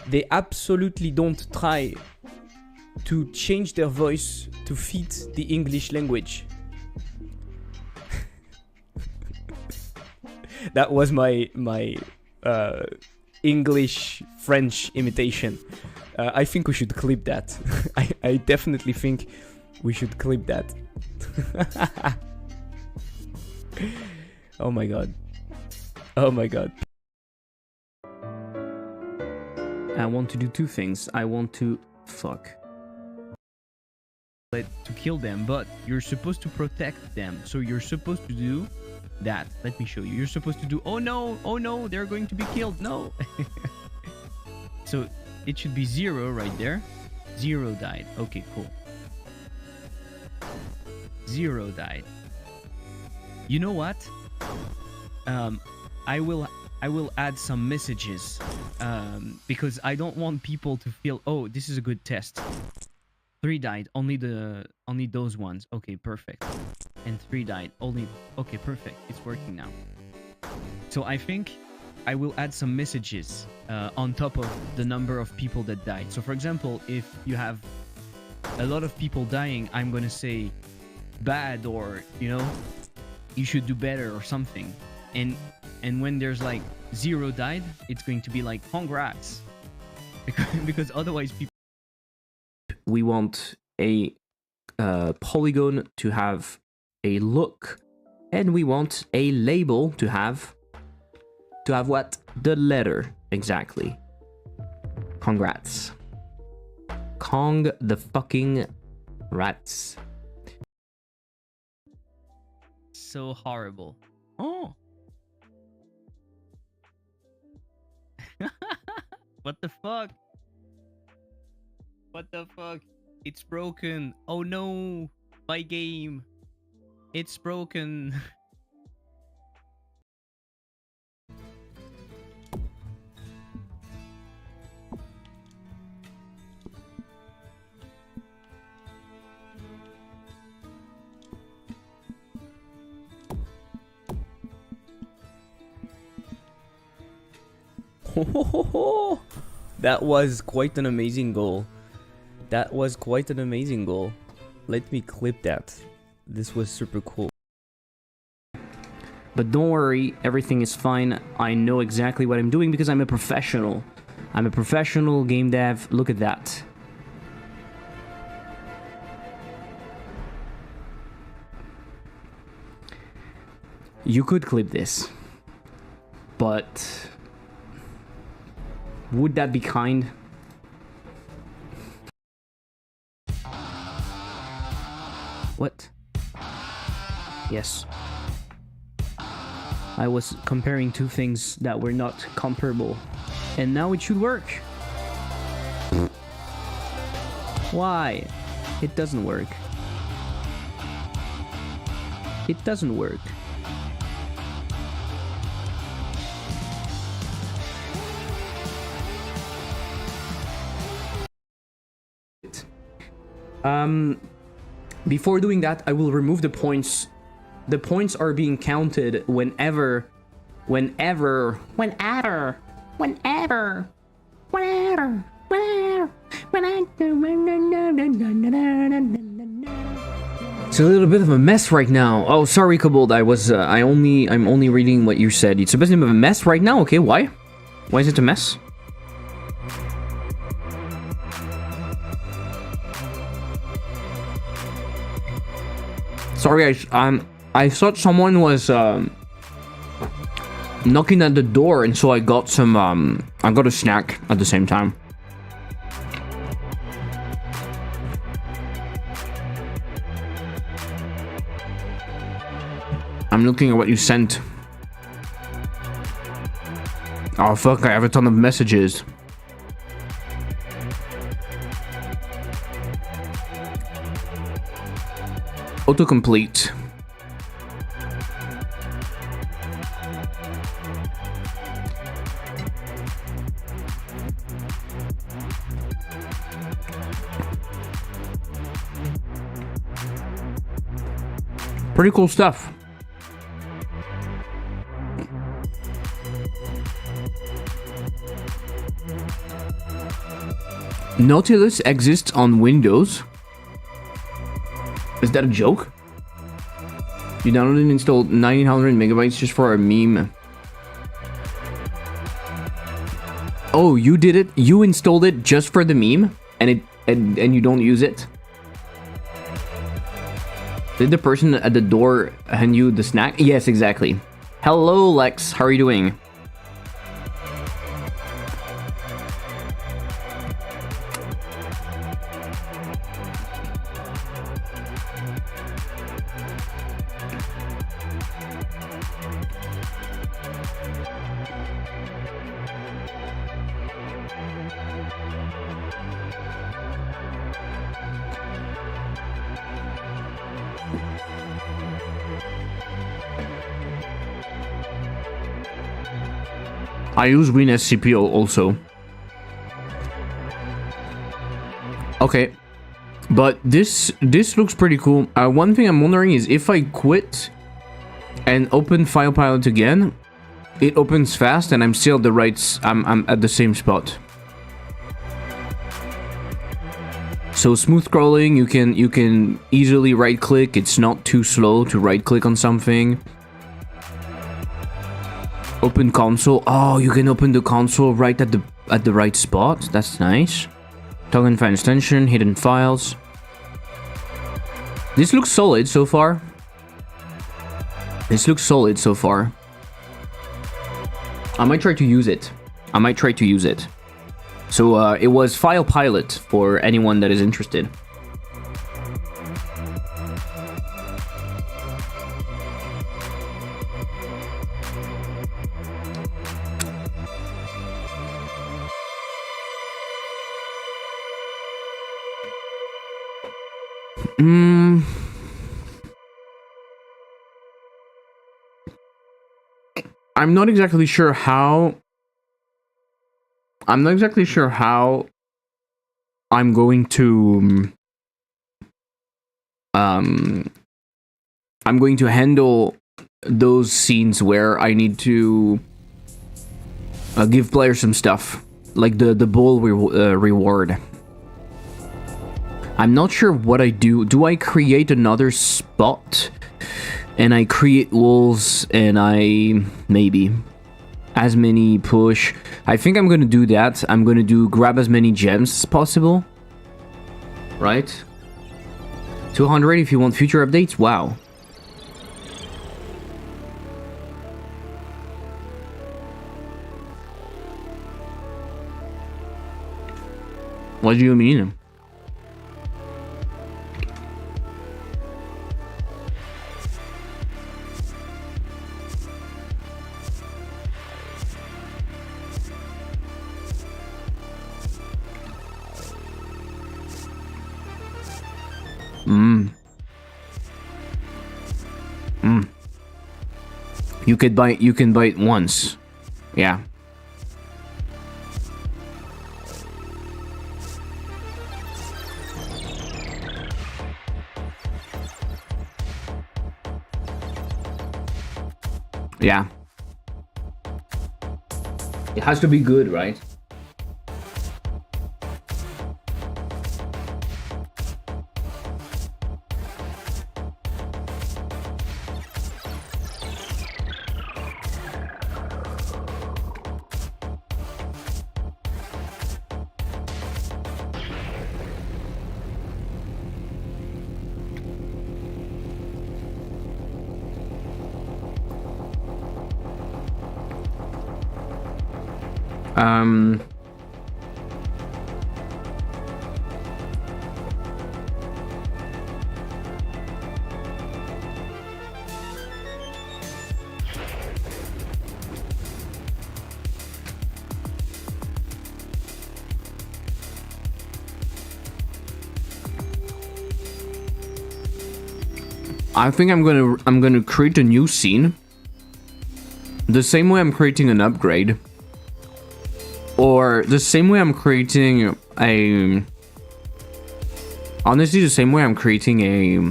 They absolutely don't try to change their voice to fit the English language. That was my English French imitation. I think we should clip that. I definitely think we should clip that. Oh my god. Oh my god. I want to do two things. I want to to kill them, but you're supposed to protect them. So you're supposed to do that. Let me show you. You're supposed to do, oh no, they're going to be killed. No. So it should be 0 right there. 0 died. Okay, cool. 0 died. You know what? I will add some messages because I don't want people to feel, oh, this is a good test. 3 died, only those ones. Okay, perfect. And 3 died, only... Okay, perfect. It's working now. So I think I will add some messages on top of the number of people that died. So for example, if you have a lot of people dying, I'm going to say bad, or you know, you should do better or something. And when there's like 0 died, it's going to be like congrats, because otherwise people. We want a polygon to have a look, and we want a label to have what? The letter, exactly. Congrats. Kong the fucking rats. So horrible. Oh. What the fuck? What the fuck? It's broken. Oh no. My game. It's broken. That was quite an amazing goal. That was quite an amazing goal. Let me clip that. This was super cool. But don't worry, everything is fine. I know exactly what I'm doing because I'm a professional. I'm a professional game dev. Look at that. You could clip this, but would that be kind? What? Yes. I was comparing two things that were not comparable, and now it should work. Why? It doesn't work. It doesn't work. Before doing that, I will remove the points. The points are being counted whenever It's a little bit of a mess right now. Oh, sorry, Kobold. I'm only reading what you said. It's a bit of a mess right now. Okay, why? Why is it a mess? Sorry, I thought someone was knocking at the door, and so I got some I got a snack at the same time. I'm looking at what you sent. Oh fuck, I have a ton of messages. Autocomplete. Pretty cool stuff. Nautilus exists on Windows. Is that a joke? You downloaded and installed 900 megabytes just for a meme. Oh, you did it? You installed it just for the meme? And you don't use it? Did the person at the door hand you the snack? Yes, exactly. Hello, Lex. How are you doing? I use WinSCPO also. Okay, but this looks pretty cool. One thing I'm wondering is if I quit and open FilePilot again, it opens fast and I'm still at the right. I'm at the same spot. So smooth scrolling, you can easily right click. It's not too slow to right click on something. Open console. Oh, you can open the console right at the right spot. That's nice. Toggle file extension, hidden files. This looks solid so far. This looks solid so far. I might try to use it. So it was File Pilot for anyone that is interested. I'm not exactly sure how I'm going to handle those scenes where I need to give players some stuff, like the bull reward. I'm not sure what I do. Do I create another spot and I create walls and I maybe as many push? I think I'm gonna do that. I'm gonna grab as many gems as possible, right? 200 if you want future updates. Wow. What do you mean? You can buy it once. Yeah. Yeah. It has to be good, right? I think I'm gonna create a new scene. The same way I'm creating an upgrade. Or the same way I'm creating a... Honestly, the same way I'm creating a...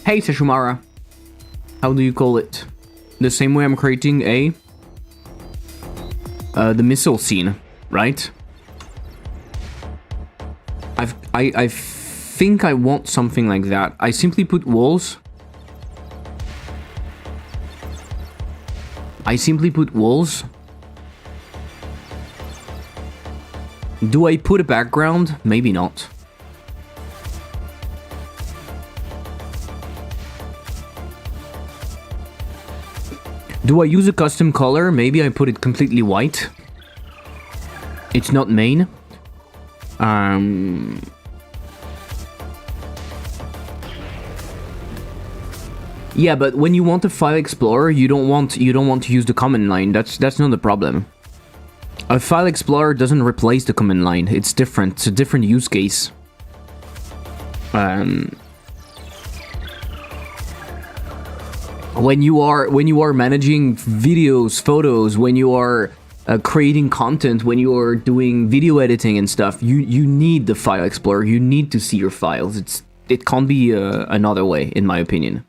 Hey, Seshumara. How do you call it? The same way I'm creating a... the missile scene, right? I think I want something like that. I simply put walls. Do I put a background? Maybe not. Do I use a custom color? Maybe I put it completely white. It's not main. Yeah, but when you want a file explorer, you don't want to use the command line. That's not the problem. A file explorer doesn't replace the command line. It's different. It's a different use case. When you are managing videos, photos, when you are creating content, when you are doing video editing and stuff, you need the file explorer. You need to see your files. It can't be another way, in my opinion.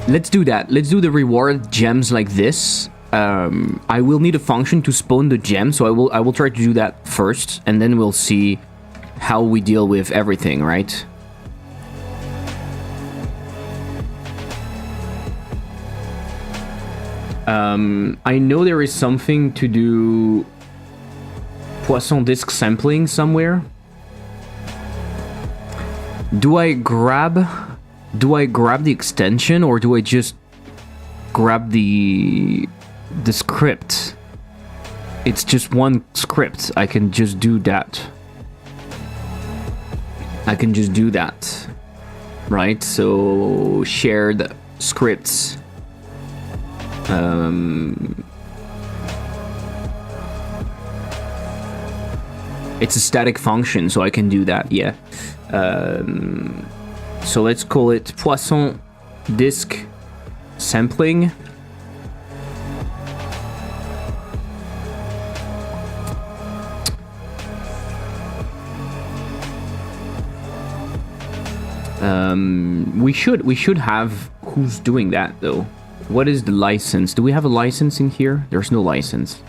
let's do that. Let's do the reward gems like this. I will need a function to spawn the gem, so I will try to do that first, and then we'll see how we deal with everything, right? I know there is something to do Poisson disk sampling somewhere. Do I grab the extension, or do I just grab the script? It's just one script. I can just do that. Right? So shared scripts. It's a static function, so I can do that, yeah. So let's call it Poisson disk sampling. We should have who's doing that though. What is the license? Do we have a license in here? There's no license.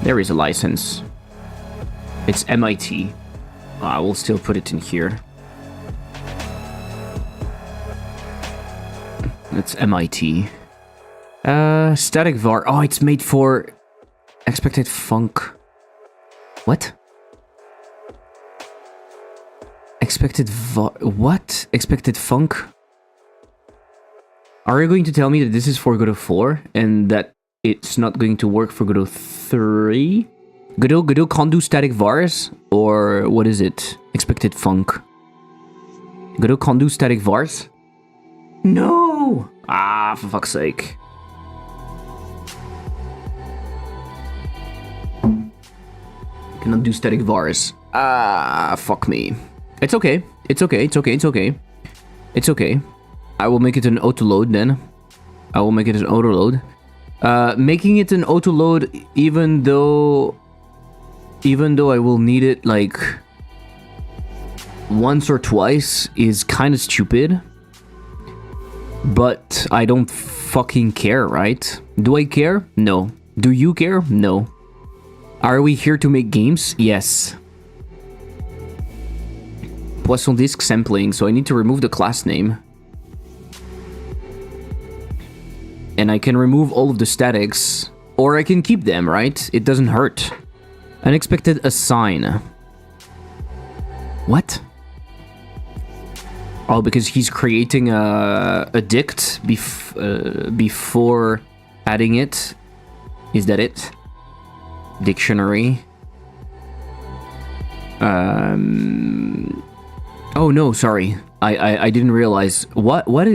There is a license. It's MIT. I will still put it in here. It's MIT. Static var. Oh, it's made for expected funk. What? Expected var. What? Expected funk? Are you going to tell me that this is for Godot 4 and that it's not going to work for Godot 3? Godot can't do static vars? Or what is it? Expected funk. Godot can't do static vars? No! Ah, for fuck's sake. Cannot do static vars. Ah, fuck me. It's okay. It's okay. It's okay. It's okay. It's okay. I will make it an auto-load then. I will make it an auto-load. Making it an auto-load even though I will need it like once or twice is kind of stupid. But I don't fucking care, right? Do I care? No. Do you care? No. Are we here to make games? Yes. Poisson disk sampling, so I need to remove the class name. And I can remove all of the statics, or I can keep them, right? It doesn't hurt. Unexpected assign. What? Oh, because he's creating a dict before adding it. Is that it? Dictionary. Oh no, sorry. I didn't realize. What? What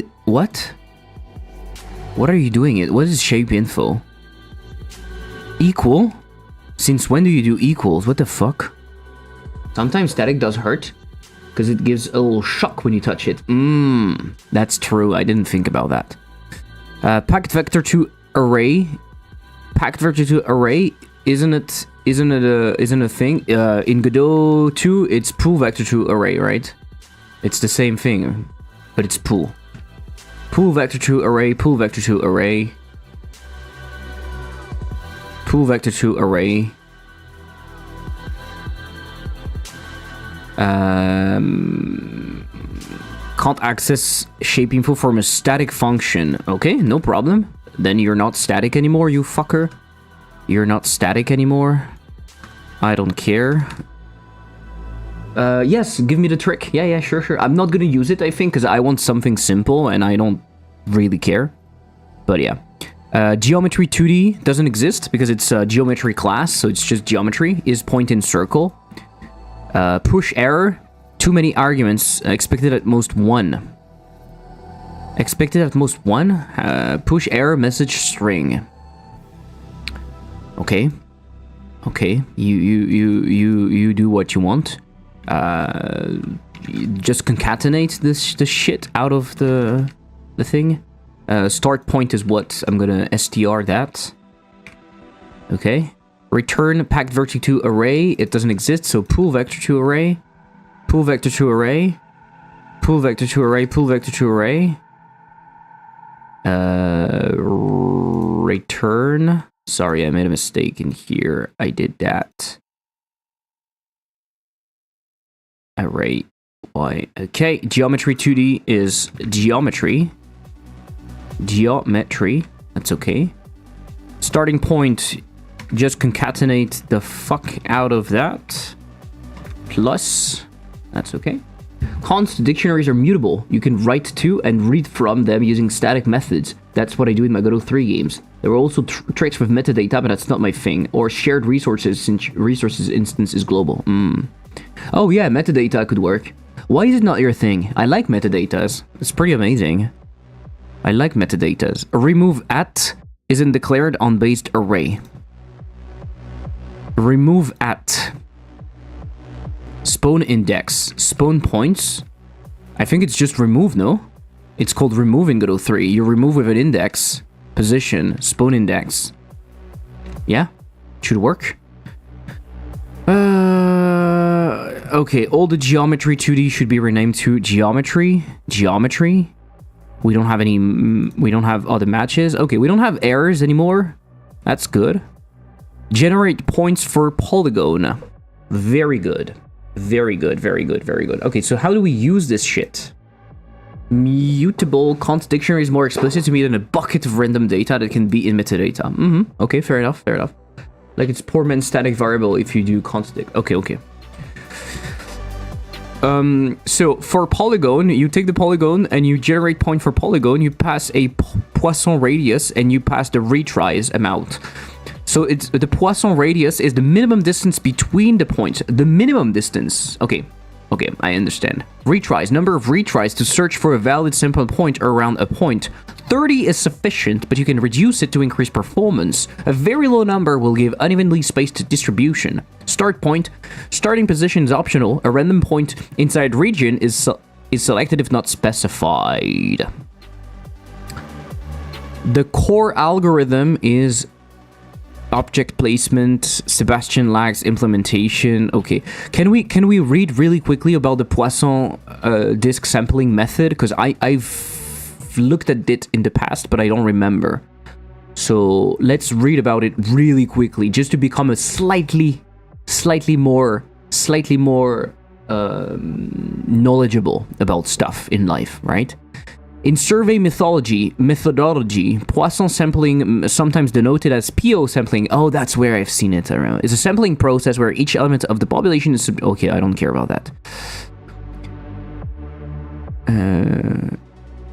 are you doing? What is shape info? Equal? Since when do you do equals? What the fuck? Sometimes static does hurt, because it gives a little shock when you touch it. That's true. I didn't think about that. Packed vector to array. Packed vector to array isn't a thing? In Godot 2, it's pool vector to array, right? It's the same thing, but it's pool. Pool vector to array. Pool vector to array. Pool vector to array. Can't access shape info from a static function. Okay, no problem. Then you're not static anymore, you fucker. You're not static anymore. I don't care. Yes, give me the trick. Yeah, sure. I'm not gonna use it, I think, because I want something simple and I don't really care. But yeah. Geometry 2D doesn't exist because it's a geometry class, so it's just geometry. Is point in circle. Push error. Too many arguments. Expected at most 1. Expected at most 1. Push error message string. Okay. Okay. You do what you want. Just concatenate this shit out of the thing. Start point is what I'm gonna str that. Okay. Return packed vector to array. It doesn't exist, so pool vector to array. Pool vector to array. Pool vector to array. Pool vector to array. Return. Sorry, I made a mistake in here. I did that. Array. Why? Okay, geometry 2D is geometry. Geometry. That's okay. Starting point, just concatenate the fuck out of that. Plus, that's okay. Const dictionaries are mutable. You can write to and read from them using static methods. That's what I do in my Godot 3 games. There are also tricks with metadata, but that's not my thing. Or shared resources, since resources instance is global. Oh yeah, metadata could work. Why is it not your thing? I like metadatas. It's pretty amazing. I like metadatas. Remove at isn't declared on based array. Remove at. Spawn index. Spawn points. I think it's just remove, no? It's called remove in Godot 3. You remove with an index. Position. Spawn index. Yeah? Should work. Okay, all the geometry 2D should be renamed to geometry. Geometry. We don't have any... We don't have other matches. Okay, we don't have errors anymore. That's good. Generate points for polygon. Very good. Very good, very good, very good. Okay, so how do we use this shit? Mutable const dictionary is more explicit to me than a bucket of random data that can be in metadata. Okay, fair enough, fair enough. Like it's poor man's static variable if you do const dic. Okay, okay. So for polygon, you take the polygon and you generate point for polygon, you pass a Poisson radius and you pass the retries amount. So it's the Poisson radius is the minimum distance between the points. The minimum distance. Okay. Okay, I understand. Retries. Number of retries to search for a valid sample point around a point. 30 is sufficient, but you can reduce it to increase performance. A very low number will give unevenly spaced distribution. Start point. Starting position is optional. A random point inside region is selected if not specified. The core algorithm is object placement, Sebastian Lag's implementation. Okay, can we read really quickly about the Poisson disk sampling method? Because I've looked at it in the past, but I don't remember. So let's read about it really quickly, just to become a slightly more knowledgeable about stuff in life, right? In survey methodology, Poisson sampling, sometimes denoted as PO sampling, oh, that's where I've seen it around, is a sampling process where each element of the population is... Okay, I don't care about that.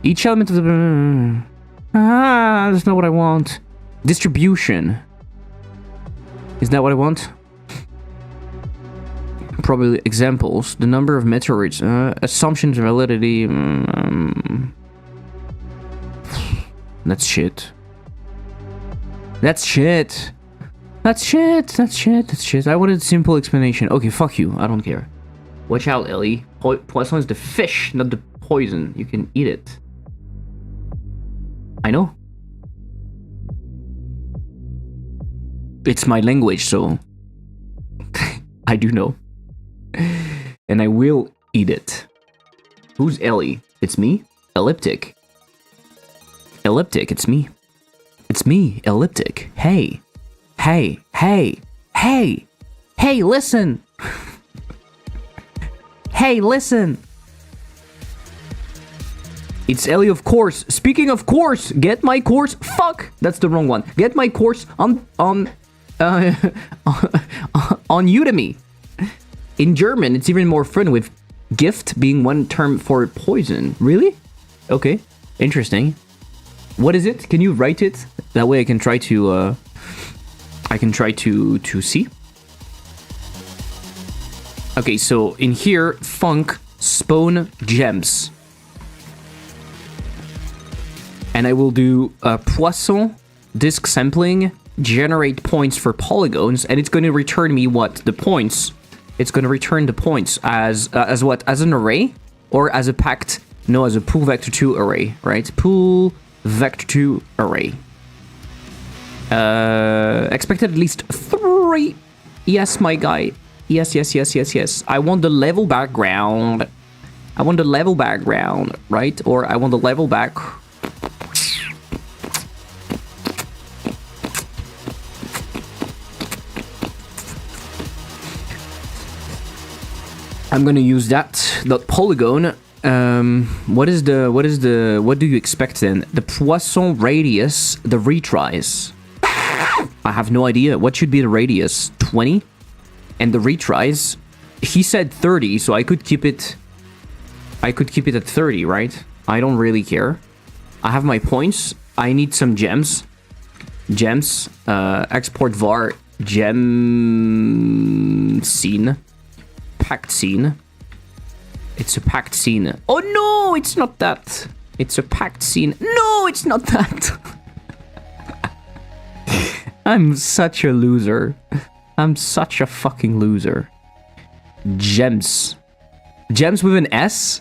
Each element of the... that's not what I want. Distribution. Is that what I want? Probably examples. The number of meteorites. Assumptions, validity... That's shit. That's shit. That's shit. That's shit. That's shit. I wanted a simple explanation. Okay, fuck you. I don't care. Watch out, Ellie. Poisson is the fish, not the poison. You can eat it. I know. It's my language, so... I do know. And I will eat it. Who's Ellie? It's me? Elliptic. Elliptic, it's me. It's me, Elliptic. Hey. Hey. Hey. Hey. Hey, listen. Hey, listen. It's Ellie, of course. Speaking of course, get my course. Fuck, that's the wrong one. Get my course on Udemy. In German, it's even more fun with gift being one term for poison. Really? Okay, interesting. What is it? Can you write it? That way I can try to see. Okay, so in here, funk spawn gems. And I will do Poisson disk sampling, generate points for polygons, and it's going to return me what? The points. It's going to return the points as what? As an array? Or as a packed? No, as a pool vector 2 array, right? Pool vector 2 array. Expected at least 3. Yes, my guy. Yes, yes, yes, yes, yes. I want the level background. I want the level background, right? Or I want the level back... I'm gonna use that. Dot polygon. What do you expect then? The Poisson radius, the retries. I have no idea. What should be the radius? 20? And the retries? He said 30, so I could keep it at 30, right? I don't really care. I have my points. I need some gems. Gems. Export var gem scene. Packed scene. It's a packed scene. Oh no, it's not that. It's a packed scene. No, it's not that. I'm such a loser. I'm such a fucking loser. Gems. Gems with an S?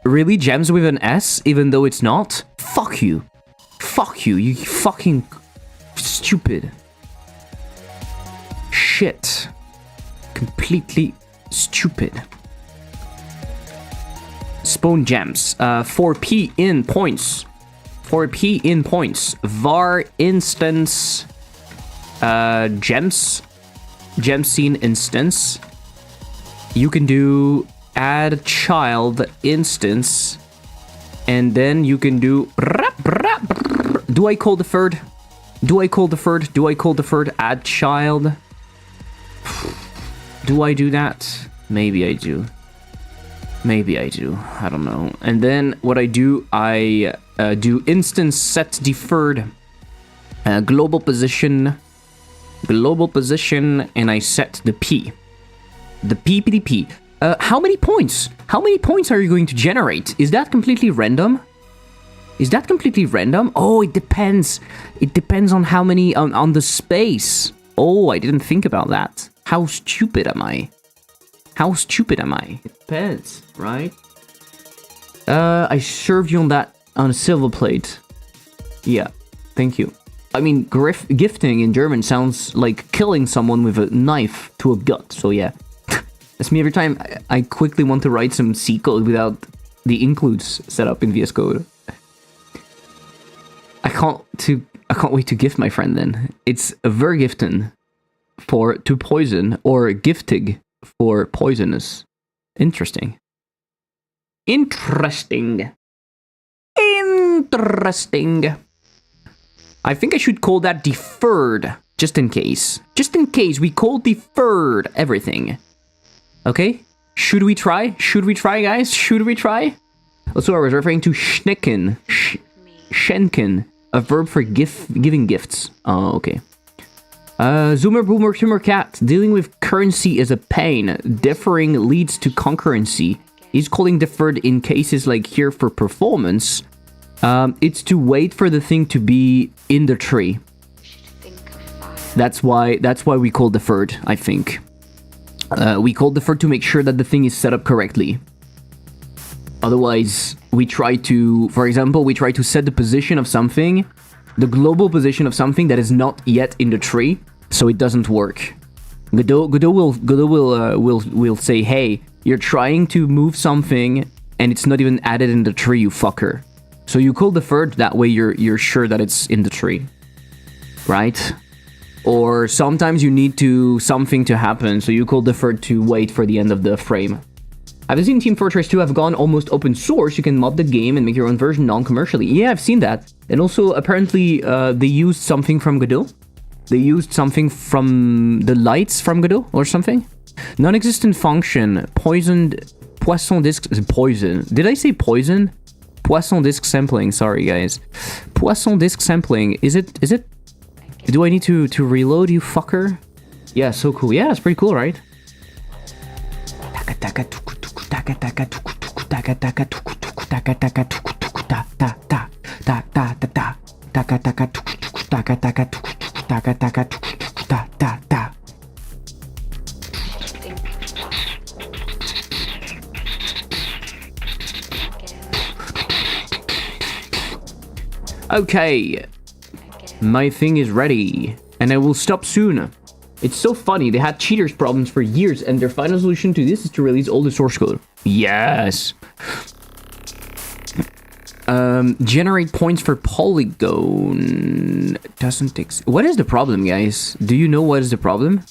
Really? Gems with an S, even though it's not? Fuck you. Fuck you, you fucking stupid. Shit. Completely stupid. Spawn gems. 4p in points. 4p in points. Var instance. Gems. Gem scene instance. You can do add child instance. And then you can do... Do I call deferred? Do I call deferred? Do I call deferred? Add child. Do I do that? Maybe I do. Maybe I do. I don't know. And then what I do, I do instance set deferred. Global position. Global position. And I set the P. The PPDP. How many points? How many points are you going to generate? Is that completely random? Is that completely random? Oh, it depends. It depends on how many... On the space. Oh, I didn't think about that. How stupid am I? How stupid am I? It depends, right? I served you on that on a silver plate. Yeah, thank you. I mean, gifting in German sounds like killing someone with a knife to a gut, so yeah. That's me every time I quickly want to write some C code without the includes set up in VS Code. I can't wait to gift my friend then. It's vergiften for to poison or giftig for poisonous. Interesting. Interesting. Interesting. I think I should call that deferred, just in case. Just in case we call deferred everything. Okay? Should we try? Should we try, guys? Should we try? Also, I was referring to schnicken. Schenken. A verb for giving gifts. Oh, okay. Zoomer, boomer, tumor, cat. Dealing with currency is a pain. Differing leads to concurrency. He's calling deferred in cases like here for performance. It's to wait for the thing to be in the tree. That's why we call deferred, I think. We call deferred to make sure that the thing is set up correctly. Otherwise, we try to, for example, we try to set the position of something, the global position of something that is not yet in the tree, so it doesn't work. Godot will say, hey, you're trying to move something and it's not even added in the tree, you fucker. So you call deferred, that way you're sure that it's in the tree, right? Or sometimes you need something to happen, so you call deferred to wait for the end of the frame. I've seen Team Fortress 2 have gone almost open source. You can mod the game and make your own version non-commercially. Yeah, I've seen that. And also, apparently, they used something from Godot. They used something from the lights from Godot or something. Non-existent function. Poisson disk... Poison. Did I say poison? Poisson disk sampling. Sorry, guys. Poisson disk sampling. Is it... Do I need to reload, you fucker? Yeah, so cool. Yeah, it's pretty cool, right? Okay. My thing is ready, and I will stop soon. It's so funny, they had cheaters problems for years, and their final solution to this is to release all the source code. Yes! Generate points for polygon. Doesn't take... What is the problem, guys? Do you know what is the problem?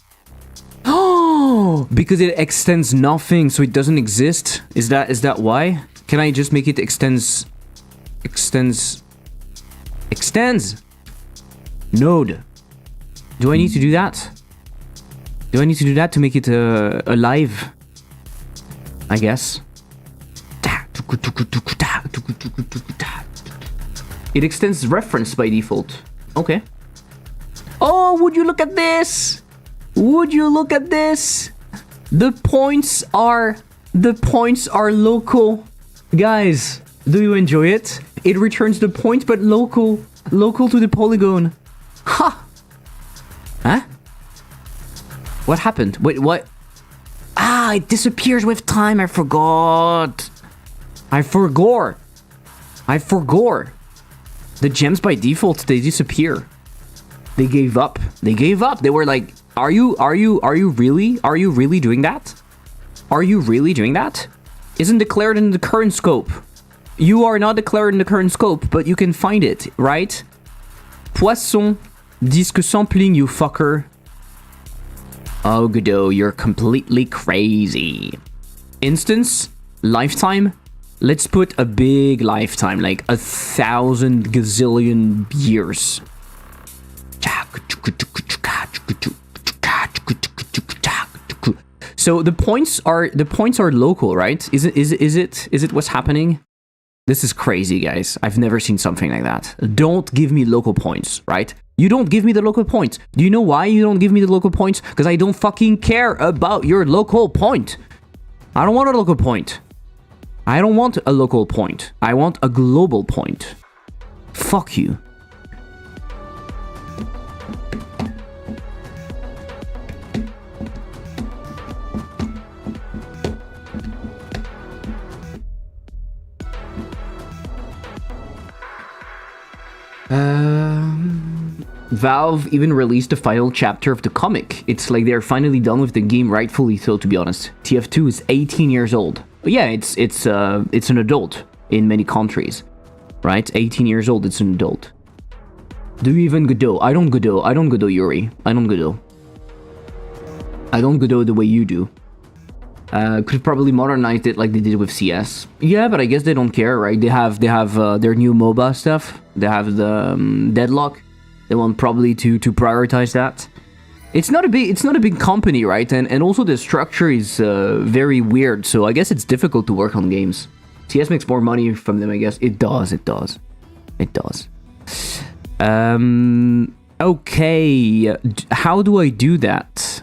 Oh! Oh, because it extends nothing, so it doesn't exist. Is that why? Can I just make it extends node? Do I need to do that? Do I need to do that to make it alive? I guess. It extends reference by default. Okay. Oh, would you look at this? Would you look at this? The points are local. Guys, do you enjoy it? It returns the points, but local to the polygon. Ha! Huh? What happened? Wait, what? Ah, it disappears with time. I forgot. The gems by default, they disappear. They gave up. They were like, are you really doing that? Are you really doing that? Isn't declared in the current scope. You are not declared in the current scope, but you can find it, right? Poisson, disque sampling, you fucker. Oh, Godot, you're completely crazy. Instance, lifetime. Let's put a big lifetime, like 1,000 gazillion years. So the points are local, right? Is it what's happening? This is crazy, guys. I've never seen something like that. Don't give me local points, right? You don't give me the local points. Do you know why you don't give me the local points? Because I don't fucking care about your local point. I don't want a local point. I don't want a local point. I want a global point. Fuck you. Valve even released the final chapter of the comic. It's like they're finally done with the game, rightfully so, to be honest. TF2 is 18 years old. But yeah, it's an adult in many countries, right? 18 years old, it's an adult. Do you even Godot? I don't Godot, Yuri. I don't Godot the way you do. Could probably modernize it like they did with CS. Yeah, but I guess they don't care, right? They have their new MOBA stuff. They have the Deadlock. They want probably to prioritize that. It's not a big company, right? And also the structure is very weird. So I guess it's difficult to work on games. CS makes more money from them, I guess. It does. Okay. How do I do that?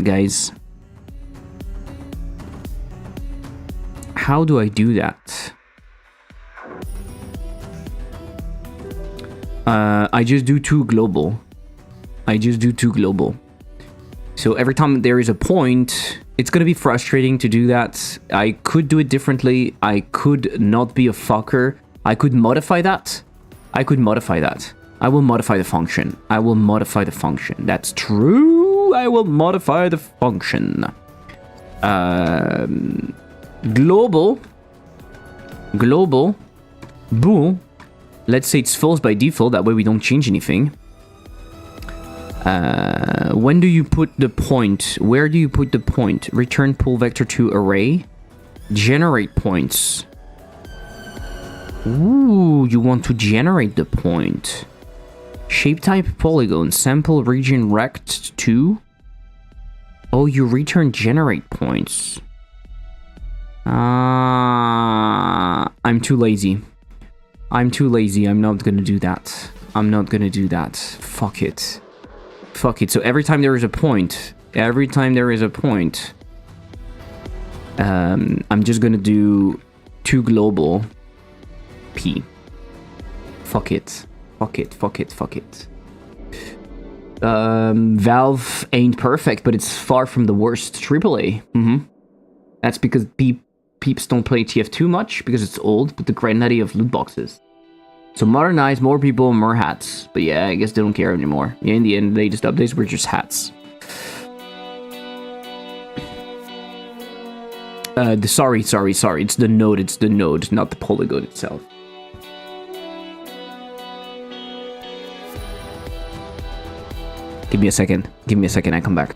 Guys? How do I do that? I just do two global. So every time there is a point, it's gonna be frustrating to do that. I could do it differently. I could not be a fucker. I could modify that. I will modify the function. That's true. I will modify the function. Global. Bool. Let's say it's false by default. That way we don't change anything. When do you put the point? Where do you put the point? Return pool vector to array. Generate points. Ooh, you want to generate the point. Shape type polygon. Sample region rect 2. Oh, you return generate points. I'm too lazy. I'm not gonna do that. Fuck it. So every time there is a point, I'm just gonna do two global p. Fuck it. Valve ain't perfect, but it's far from the worst. AAA. That's because peeps don't play TF2 much because it's old, but the granddaddy of loot boxes. So modernize, more people, more hats. But yeah, I guess they don't care anymore. Yeah, in the end, they just updates were just hats. Sorry. It's the node, not the polygon itself. Give me a second, I come back.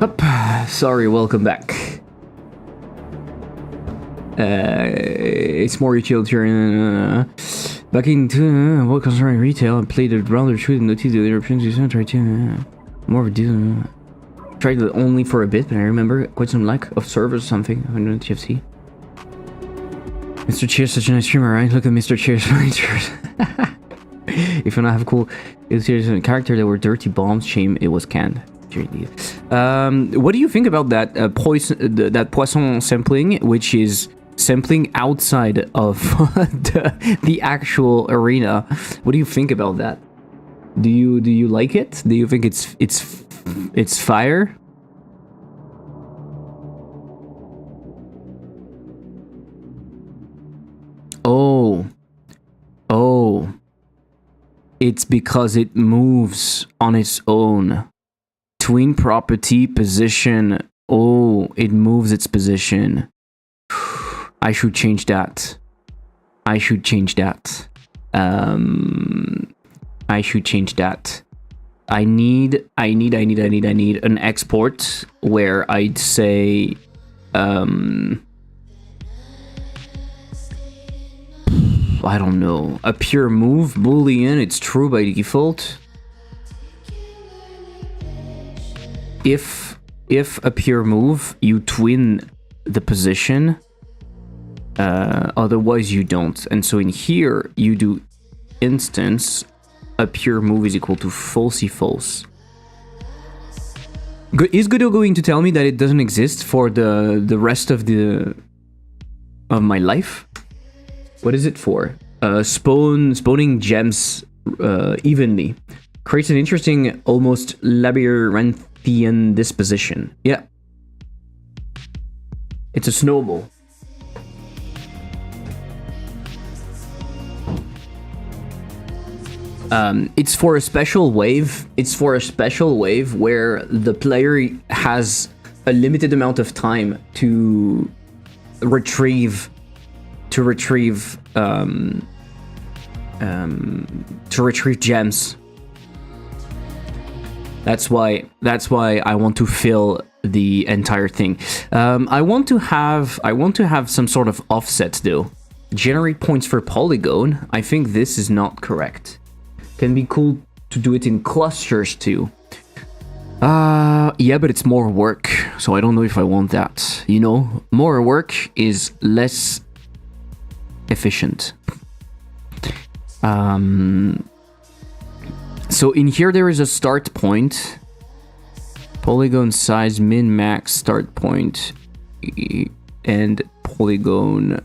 Up. Sorry, welcome back. It's more utilitarian. Back into what concerning retail, I played a rather truth and noticed the Europeans tried to more of a deal. Tried it only for a bit, but I remember quite some lack of service or something. I don't know TFC. Mr. Cheers, such a nice streamer, right? Look at Mr. Cheers. If you want to have a cool a character that were dirty bombs, shame it was canned. What do you think about that that poisson sampling, which is sampling outside of the actual arena? What do you think about that? Do you like it? Do you think it's fire? Oh, it's because it moves on its own. Tween property position. Oh, it moves its position. I should change that. I should change that. I should change that. I need an export where I'd say I don't know, a pure move boolean. It's true by default. If a pure move, you twin the position, otherwise you don't. And so in here you do instance a pure move is equal to falsy false. Is Godot going to tell me that it doesn't exist for the rest of my life? What is it for? Spawning gems evenly creates an interesting, almost labyrinthian disposition. Yeah, it's a snowball. It's for a special wave. It's for a special wave where the player has a limited amount of time to retrieve gems. That's why I want to fill the entire thing. I want to have some sort of offset though. Generate points for polygon. I think this is not correct. Can be cool to do it in clusters too. Yeah, but it's more work, so I don't know if I want that. You know, more work is less efficient. So in here there is a start point. Polygon size min max start point and polygon.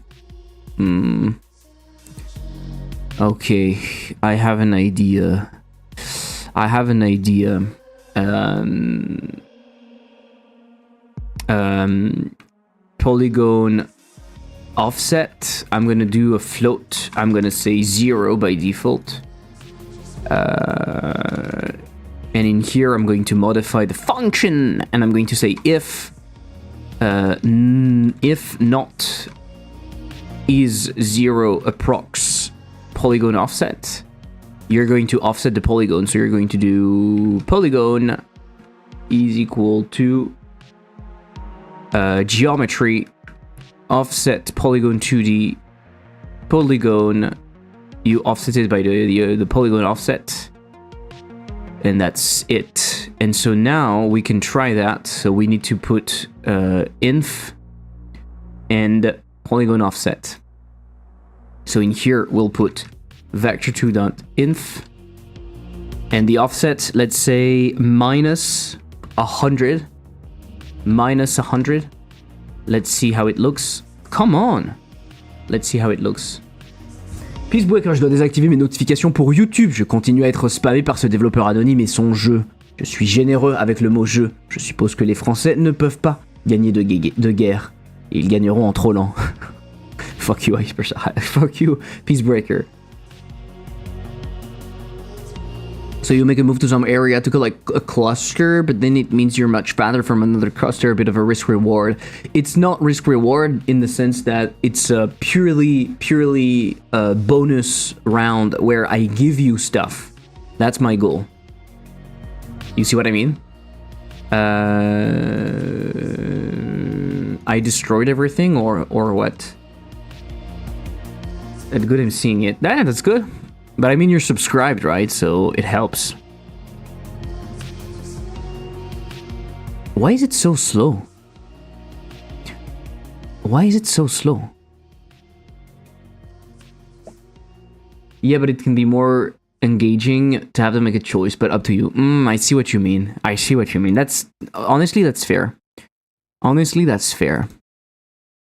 Okay, I have an idea. Polygon offset. I'm gonna do a float. I'm gonna say 0 by default. And in here I'm going to modify the function, and I'm going to say if not is 0 approx polygon offset, you're going to offset the polygon. So you're going to do polygon is equal to geometry offset polygon 2D polygon. You offset it by the polygon offset, and that's it. And so now we can try that. So we need to put inf and polygon offset. So in here we'll put vector2.inf and the offset, let's say minus 100. Let's see how it looks. Come on, let's see how it looks. Peacebreaker, je dois désactiver mes notifications pour YouTube. Je continue à être spammé par ce développeur anonyme et son jeu. Je suis généreux avec le mot jeu. Je suppose que les Français ne peuvent pas gagner de guerre. Et ils gagneront en trollant. Fuck you, fuck you, Peacebreaker. So you make a move to some area to go like a cluster, but then it means you're much farther from another cluster, a bit of a risk reward. It's not risk reward in the sense that it's a purely bonus round where I give you stuff. That's my goal. You see what I mean? I destroyed everything, or what? That's good. I'm seeing it. Yeah, that's good. But I mean, you're subscribed, right? So it helps. Why is it so slow? Why is it so slow? Yeah, but it can be more engaging to have them make a choice, but up to you. I see what you mean. I see what you mean. Honestly, that's fair. Honestly, that's fair.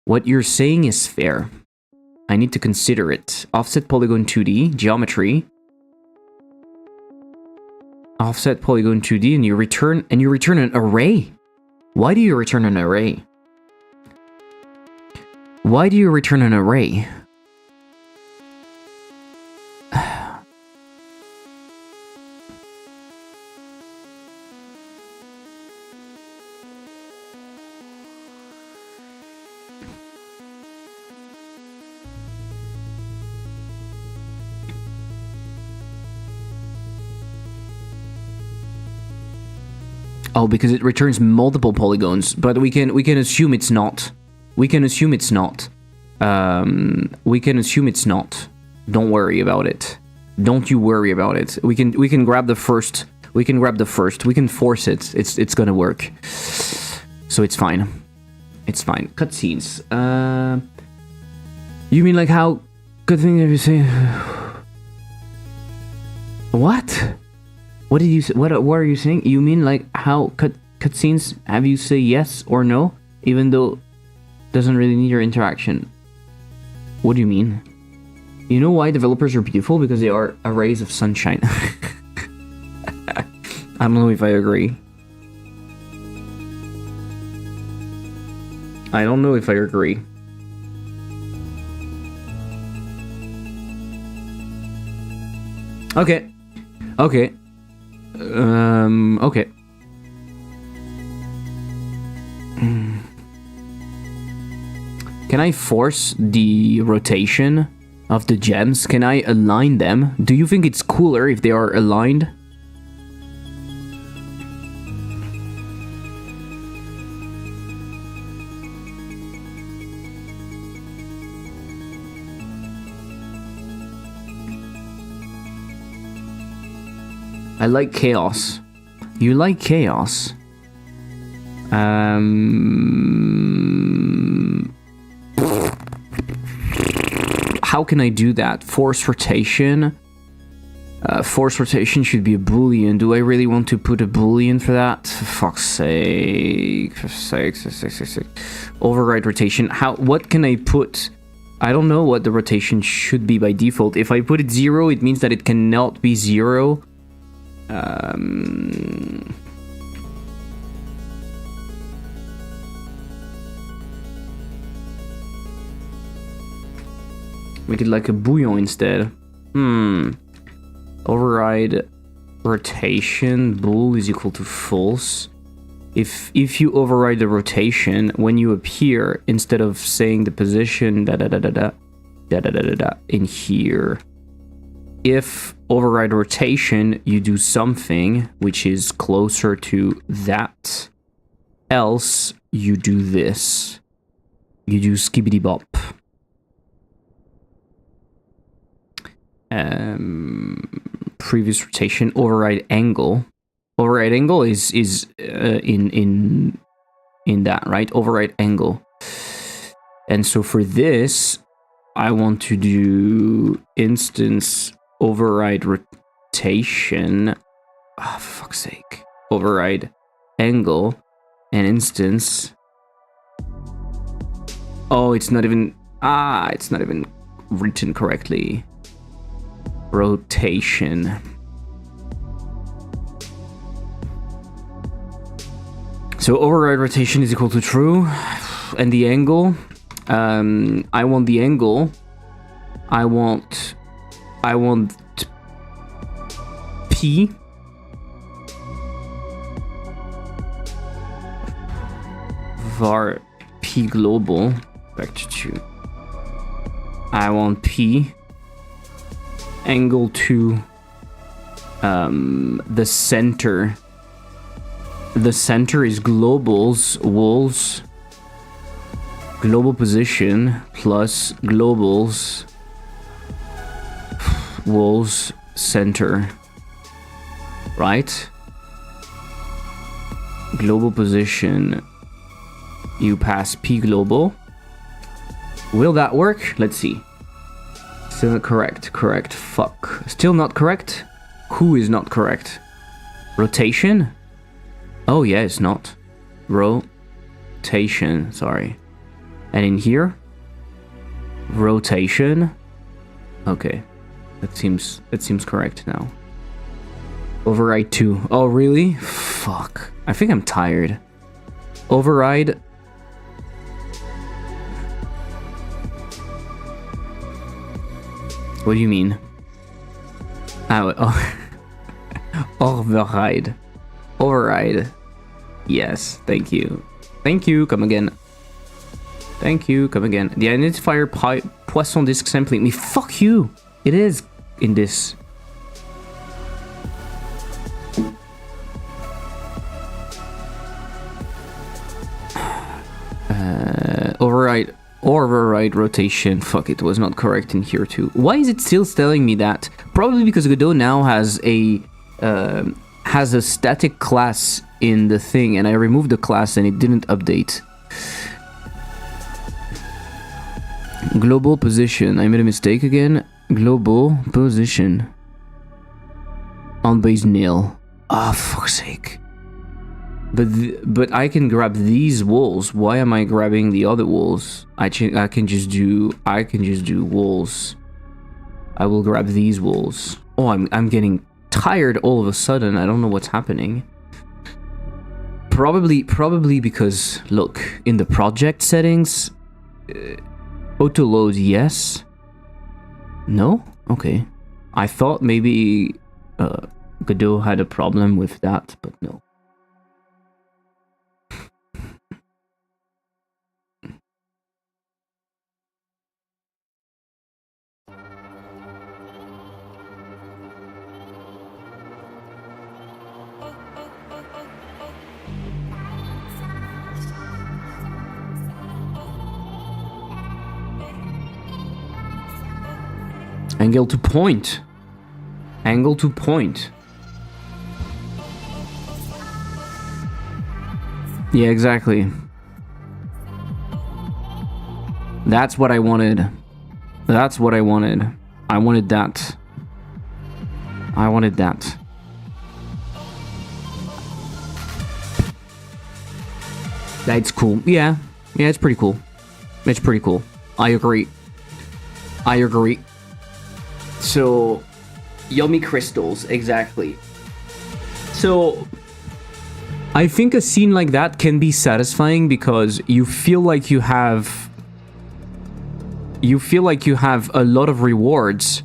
What you're saying is fair. I need to consider it. Offset polygon 2D, geometry. Offset polygon 2D, and you return an array. Why do you return an array? Why do you return an array? Oh, because it returns multiple polygons, but we can assume it's not. We can assume it's not. We can assume it's not. Don't worry about it. Don't you worry about it. We can grab the first. We can grab the first. We can force it. It's gonna work. So it's fine. It's fine. Cutscenes. You mean like how? Good thing that you say. What? What did you say? What are you saying? You mean like how cutscenes have you say yes or no, even though it doesn't really need your interaction? What do you mean? You know why developers are beautiful? Because they are arrays of sunshine. I don't know if I agree. I don't know if I agree. Okay. Okay. Okay. Can I force the rotation of the gems? Can I align them? Do you think it's cooler if they are aligned? I like chaos. You like chaos? How can I do that? Force rotation? Force rotation should be a boolean. Do I really want to put a boolean for that? For fuck's sake. For sake. Override rotation. What can I put? I don't know what the rotation should be by default. If I put it 0, it means that it cannot be 0. Make it like a bouillon instead. Override rotation bool is equal to false. If you override the rotation when you appear, instead of saying the position in here, if override rotation, you do something which is closer to that. Else, you do this. You do skibbity bop. Previous rotation, override angle. Override angle is in that, right? Override angle. And so for this, I want to do instance override rotation. Oh, for fuck's sake. Override angle and instance. Oh, it's not even written correctly. Rotation. So override rotation is equal to true, and the angle. I want the angle. I want P. Var P global back to 2. I want P angle to the center The center is globals, wool's, global position plus globals, wool's center, right? Global position, you pass P global. Will that work? Let's see. Still not correct. Correct. Fuck. Still not correct? Who is not correct? Rotation? Oh yeah, it's not. Rotation, sorry. And in here? Rotation. Okay. That seems correct now. Override 2. Oh really? Fuck. I think I'm tired. Override. What do you mean? Oh. Override. Override. Yes, thank you. Thank you, come again. Thank you, come again. The identifier poisson disc sampling. Me, fuck you! It is in this. Override rotation. Fuck, it was not correct in here too. Why is it still telling me that? Probably because Godot now has a static class in the thing, and I removed the class and it didn't update. Global position. I made a mistake again. Global position. On base nil. Ah, oh, fuck's sake. But I can grab these walls. Why am I grabbing the other walls? I can just do walls. I will grab these walls. Oh, I'm getting tired all of a sudden. I don't know what's happening. Probably because look, in the project settings, auto load yes. No? Okay. I thought maybe Godot had a problem with that, but no. Angle to point. Angle to point. Yeah, exactly. That's what I wanted. That's what I wanted. I wanted that. I wanted that. That's cool. Yeah. Yeah, it's pretty cool. It's pretty cool. I agree. I agree. So, yummy crystals, exactly. So, I think a scene like that can be satisfying because you feel like you have a lot of rewards,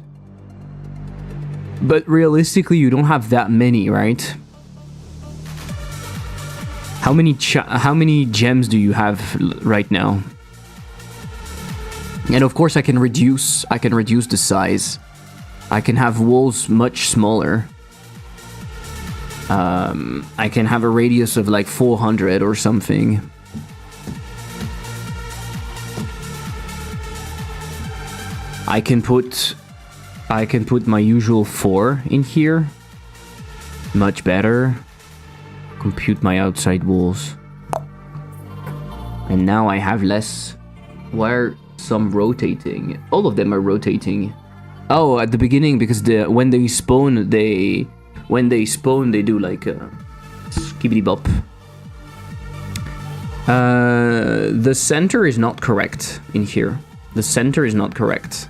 but realistically you don't have that many, right? How many gems do you have right now? And of course I can reduce the size. I can have walls much smaller. I can have a radius of like 400 or something. I can put my usual 4 in here. Much better. Compute my outside walls. And now I have less. Why are some rotating? All of them are rotating. Oh, at the beginning, because when they spawn, they do like a skibbity bop. The center is not correct in here. The center is not correct.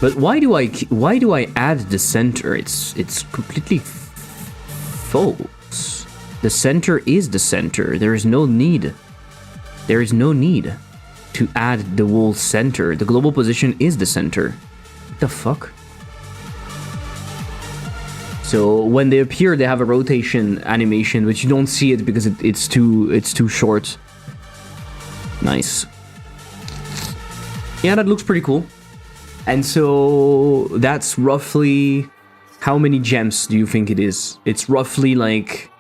But why do I add the center? It's completely false. The center is the center. There is no need. There is no need to add the wall center. The global position is the center. What the fuck? So when they appear, they have a rotation animation, but you don't see it because it's too short. Nice. Yeah, that looks pretty cool. And so that's roughly How many gems do you think it is? It's roughly like...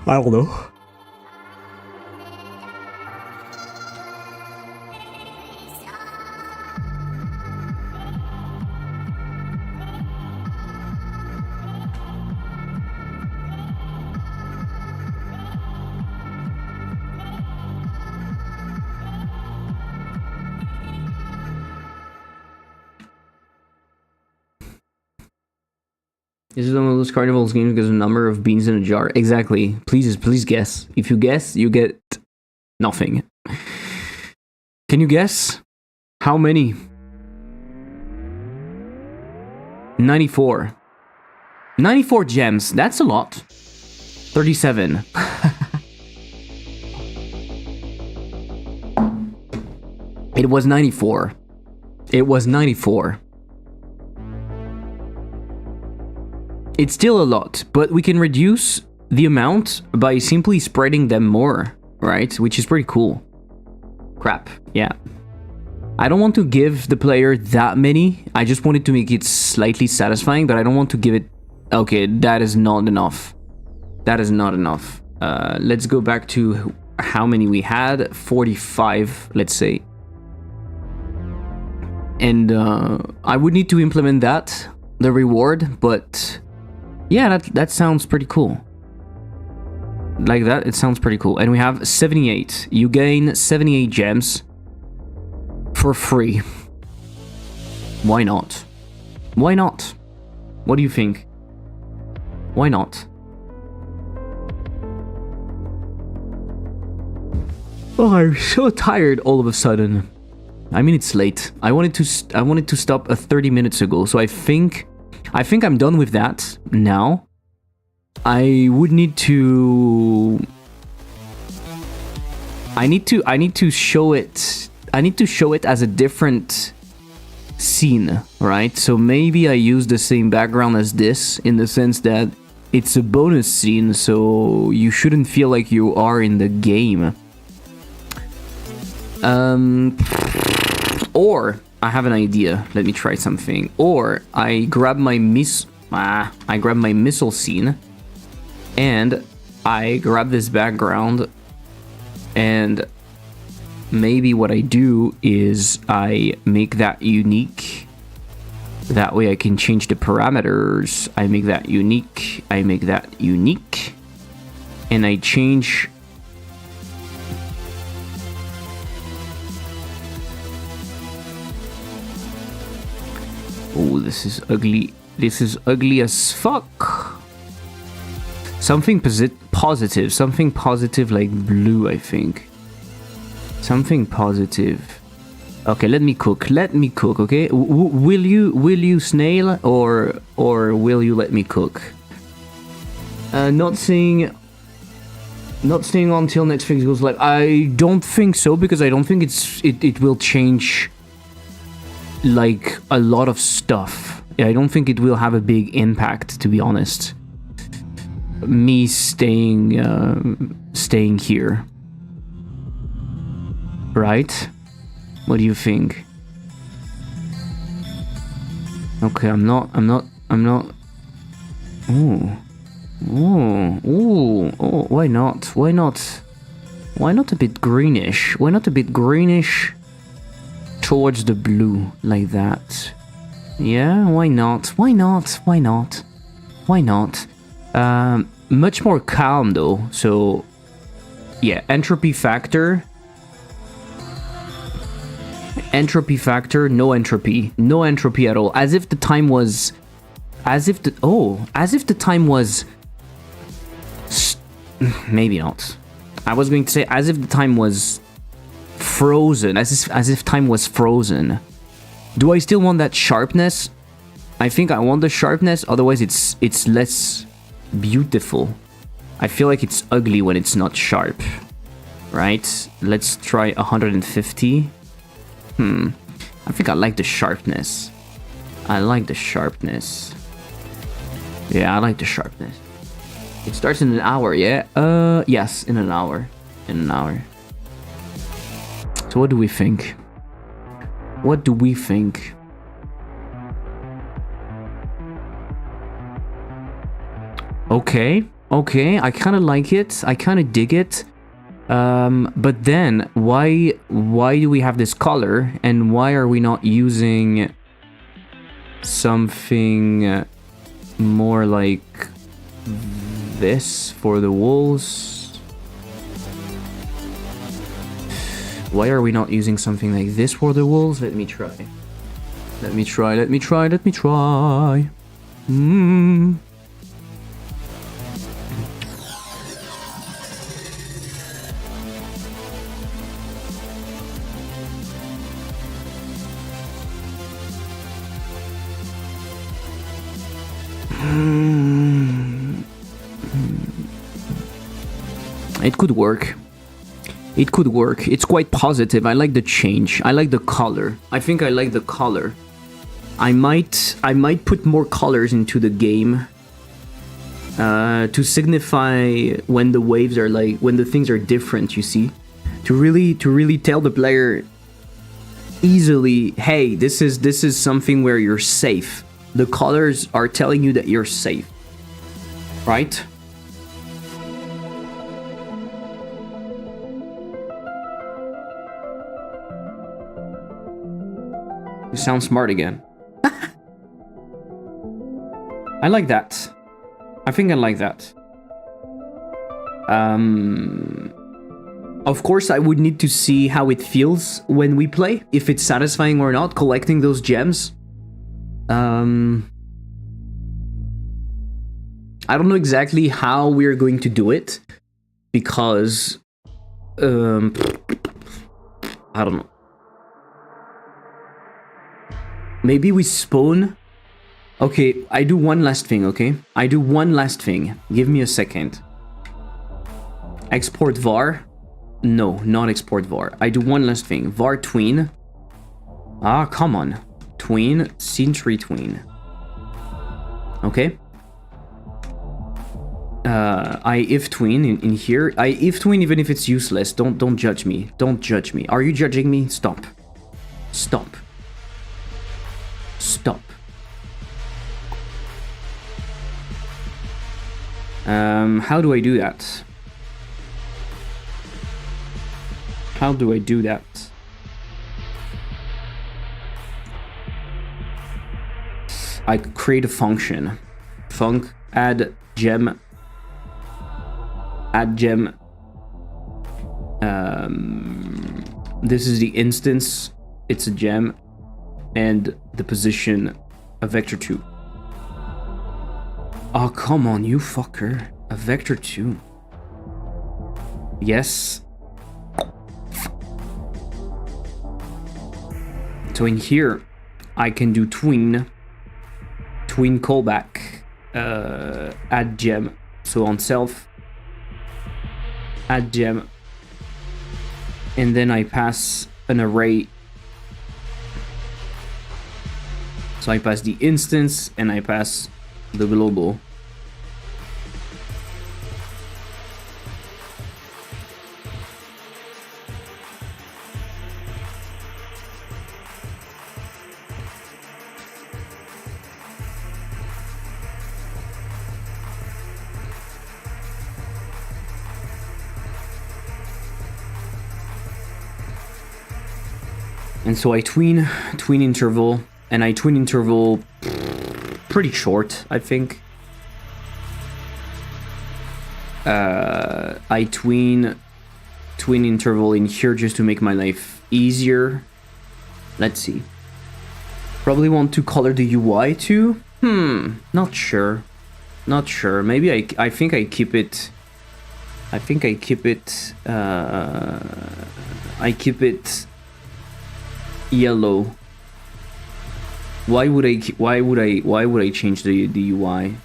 I don't know. This is one of those carnivals games because of the number of beans in a jar. Exactly. Please guess. If you guess, you get nothing. Can you guess? How many? 94. 94 gems. That's a lot. 37. It was 94. It was 94. It's still a lot, but we can reduce the amount by simply spreading them more, right? Which is pretty cool. Crap, yeah. I don't want to give the player that many. I just wanted to make it slightly satisfying, but I don't want to give it... Okay, that is not enough. That is not enough. Let's go back to how many we had. 45, let's say. And I would need to implement that, the reward, but... Yeah, that sounds pretty cool. Like that, it sounds pretty cool. And we have 78. You gain 78 gems for free. Why not? Why not? What do you think? Why not? Oh, I'm so tired all of a sudden. I mean, it's late. I wanted to stop 30 minutes ago, so I think I'm done with that now. I would need to... I need to show it... I need to show it as a different scene, right? So maybe I use the same background as this, in the sense that it's a bonus scene, so you shouldn't feel like you are in the game. Or... I have an idea. Let me try something. Or I grab my missile scene, and I grab this background, and maybe what I do is I make that unique. That way I can change the parameters. I make that unique. I make that unique, and I change. Oh, this is ugly. This is ugly as fuck. Something positive. Something positive like blue, I think. Something positive. Okay, let me cook. Let me cook, okay? Will you snail or will you let me cook? Not saying until next thing goes live. I don't think so, because I don't think it will change like a lot of stuff. I don't think it will have a big impact, to be honest. Me staying here, right? What do you think? Okay, I'm not. Ooh, why not? Why not? Why not a bit greenish? Why not a bit greenish towards the blue, like that? Yeah, why not? Why not? Why not? Why not? Much more calm though. So, yeah, entropy factor. Entropy factor, no entropy at all. As if the time was, maybe not. I was going to say as if the time was frozen, as if time was frozen. Do I still want that sharpness? I think I want the sharpness, otherwise it's less beautiful. I feel like it's ugly when it's not sharp. Right? Let's try 150. I think I like the sharpness. I like the sharpness. Yeah, I like the sharpness. It starts in an hour, yeah? Yes, in an hour. In an hour. So what do we think? What do we think? Okay, okay, I kind of like it. I kind of dig it. But then why do we have this color, and why are we not using something more like this for the walls? Why are we not using something like this for the walls? Let me try. Let me try. Let me try. Let me try. It could work. It could work. It's quite positive. I like the change. I like the color. I think I like the color. I might put more colors into the game to signify when the waves are like, when the things are different, you see? To really tell the player easily, hey, this is something where you're safe. The colors are telling you that you're safe. Right? You sound smart again. I like that. I think I like that. Of course, I would need to see how it feels when we play, if it's satisfying or not, collecting those gems. I don't know exactly how we're going to do it, because I don't know. Maybe we spawn. Okay, I do one last thing, okay? I do one last thing. Give me a second. Export var. No, not export var. I do one last thing. Var tween. Ah, come on. Tween, scene tree tween. Okay. I if tween in here. I if tween even if it's useless. Don't judge me. Don't judge me. Are you judging me? Stop. Stop. Stop. How do I do that? How do I do that? I create a function. Func add gem. Add gem. This is the instance. It's a gem. And the position, a vector 2. Oh, come on, you fucker. A vector 2. Yes. So in here, I can do tween callback, add gem. So on self, add gem. And then I pass an array. So I pass the instance and I pass the global. And so I tween interval, and I tween interval pretty short, I think. I tween interval in here just to make my life easier. Let's see. Probably want to color the UI too. Not sure. Not sure. Maybe I think I keep it. I think I keep it. I keep it yellow. Why would I change the UI?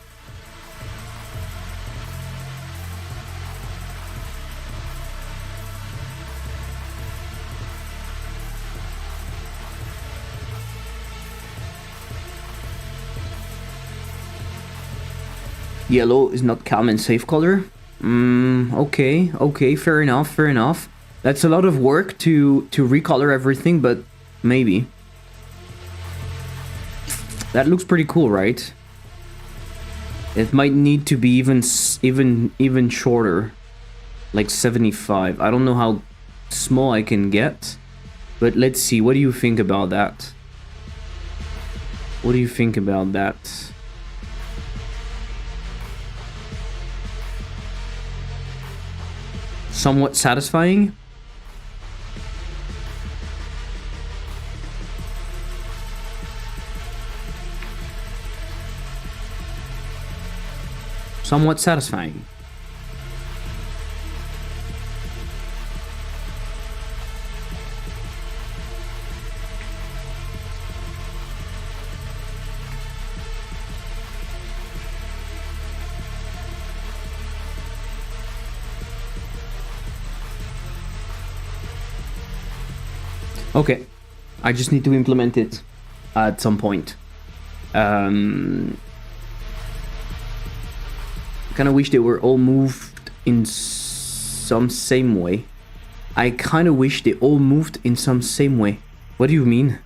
Yellow is not calm and safe color. Okay, fair enough. That's a lot of work to recolor everything, but maybe. That looks pretty cool, right? It might need to be even shorter, like 75. I don't know how small I can get, but let's see. What do you think about that? What do you think about that? Somewhat satisfying? Somewhat satisfying. Okay, I just need to implement it at some point. Kind of wish they were all moved in some same way. I kind of wish they all moved in some same way. What do you mean?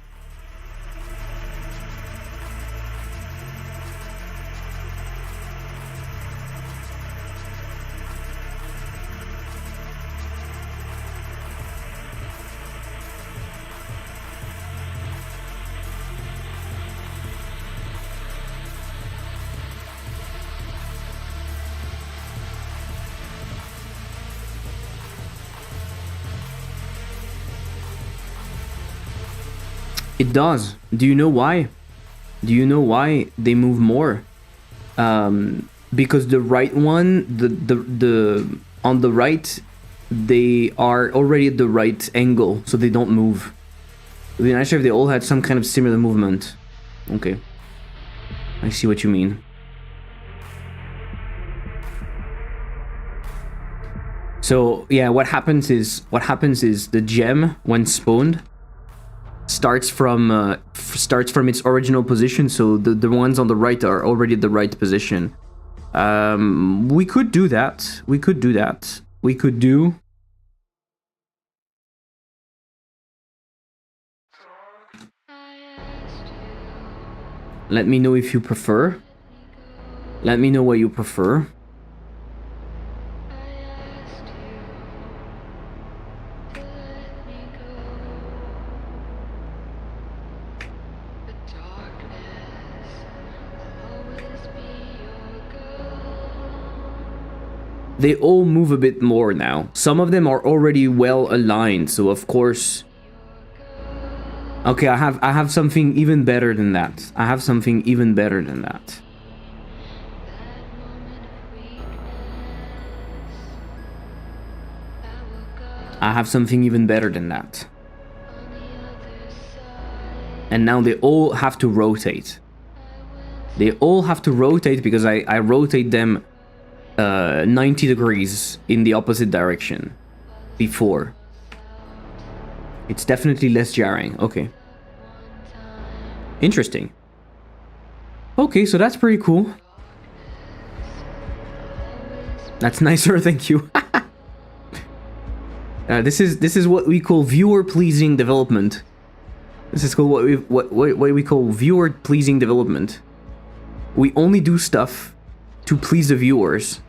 It does. Do you know why? Do you know why they move more? Because the right one, the on the right, they are already at the right angle, so they don't move. It would be nicer if they all had some kind of similar movement. Okay, I see what you mean. So yeah, what happens is the gem, when spawned, starts from its original position, so the ones on the right are already at the right position. We could do that. We could do that. We could do... Let me know if you prefer. Let me know what you prefer. They all move a bit more now. Some of them are already well aligned, so of course... Okay, I have something even better than that. I have something even better than that. I have something even better than that. And now they all have to rotate. They all have to rotate because I rotate them 90 degrees in the opposite direction before. It's definitely less jarring. Okay. Interesting. Okay, so that's pretty cool. That's nicer, thank you. This is what we call viewer pleasing development. This is called what we call viewer pleasing development. We only do stuff to please the viewers.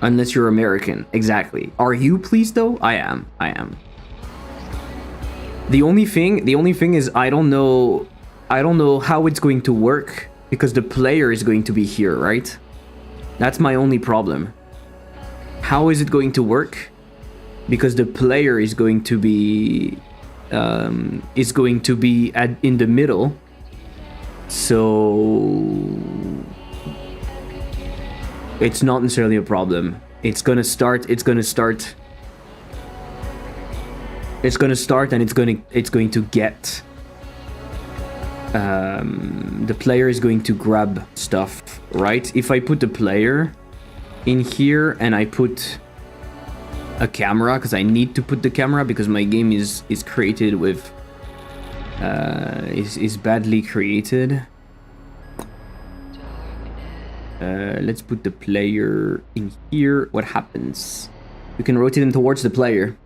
Unless you're American. Exactly. Are you pleased though? I am. The only thing is I don't know how it's going to work because the player is going to be here, right? That's my only problem. How is it going to work? Because the player is going to be in the middle, so it's not necessarily a problem. It's gonna start and it's going to get the player is going to grab stuff, right? If I put the player in here and I put a camera, because I need to put the camera because my game is created with is badly created. Let's put the player in here. What happens You can rotate them towards the player.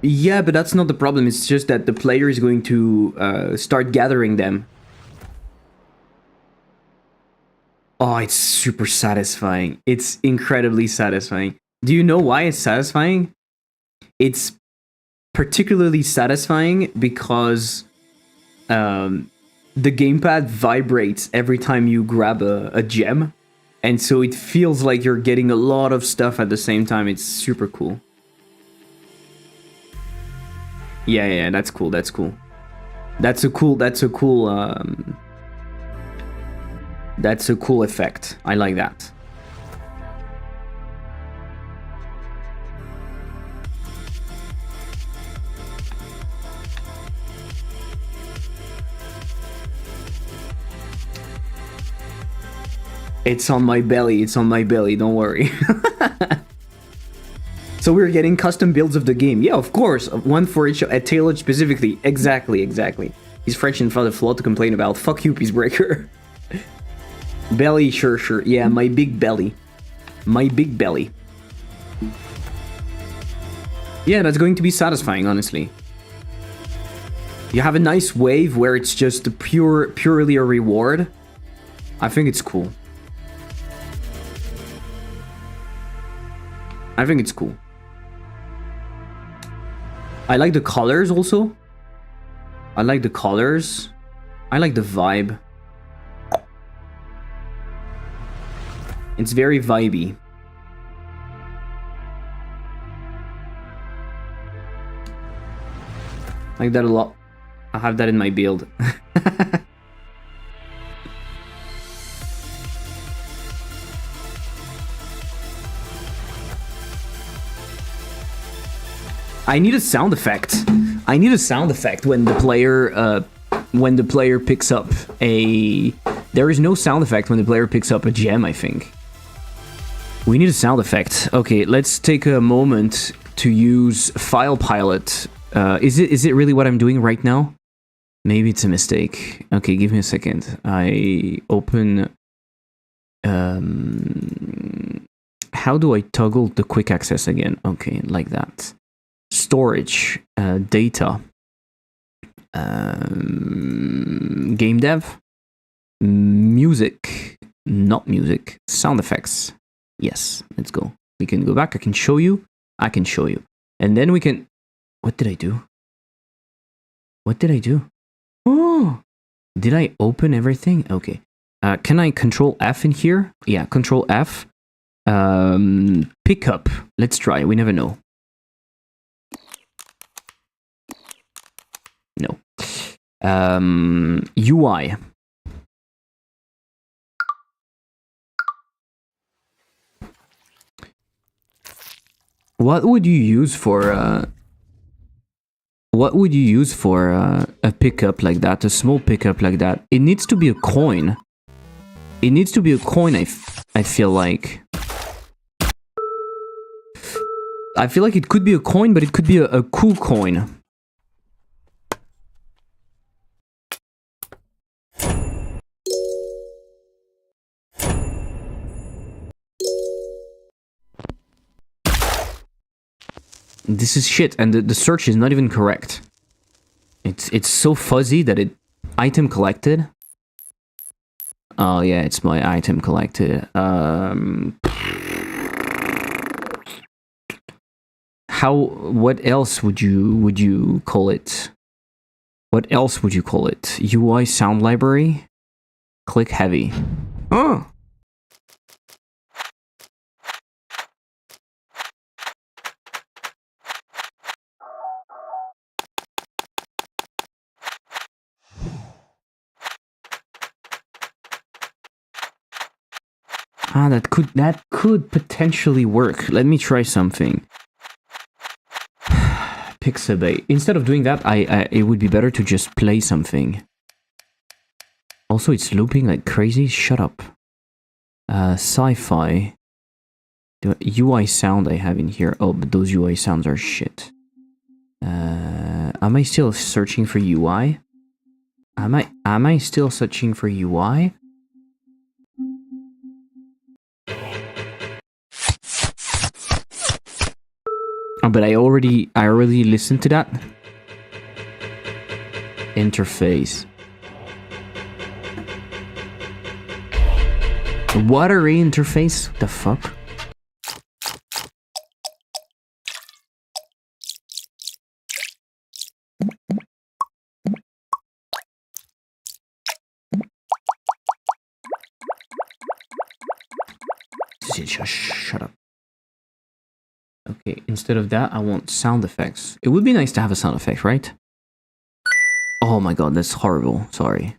Yeah, but that's not the problem. It's just that the player is going to start gathering them. Oh, it's super satisfying. It's incredibly satisfying. Do you know why it's satisfying? It's particularly satisfying because the gamepad vibrates every time you grab a gem. And so it feels like you're getting a lot of stuff at the same time. It's super cool. Yeah, that's cool. That's cool. That's a cool effect. I like that. It's on my belly. It's on my belly. Don't worry. So we're getting custom builds of the game. Yeah, of course. One for each, tailored specifically. Exactly. He's French and found a flaw to complain about. Fuck you, Peacebreaker. Belly, sure. Yeah, my big belly. My big belly. Yeah, that's going to be satisfying, honestly. You have a nice wave where it's just purely a reward. I think it's cool. I think it's cool. I like the colors also. I like the colors. I like the vibe. It's very vibey. I like that a lot. I have that in my build. I need a sound effect. I need a sound effect when the player picks up a. There is no sound effect when the player picks up a gem, I think. We need a sound effect. Okay, let's take a moment to use File Pilot. Is it really what I'm doing right now? Maybe it's a mistake. Okay, give me a second. I open. How do I toggle the quick access again? Okay, like that. Storage, data, game dev, music, not music, sound effects. Yes, let's go. We can go back. I can show you. And then we can... What did I do? Oh, did I open everything? Okay. Can I control F in here? Yeah, control F. Pickup. Let's try. We never know. No. UI. What would you use for a pickup like that, a small pickup like that? It needs to be a coin. I feel like. I feel like it could be a coin, but it could be a cool coin. This is shit, and the search is not even correct. It's so fuzzy that it... Item collected? Oh yeah, it's my item collected. What else would you call it? What else would you call it? UI sound library? Click heavy. Oh! Ah, that could potentially work. Let me try something. Pixabay. Instead of doing that, it would be better to just play something. Also, it's looping like crazy. Shut up. Sci-fi. The UI sound I have in here. Oh, but those UI sounds are shit. Am I still searching for UI? Am I still searching for UI? Oh, but I already listened to that. Interface. Watery interface? The fuck? Just shut up. Okay, instead of that, I want sound effects. It would be nice to have a sound effect, right? Oh my god, that's horrible. Sorry.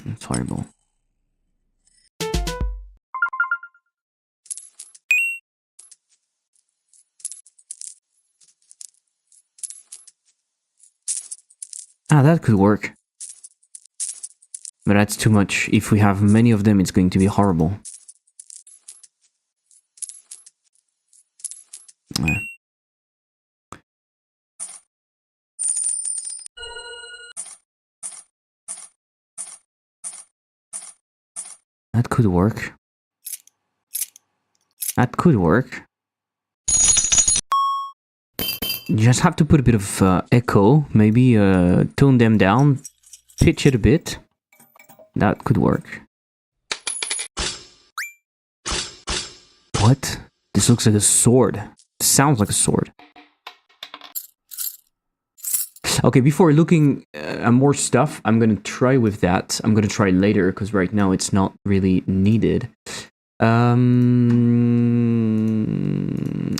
It's horrible. Ah, that could work. But that's too much. If we have many of them, it's going to be horrible. That could work. That could work. You just have to put a bit of echo, maybe tone them down, pitch it a bit. That could work. What? This looks like a sword. This sounds like a sword. Okay, before looking at more stuff, I'm gonna try with that. I'm gonna try later, because right now it's not really needed.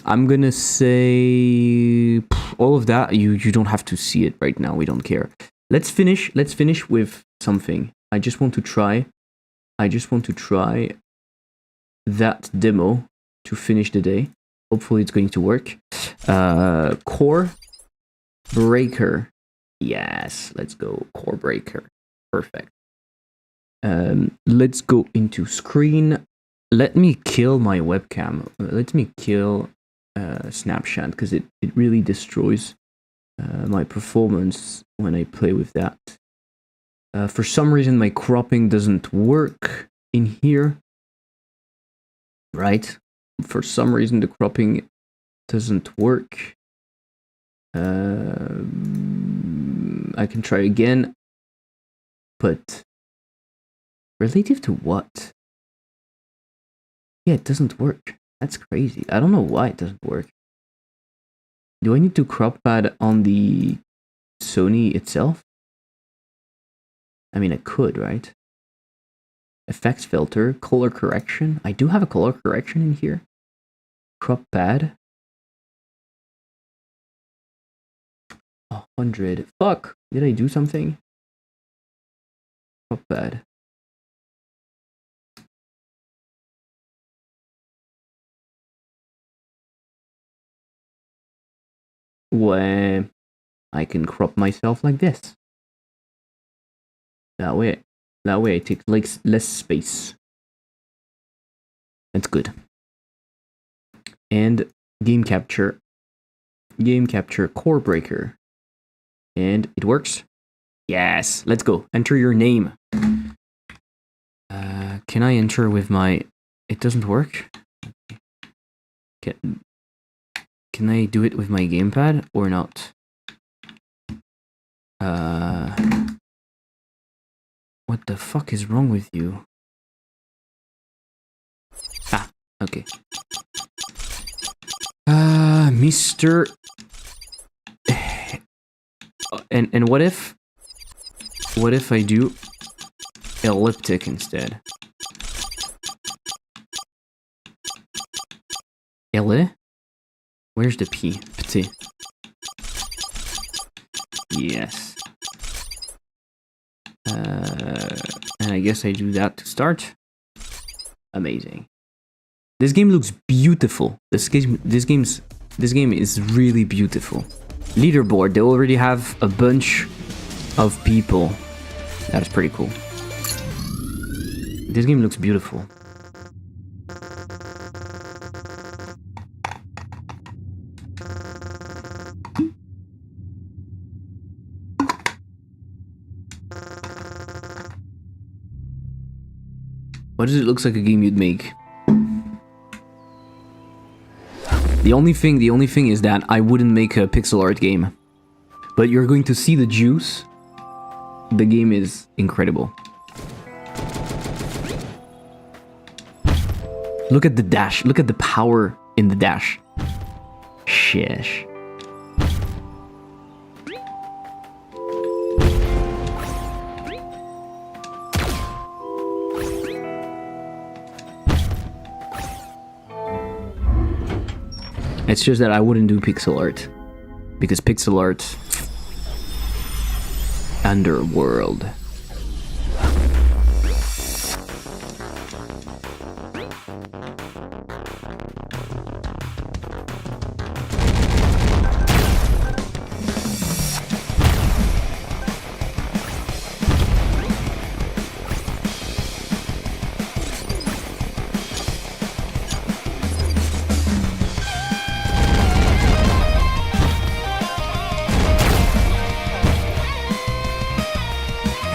I'm gonna say all of that. You don't have to see it right now. We don't care. Let's finish with something. I just want to try that demo to finish the day. Hopefully it's going to work. Core breaker. Yes, let's go. Core breaker. Perfect. Let's go into screen. Let me kill my webcam. Let me kill Snapchat, because it really destroys my performance when I play with that. For some reason, my cropping doesn't work in here. Right? For some reason, the cropping doesn't work. I can try again. But relative to what? Yeah, it doesn't work. That's crazy. I don't know why it doesn't work. Do I need to crop pad on the Sony itself? I mean, I could, right? Effects filter, color correction. I do have a color correction in here. Crop pad. 100. Fuck! Did I do something? Crop pad. Where I can crop myself like this. That way I take less space. That's good. And game capture core breaker. And it works. Yes, let's go. Enter your name. Can I enter with my... It doesn't work? Can I do it with my gamepad or not? What the fuck is wrong with you? Ah, okay. Mr. And what if I do elliptic instead? Elle? Where's the P? Petit. Yes. And I guess I do that to start. Amazing. This game looks beautiful. This game is really beautiful. Leaderboard, they already have a bunch of people. That is pretty cool. This game looks beautiful. Why does it look like a game you'd make? The only thing is that I wouldn't make a pixel art game. But you're going to see the juice. The game is incredible. Look at the dash. Look at the power in the dash. Sheesh. It's just that I wouldn't do pixel art. Because pixel art... Underworld.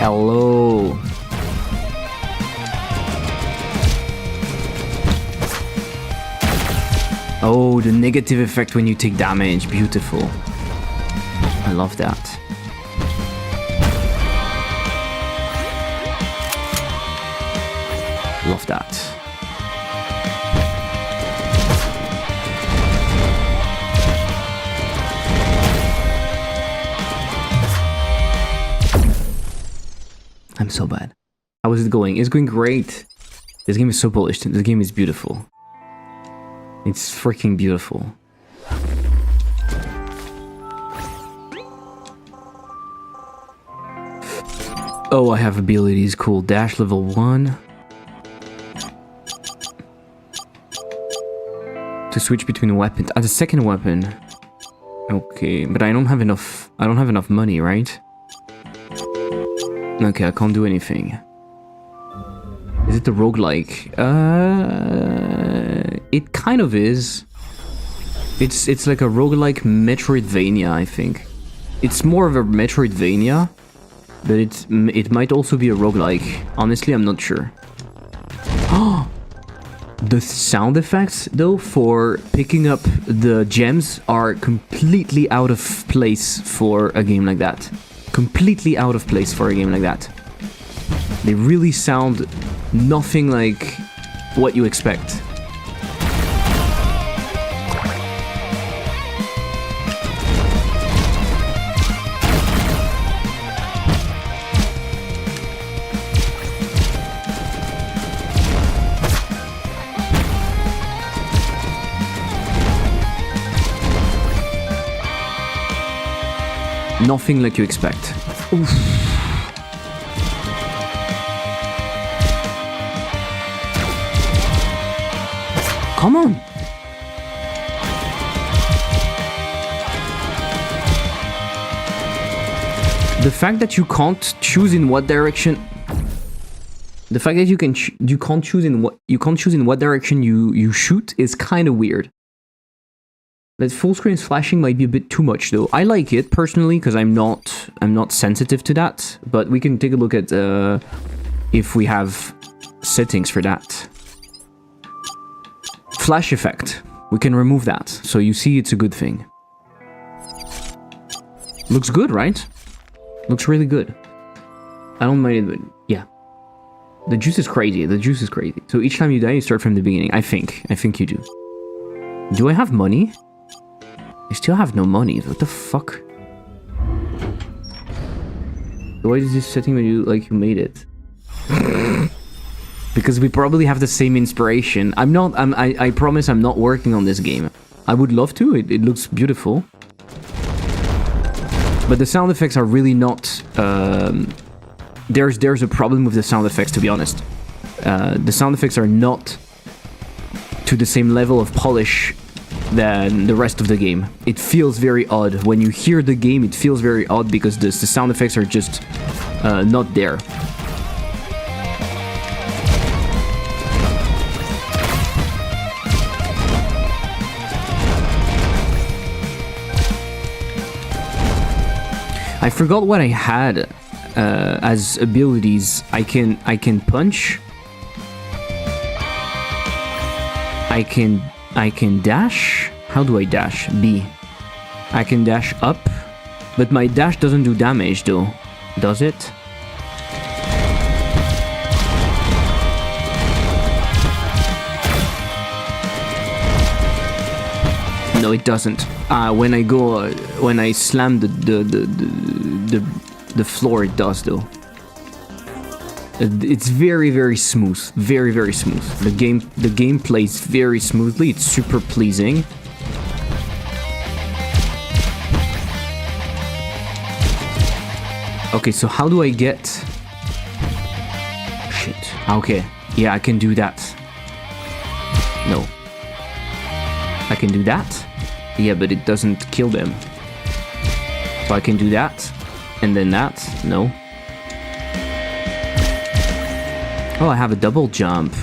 Hello. Oh, the negative effect when you take damage. Beautiful. I love that. Love that. I'm so bad. How is it going? It's going great. This game is so polished. This game is beautiful. It's freaking beautiful. Oh, I have abilities. Cool. Dash level 1. To switch between weapons. Ah, the second weapon. Okay, but I don't have enough. I don't have enough money, right? Okay, I can't do anything. Is it the roguelike? It kind of is. It's like a roguelike Metroidvania, I think. It's more of a Metroidvania, but it might also be a roguelike. Honestly, I'm not sure. Oh, the sound effects though for picking up the gems are completely out of place for a game like that. Completely out of place for a game like that. They really sound nothing like what you expect. Nothing like you expect. Oof. Come on! The fact that you can't choose in what direction... The fact that you can't choose in what direction you shoot is kind of weird. That full screen flashing might be a bit too much though. I like it personally because I'm not sensitive to that, but we can take a look at if we have settings for that. Flash effect. We can remove that. So you see it's a good thing. Looks good, right? Looks really good. I don't mind it, but yeah. The juice is crazy. The juice is crazy. So each time you die, you start from the beginning. I think you do. Do I have money? I still have no money. What the fuck? Why is this setting when you made it? Because we probably have the same inspiration. I promise I'm not working on this game. I would love to. It looks beautiful. But the sound effects are really not... There's a problem with the sound effects, to be honest. The sound effects are not to the same level of polish than the rest of the game. It feels very odd. When you hear the game, it feels very odd because the sound effects are just not there. I forgot what I had as abilities. I can punch. I can dash. How do I dash? B. I can dash up, but my dash doesn't do damage though. Does it? No, it doesn't. When I slam the floor, it does though. It's very smooth, very smooth. The game plays very smoothly. It's super pleasing. Okay, so how do I get? Shit. Okay, yeah, I can do that. No, I can do that. Yeah, but it doesn't kill them. So I can do that, and then that. No. Oh, I have a double jump.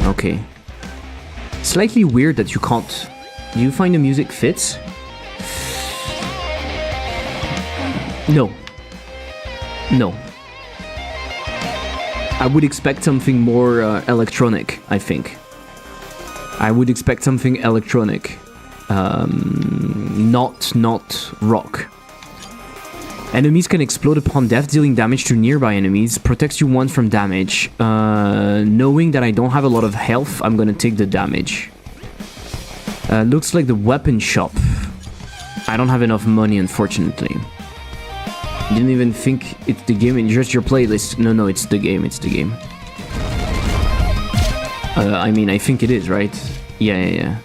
Okay. Slightly weird that you can't... Do you find the music fits? No. No. I would expect something more electronic, I think. I would expect something electronic. Not rock. Enemies can explode upon death, dealing damage to nearby enemies. Protects you once from damage. Knowing that I don't have a lot of health, I'm gonna take the damage. Looks like the weapon shop. I don't have enough money, unfortunately. Didn't even think it's the game and just your playlist. No, it's the game, it's the game. I mean, I think it is, right? Yeah.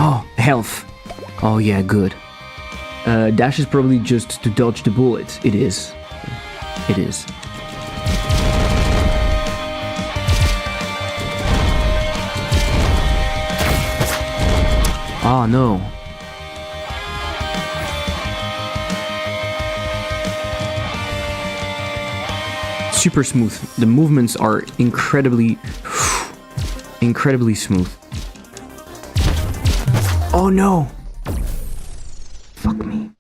Oh, health. Oh yeah, good. Dash is probably just to dodge the bullet. It is. It is. Oh no. Super smooth. The movements are incredibly smooth. Oh no! Fuck me.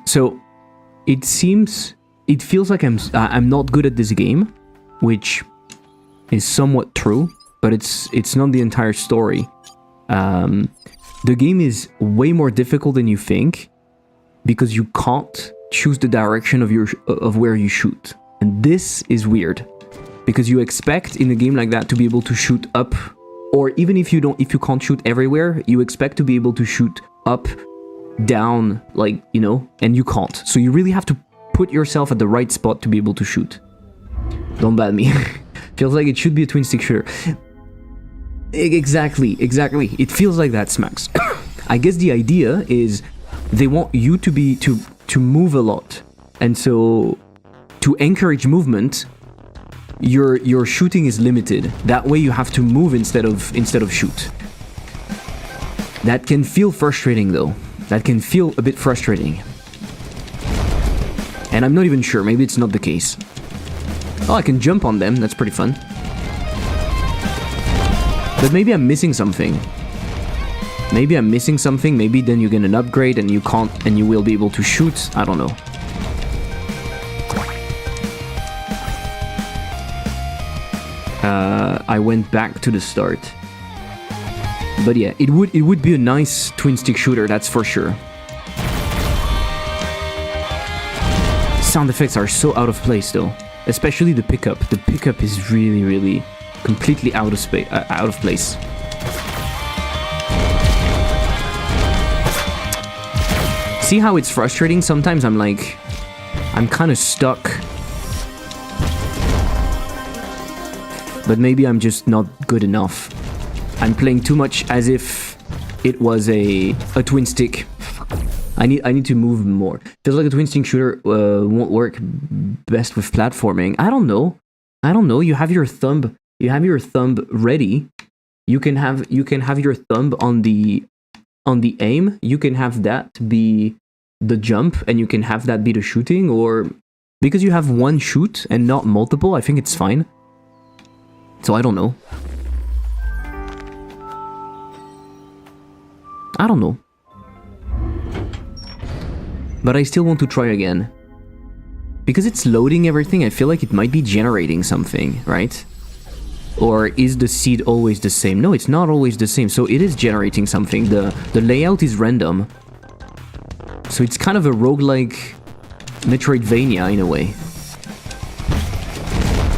So it feels like I'm not good at this game, which is somewhat true, but it's not the entire story. The game is way more difficult than you think because you can't choose the direction of where you shoot, and this is weird because you expect in a game like that to be able to shoot up. Or even if you can't shoot everywhere, you expect to be able to shoot up, down, like, you know, and you can't. So you really have to put yourself at the right spot to be able to shoot. Don't ban me. Feels like it should be a twin stick shooter. Exactly. It feels like that, Smacks. I guess the idea is they want you to move a lot. And so to encourage movement, your shooting is limited. That way you have to move instead of shoot. That can feel frustrating though. That can feel a bit frustrating. And I'm not even sure, maybe it's not the case. Oh, I can jump on them, that's pretty fun. But maybe I'm missing something. Maybe then you get an upgrade and you can't, and you will be able to shoot. I don't know. I went back to the start. But yeah, it would be a nice twin stick shooter, that's for sure. Sound effects are so out of place though, especially the pickup. The pickup is really completely out of place. See how it's frustrating? Sometimes I'm kind of stuck. But maybe I'm just not good enough. I'm playing too much as if it was a twin stick. I need to move more. Feels like a twin stick shooter won't work best with platforming. I don't know. You have your thumb ready. You can have your thumb on the aim. You can have that be the jump, and you can have that be the shooting. Or because you have one shoot and not multiple, I think it's fine. So I don't know. But I still want to try again. Because it's loading everything, I feel like it might be generating something, right? Or is the seed always the same? No, it's not always the same, so it is generating something. The layout is random. So it's kind of a roguelike Metroidvania in a way.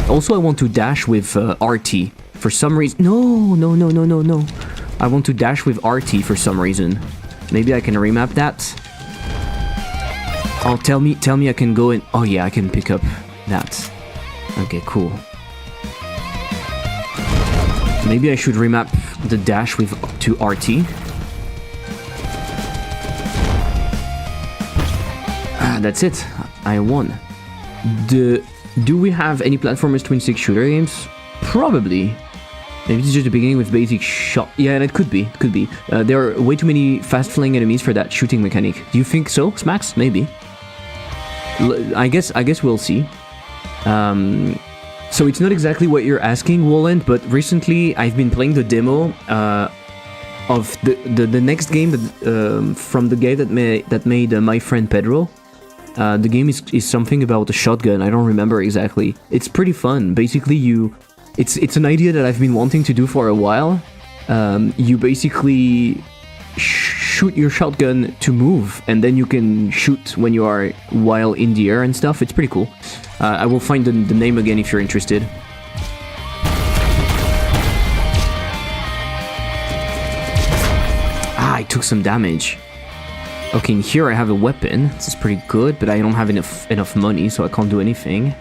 Also, I want to dash with RT. For some reason... No. I want to dash with RT for some reason. Maybe I can remap that. Oh, tell me I can go in... Oh yeah, I can pick up that. Okay, cool. Maybe I should remap the dash with to RT. That's it. I won. Do we have any platformers twin stick shooter games? Probably. Maybe it's just the beginning with basic shot. Yeah, and it could be. There are way too many fast flying enemies for that shooting mechanic. Do you think so, Smax? Maybe. I guess we'll see. So it's not exactly what you're asking, Walland, but recently I've been playing the demo of the next game that, from the guy that made My Friend Pedro. The game is something about a shotgun. I don't remember exactly. It's pretty fun. Basically, it's an idea that I've been wanting to do for a while. You basically shoot your shotgun to move, and then you can shoot when you are while in the air and stuff. It's pretty cool. I will find the name again if you're interested. I took some damage. Okay, in here I have a weapon. This is pretty good, but I don't have enough money, so I can't do anything.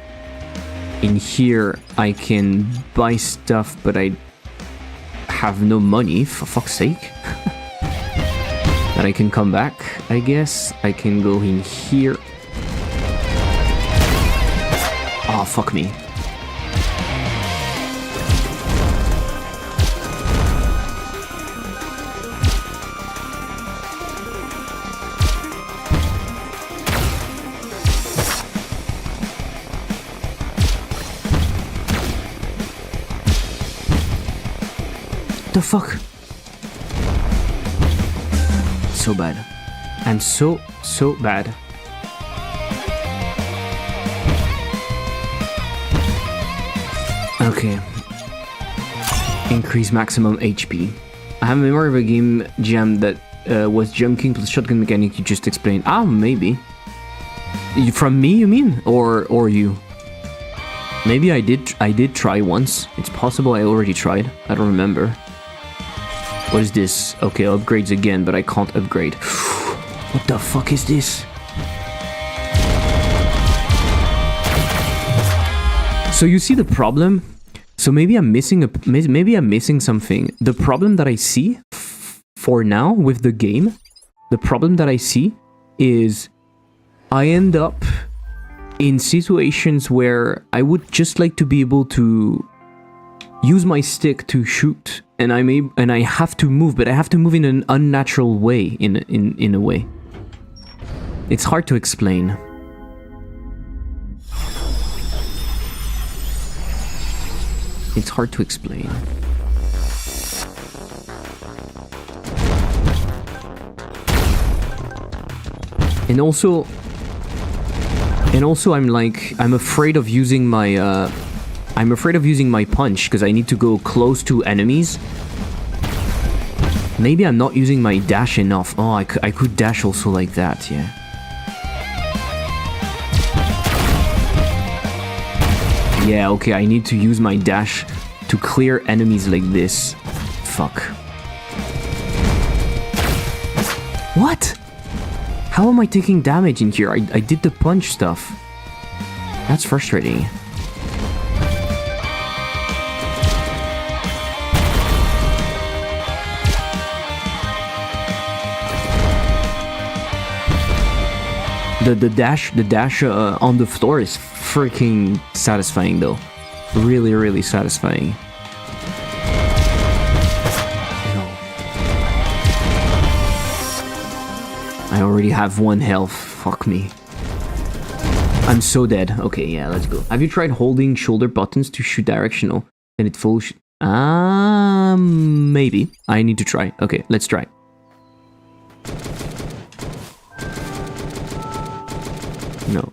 In here I can buy stuff, but I have no money, for fuck's sake. Then I can come back, I guess. I can go in here. Oh, fuck me. The fuck? So bad. I'm so bad. Okay. Increase maximum HP. I have a memory of a game jam that was junking plus shotgun mechanic you just explained. Ah, maybe. From me, you mean? Or you? Maybe I did try once. It's possible I already tried. I don't remember. What is this? Okay, upgrades again, but I can't upgrade. What the fuck is this? So you see the problem? So maybe I'm missing something. The problem that I see for now with the game, the problem that I see is I end up in situations where I would just like to be able to use my stick to shoot, and I have to move, but I have to move in an unnatural way, in a way. It's hard to explain. It's hard to explain. And also I'm afraid of using my punch because I need to go close to enemies. Maybe I'm not using my dash enough. Oh, I could dash also like that, yeah. Yeah, okay, I need to use my dash to clear enemies like this. Fuck. What? How am I taking damage in here? I did the punch stuff. That's frustrating. The dash on the floor is freaking satisfying though. Really, really satisfying. I already have 1 health. Fuck me. I'm so dead. Okay, yeah, let's go. Have you tried holding shoulder buttons to shoot directional? And it full maybe. I need to try. Okay, let's try. No.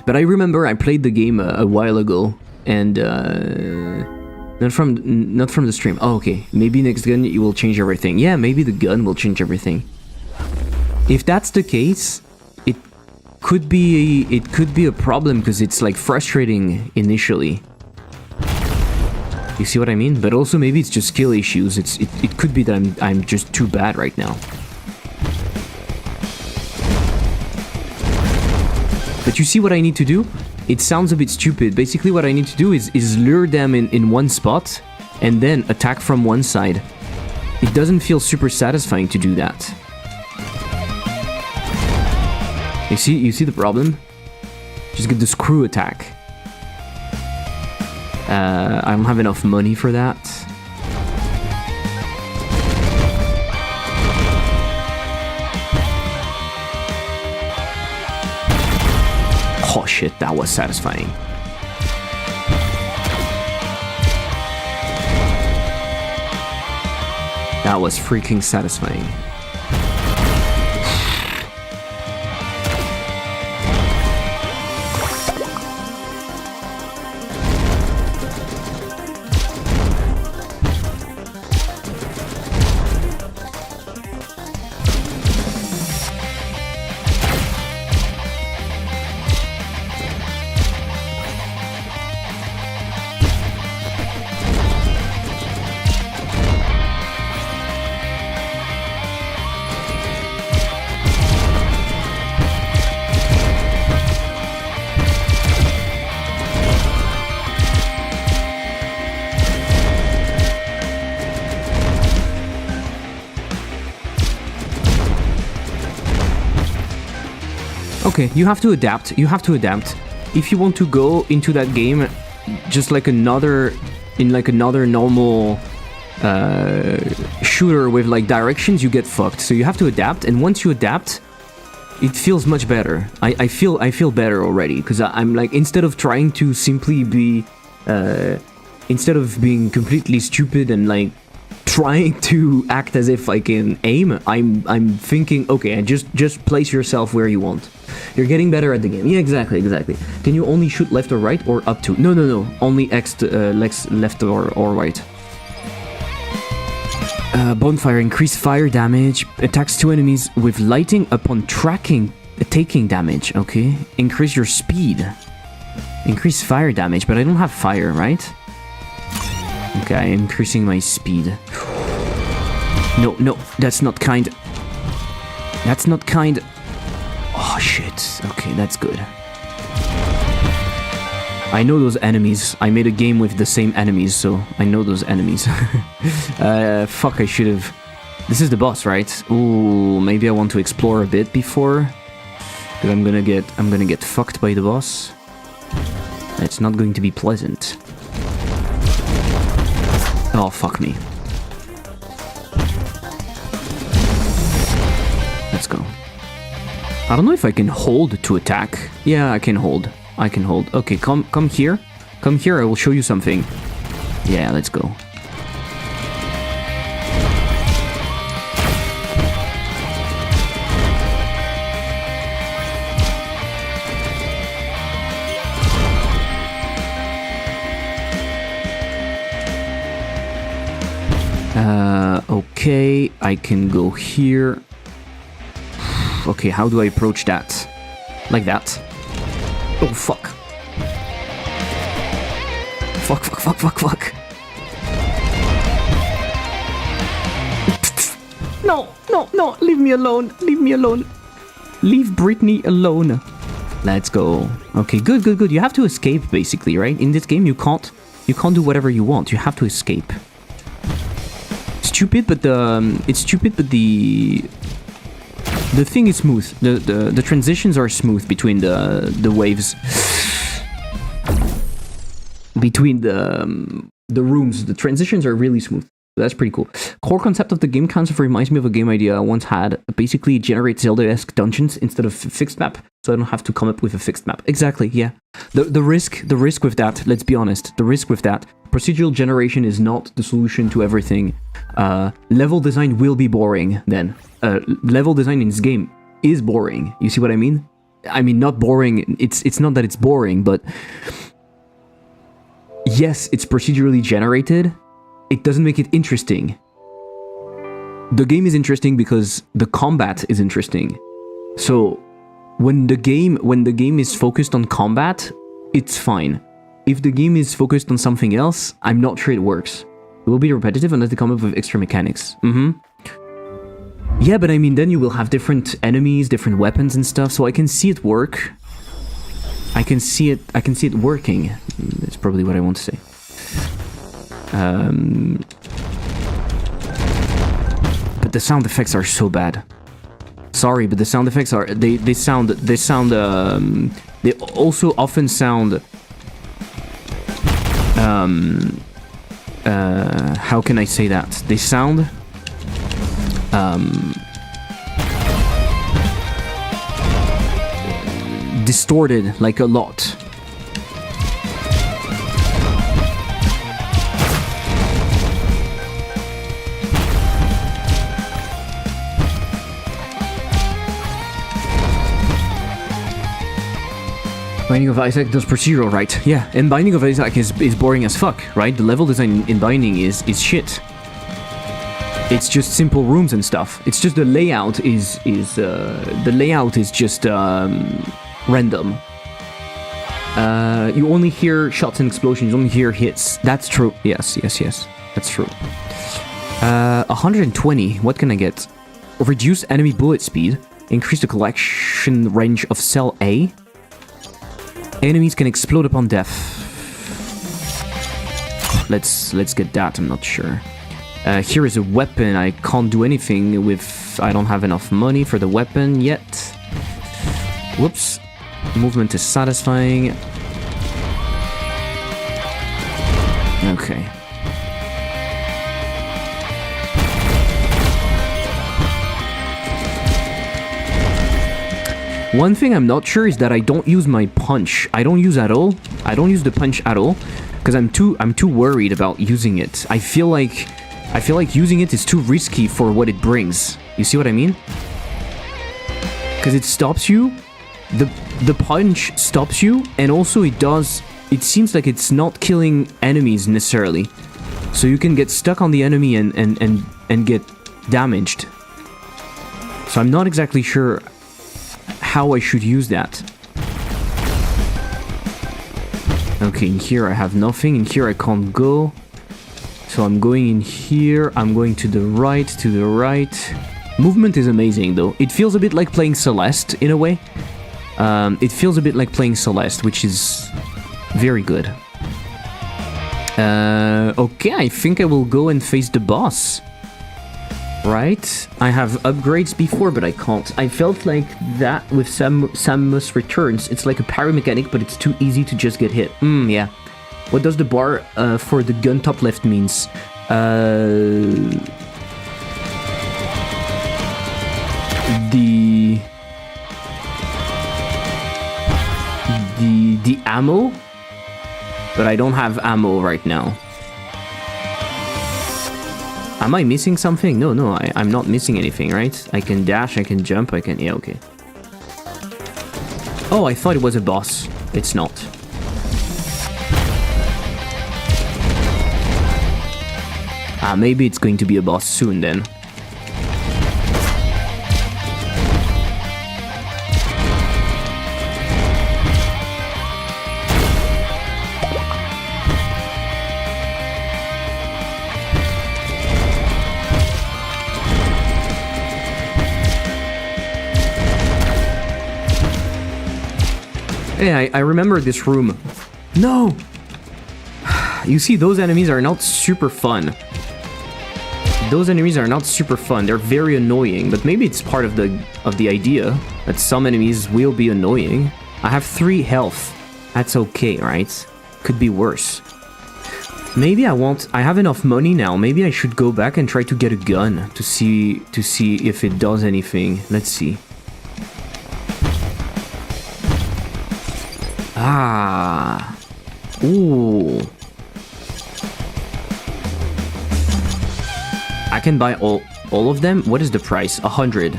But I remember I played the game a while ago, and not from the stream. Oh, okay. Maybe next gun you will change everything. Yeah, maybe the gun will change everything. If that's the case, it could be a problem because it's like frustrating initially. You see what I mean? But also maybe it's just skill issues. It could be that I'm just too bad right now. But you see what I need to do? It sounds a bit stupid. Basically what I need to do is lure them in one spot and then attack from one side. It doesn't feel super satisfying to do that. You see the problem? Just get the screw attack. I don't have enough money for that. Oh shit, that was satisfying. That was freaking satisfying. Okay, you have to adapt. You have to adapt. If you want to go into that game just like another normal shooter with like directions, you get fucked. So you have to adapt, and once you adapt, it feels much better. I feel better already because I'm like, instead of trying to simply be instead of being completely stupid and like trying to act as if I can aim, I'm thinking, okay, just place yourself where you want. You're getting better at the game. Yeah, exactly. Can you only shoot left or right or up to? No. Only X to, left or right. Bonfire, increase fire damage. Attacks 2 enemies with lighting upon tracking, taking damage. Okay. Increase your speed. Increase fire damage, but I don't have fire, right? Okay, I'm increasing my speed. No, that's not kind. That's not kind. Oh shit. Okay, that's good. I know those enemies. I made a game with the same enemies, so I know those enemies. Fuck, I should have... This is the boss, right? Ooh, maybe I want to explore a bit before. Because I'm gonna get fucked by the boss. It's not going to be pleasant. Oh, fuck me. Let's go. I don't know if I can hold to attack. Yeah, I can hold. Okay, come here. Come here, I will show you something. Yeah, let's go. Okay, I can go here. Okay, how do I approach that? Like that. Oh, fuck. Fuck. No, leave me alone. Leave Brittany alone. Let's go. Okay, good. You have to escape, basically, right? In this game, you can't do whatever you want. You have to escape. Stupid, but the thing is smooth. The transitions are smooth between the waves. Between the rooms, the transitions are really smooth. That's pretty cool. Core concept of the game kind of reminds me of a game idea I once had. Basically, it generates Zelda-esque dungeons instead of fixed map, so I don't have to come up with a fixed map. Exactly, yeah. The risk with that, let's be honest, the risk with that, procedural generation is not the solution to everything. Level design will be boring then. Level design in this game is boring. You see what I mean? I mean, not boring, it's not that it's boring, but yes, it's procedurally generated. It doesn't make it interesting. The game is interesting because the combat is interesting. So when the game is focused on combat, it's fine. If the game is focused on something else, I'm not sure it works. It will be repetitive unless they come up with extra mechanics. Yeah, but I mean, then you will have different enemies, different weapons and stuff, so I can see it work. I can see it working. That's probably what I want to say. But the sound effects are so bad. Sorry, but the sound effects are they also often sound how can I say that? They sound distorted, like a lot. Binding of Isaac does procedural, right? Yeah, and Binding of Isaac is boring as fuck, right? The level design in Binding is shit. It's just simple rooms and stuff. It's just the layout is just random. You only hear shots and explosions. You only hear hits. That's true. Yes. That's true. 120. What can I get? Reduce enemy bullet speed. Increase the collection range of cell A. Enemies can explode upon death. Let's get that. I'm not sure. Here is a weapon. I can't do anything with... I don't have enough money for the weapon yet. Whoops. Movement is satisfying. Okay. One thing I'm not sure is that I don't use my punch. I don't use at all. I don't use the punch at all because I'm too worried about using it. I feel like using it is too risky for what it brings. You see what I mean? Because it stops you. The punch stops you, and also it seems like it's not killing enemies necessarily. So you can get stuck on the enemy and get damaged. So I'm not exactly sure how I should use that. Okay, in here I have nothing. In here I can't go. So I'm going in here. I'm going to the right, Movement is amazing though. It feels a bit like playing Celeste in a way. It feels a bit like playing Celeste, which is very good. Okay, I think I will go and face the boss. Right? I have upgrades before, but I can't. I felt like that with Samus Returns. It's like a parry mechanic, but it's too easy to just get hit. Yeah. What does the bar for the gun top left means? The ammo? But I don't have ammo right now. Am I missing something? No, I'm not missing anything, right? I can dash, I can jump, I can... Yeah, okay. Oh, I thought it was a boss. It's not. Maybe it's going to be a boss soon then. Hey, I remember this room. No! You see, those enemies are not super fun. Those enemies are not super fun. They're very annoying, but maybe it's part of the idea that some enemies will be annoying. I have 3 health. That's okay, right? Could be worse. Maybe I have enough money now. Maybe I should go back and try to get a gun to see if it does anything. Let's see. Ah. Ooh. I can buy all of them. What is the price? 100.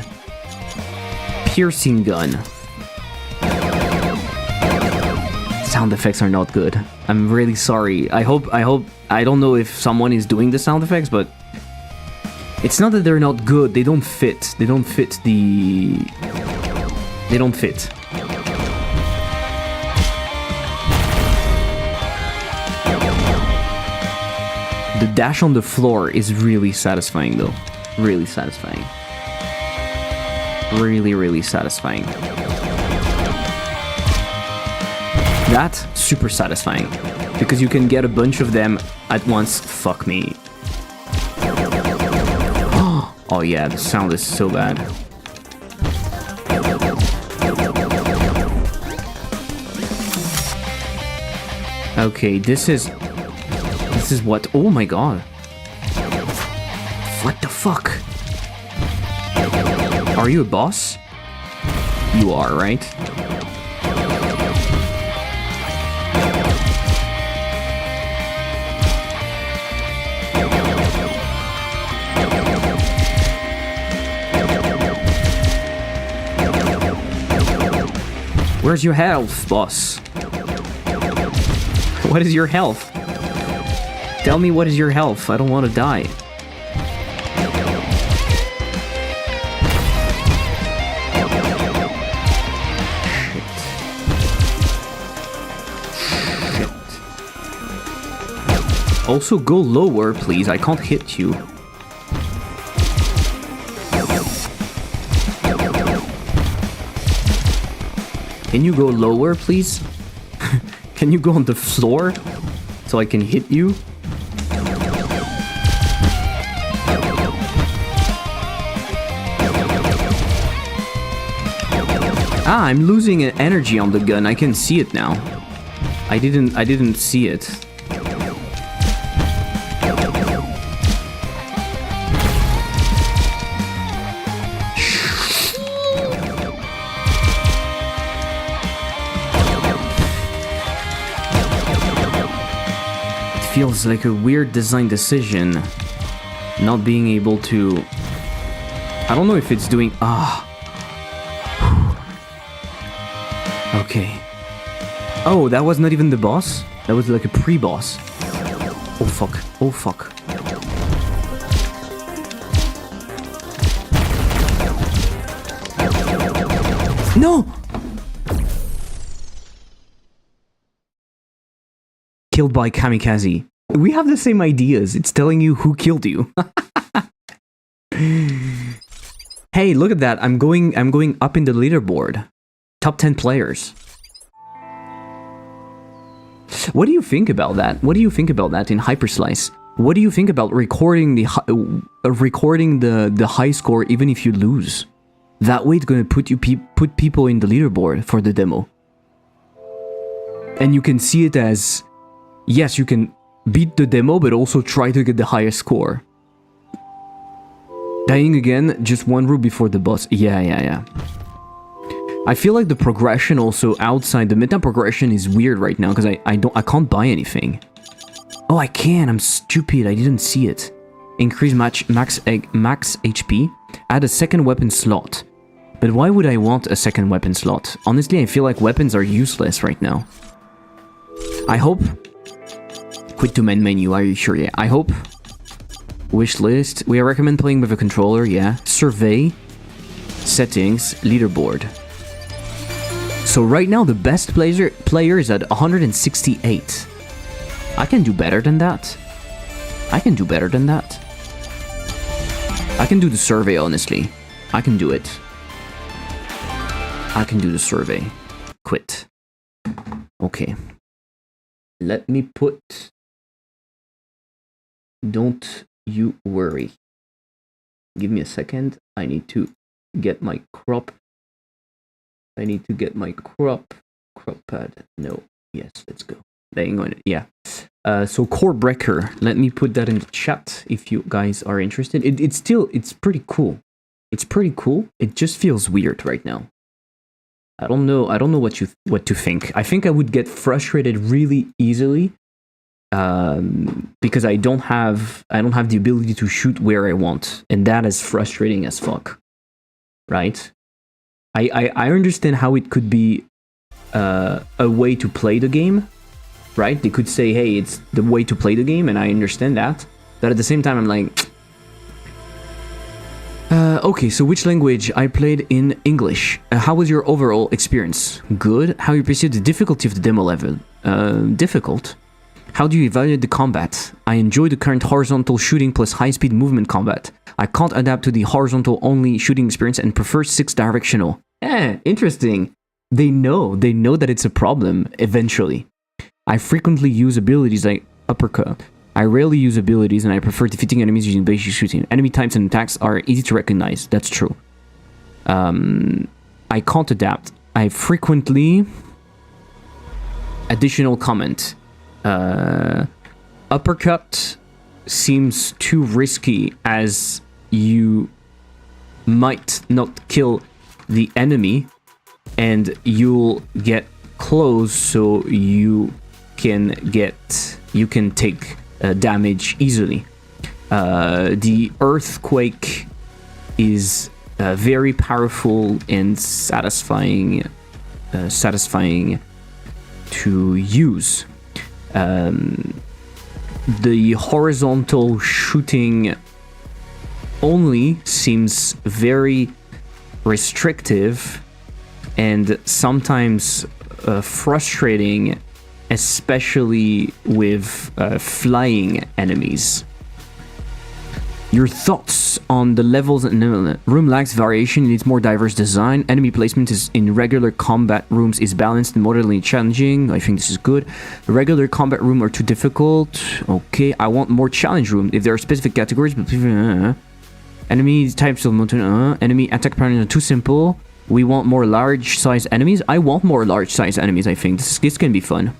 Piercing gun. Sound effects are not good. I'm really sorry. I don't know if someone is doing the sound effects, but it's not that they're not good. They don't fit. They don't fit. The dash on the floor is really satisfying though. Really satisfying. Really, really satisfying. That, super satisfying. Because you can get a bunch of them at once. Fuck me. Oh yeah, the sound is so bad. Okay, this is what? Oh my god. What the fuck? Are you a boss? You are, right? Where's your health, boss? What is your health? Tell me what is your health. I don't want to die. Shit. Also, go lower, please. I can't hit you. Can you go lower, please? Can you go on the floor so I can hit you? Ah, I'm losing energy on the gun. I can see it now. I didn't see it. Feels like a weird design decision. Not being able to... I don't know if it's doing... Okay. Oh, that was not even the boss? That was like a pre-boss. Oh fuck. Oh fuck. No! Killed by kamikaze. We have the same ideas. It's telling you who killed you. Hey, look at that. I'm going up in the leaderboard. Top 10 players. What do you think about that? What do you think about that in Hyperslice? What do you think about recording the high score even if you lose? That way it's gonna put people in the leaderboard for the demo. And you can see it as, yes, you can beat the demo, but also try to get the highest score. Dying again, just one route before the boss. Yeah. I feel like the progression also outside the meta progression is weird right now because I can't buy anything. Oh, I can. I'm stupid. I didn't see it. Increase max HP. Add a second weapon slot. But why would I want a second weapon slot? Honestly, I feel like weapons are useless right now. I hope... Quit to main menu, are you sure? Yeah, I hope. Wish list. We recommend playing with a controller, yeah. Survey. Settings. Leaderboard. So right now the best player is at 168. I can do better than that. I can do better than that. I can do the survey, honestly. I can do it. I can do the survey. Quit. Okay. Let me put... Don't you worry. Give me a second. I need to get my crop. I need to get my crop pad. No. Yes, let's go. Laying on it. Yeah. So Core Breaker, let me put that in the chat if you guys are interested. It's pretty cool. It's pretty cool. It just feels weird right now. I don't know what to think. I think I would get frustrated really easily because I don't have the ability to shoot where I want, and that is frustrating as fuck. Right? I understand how it could be a way to play the game. Right? They could say, hey, it's the way to play the game, and I understand that. But at the same time, I'm like... okay, so which language? I played in English. How was your overall experience? Good. How you perceive the difficulty of the demo level? Difficult. How do you evaluate the combat? I enjoy the current horizontal shooting plus high-speed movement combat. I can't adapt to the horizontal-only shooting experience and prefer 6-directional. Interesting. They know that it's a problem, eventually. I frequently use abilities like uppercut. I rarely use abilities, and I prefer defeating enemies using basic shooting. Enemy types and attacks are easy to recognize. That's true. I can't adapt. I frequently... Additional comment. Uppercut seems too risky, as you might not kill the enemy, and you'll get close, so you can take damage easily. The earthquake is very powerful and satisfying to use. The horizontal shooting only seems very restrictive and sometimes frustrating, especially with flying enemies. Your thoughts on the levels and room lacks variation, needs more diverse design. Enemy placement is in regular combat rooms is balanced and moderately challenging. I think this is good. Regular combat room are too difficult. Okay, I want more challenge room. If there are specific categories, but enemy types of enemy attack patterns are too simple. We want more large size enemies. I want more large size enemies. I think this can be fun.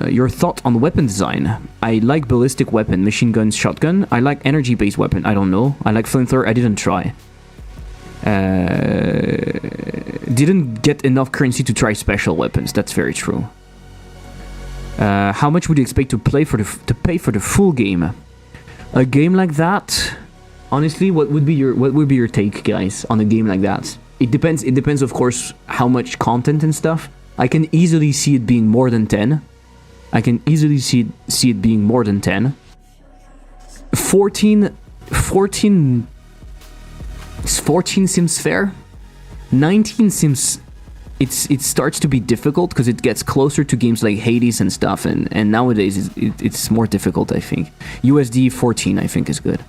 Your thought on weapon design. I like ballistic weapon, machine guns, shotgun. I like energy based weapon. I don't know. I like flamethrower. I didn't try. Didn't get enough currency to try special weapons. That's very true. How much would you expect to pay for the full game? A game like that. Honestly, what would be your take, guys, on a game like that? It depends, of course, how much content and stuff. I can easily see it being more than 10. I can easily see it being more than 10. 14 seems fair. 19 seems... It starts to be difficult because it gets closer to games like Hades and stuff, and nowadays it's more difficult, I think. USD 14, I think, is good.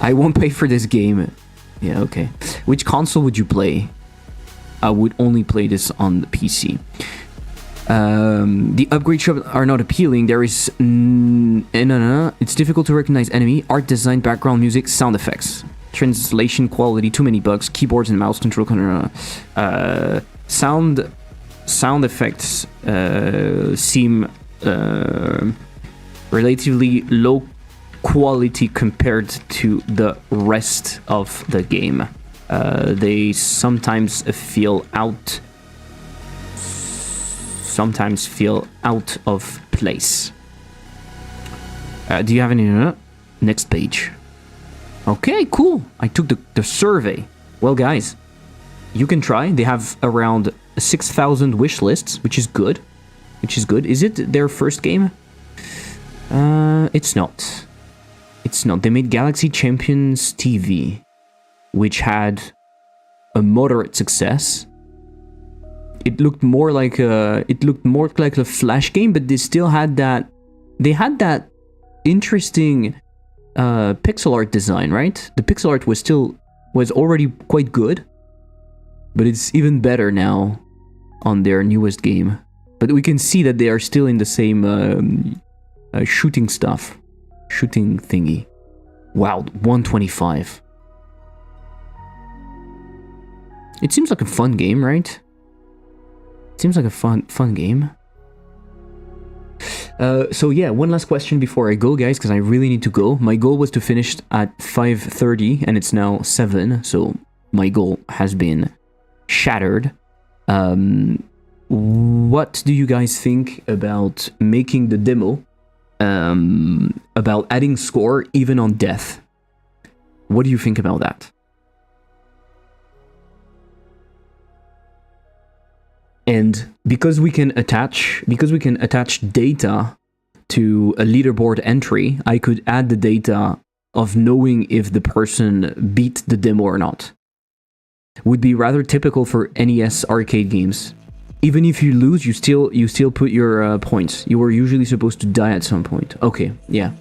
I won't pay for this game. Yeah, okay. Which console would you play? I would only play this on the PC. The upgrade shops are not appealing. There is... It's difficult to recognize enemy. Art design, background music, sound effects. Translation quality, too many bugs. Keyboards and mouse control. Sound effects seem relatively low quality compared to the rest of the game. They sometimes feel out of place. Do you have any next page? Okay, cool. I took the survey. Well, guys, you can try. They have around 6,000 wish lists, which is good. Is it their first game? It's not. They made Galaxy Champions TV, which had a moderate success. It looked more like a Flash game, but they still had that. They had that interesting pixel art design, right? The pixel art was already quite good, but it's even better now on their newest game. But we can see that they are still in the same shooting thingy. Wow, 125. It seems like a fun game, right? It seems like a fun game. So yeah, one last question before I go, guys, because I really need to go. My goal was to finish at 5:30, and it's now 7, so my goal has been shattered. What do you guys think about making the demo? About adding score even on death? What do you think about that? And because we can attach data to a leaderboard entry, I could add the data of knowing if the person beat the demo or not. Would be rather typical for NES arcade games. Even if you lose, you still put your points. You were usually supposed to die at some point. Okay, yeah.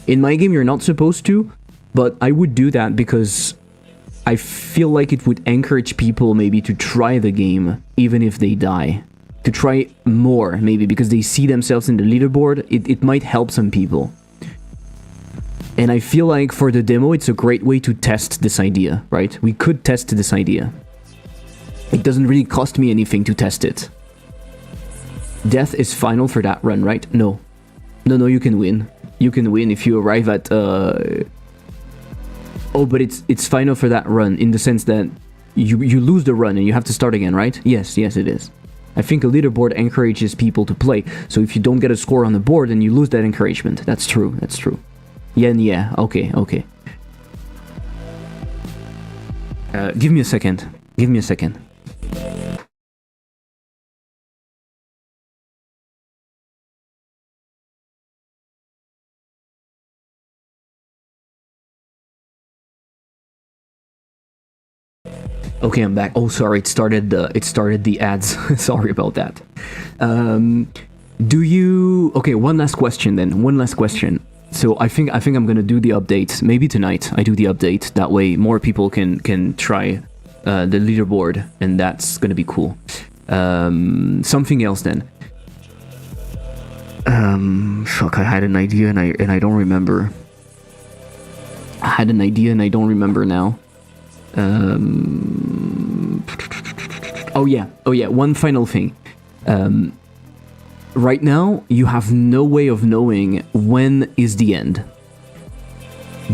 In my game, you're not supposed to, but I would do that because I feel like it would encourage people maybe to try the game, even if they die. To try more, maybe, because they see themselves in the leaderboard. It might help some people. And I feel like for the demo, it's a great way to test this idea, right? We could test this idea. It doesn't really cost me anything to test it. Death is final for that run, right? No. No, you can win. You can win if you arrive at... Oh, but it's final for that run, in the sense that you lose the run and you have to start again, right? Yes, it is. I think a leaderboard encourages people to play. So if you don't get a score on the board, then you lose that encouragement. That's true. Yeah. Okay. Give me a second. Okay, I'm back. Oh, sorry, it started the ads. Sorry about that. Okay, one last question then. So I think I'm gonna do the update. Maybe tonight I do the update. That way more people can try the leaderboard, and that's gonna be cool. Something else then. Fuck, I had an idea and I don't remember. I had an idea and I don't remember now. Oh yeah, one final thing. Right now, you have no way of knowing when is the end.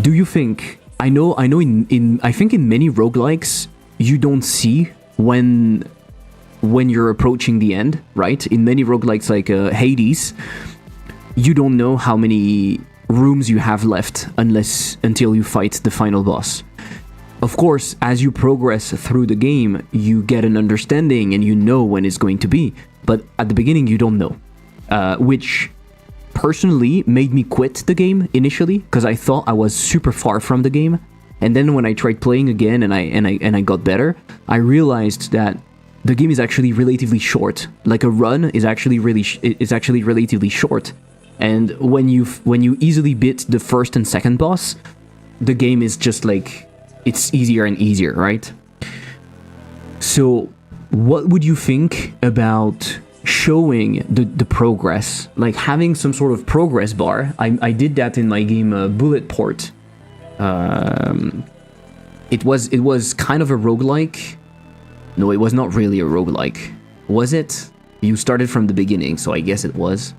Do you think... I know I think in many roguelikes, you don't see when you're approaching the end, right? In many roguelikes like Hades, you don't know how many rooms you have left until you fight the final boss. Of course, as you progress through the game, you get an understanding and you know when it's going to be. But at the beginning, you don't know. Which personally made me quit the game initially, because I thought I was super far from the game. And then when I tried playing again and I got better, I realized that the game is actually relatively short. Like a run is actually relatively short. And when you easily beat the first and second boss, the game is just like... it's easier and easier, right? So, what would you think about showing the progress? Like having some sort of progress bar. I did that in my game Bullet Port. It was kind of a roguelike. No, it was not really a roguelike. Was it? You started from the beginning, so I guess it was.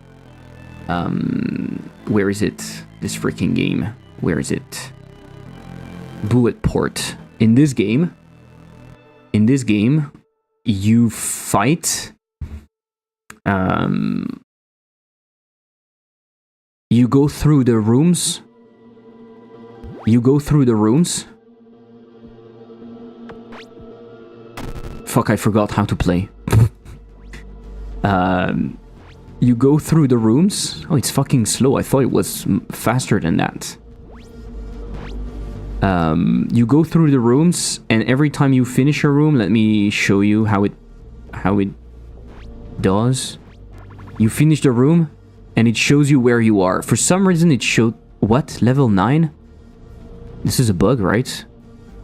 Where is it? This freaking game. Where is it? Bullet Port. In this game, you fight. You go through the rooms. Fuck, I forgot how to play. You go through the rooms. Oh, it's fucking slow. I thought it was faster than that. You go through the rooms, and every time you finish a room, let me show you how it does. You finish the room, and it shows you where you are. For some reason, it showed... What? Level 9? This is a bug, right?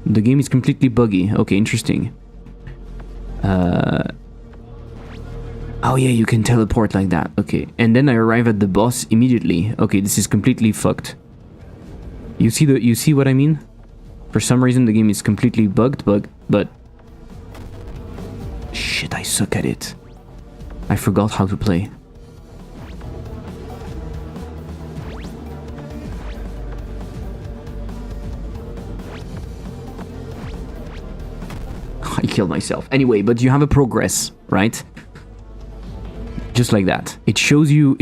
The game is completely buggy. Okay, interesting. Oh yeah, you can teleport like that. Okay, and then I arrive at the boss immediately. Okay, this is completely fucked. You see what I mean? For some reason the game is completely bugged, but shit, I suck at it. I forgot how to play. I killed myself. Anyway, but you have a progress, right? Just like that. It shows you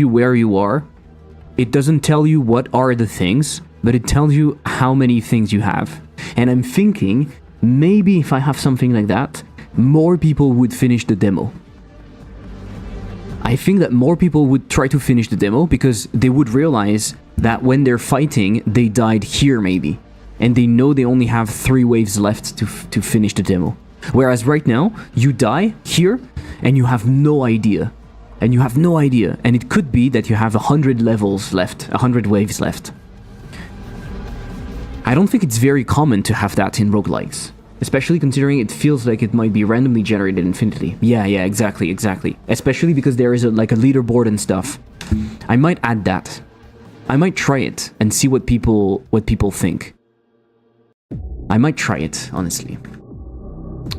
where you are. It doesn't tell you what are the things, but it tells you how many things you have. And I'm thinking, maybe if I have something like that, more people would finish the demo. I think that more people would try to finish the demo because they would realize that when they're fighting, they died here maybe. And they know they only have 3 waves left to finish the demo. Whereas right now, you die here and you have no idea. And you have no idea. And it could be that you have 100 levels left, 100 waves left. I don't think it's very common to have that in roguelikes. Especially considering it feels like it might be randomly generated infinitely. Yeah, exactly. Especially because there is like a leaderboard and stuff. I might add that. I might try it and see what people think. I might try it, honestly.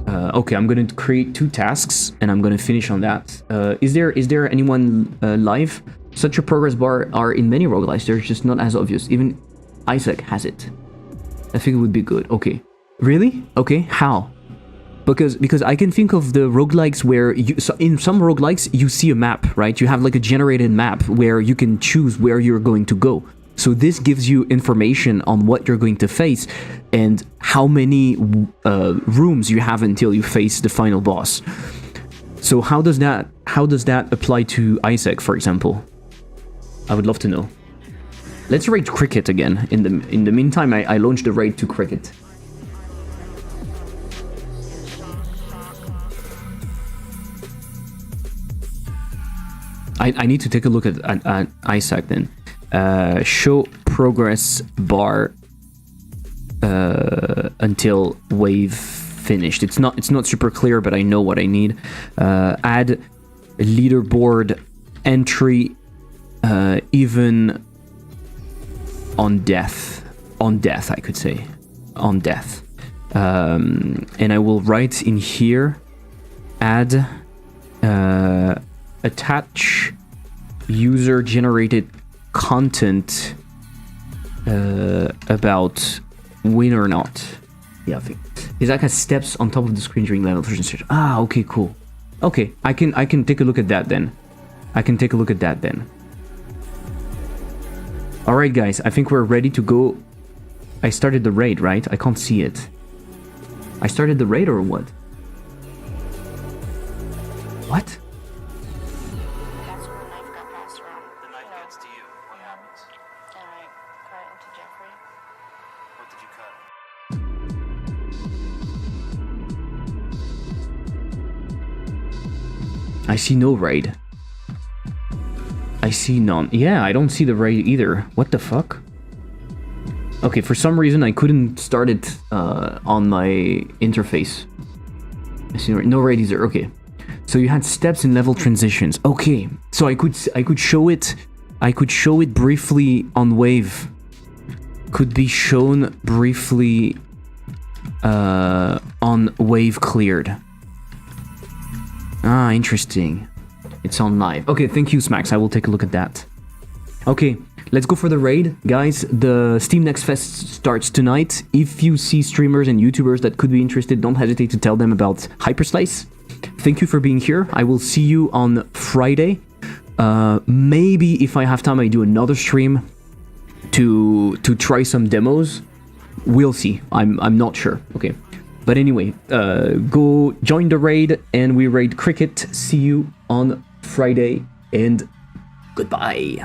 Okay, I'm gonna create 2 tasks and I'm gonna finish on that. Is there anyone live? Such a progress bar are in many roguelikes. They're just not as obvious. Even Isaac has it. I think it would be good. Okay. Really? Okay, how? Because I can think of the roguelikes where in some roguelikes you see a map, right? You have like a generated map where you can choose where you're going to go. So this gives you information on what you're going to face and how many rooms you have until you face the final boss. So how does that apply to Isaac, for example? I would love to know. Let's raid Cricket again. In the meantime, I launched the raid to Cricket. I need to take a look at Isaac then. Show progress bar until wave finished. It's not super clear, but I know what I need. Add leaderboard entry even on death. On death, I could say. On death. And I will write in here, add attach user generated content about win or not. Yeah, I think Isaac has steps on top of the screen during level 3 stage. Ah, okay, cool. Okay, I can take a look at that then. All right, guys, I think we're ready to go. I started the raid, right? I can't see it. I started the raid or what? What? That's when the knife got passed around. The knife gets to you. What happens? And I cut it into Jeffrey. What did you cut? I see no raid. I see none. Yeah, I don't see the raid either. What the fuck? Okay, for some reason I couldn't start it on my interface. I see no raid either. Okay. So you had steps in level transitions. Okay. So I could show it. I could show it briefly on wave. Could be shown briefly on wave cleared. Ah, interesting. It's on live. Okay, thank you, Smax. I will take a look at that. Okay, let's go for the raid. Guys, the Steam Next Fest starts tonight. If you see streamers and YouTubers that could be interested, don't hesitate to tell them about Hyperslice. Thank you for being here. I will see you on Friday. Maybe if I have time, I do another stream to try some demos. We'll see. I'm not sure. Okay. But anyway, go join the raid and we raid Cricket. See you on Friday and goodbye.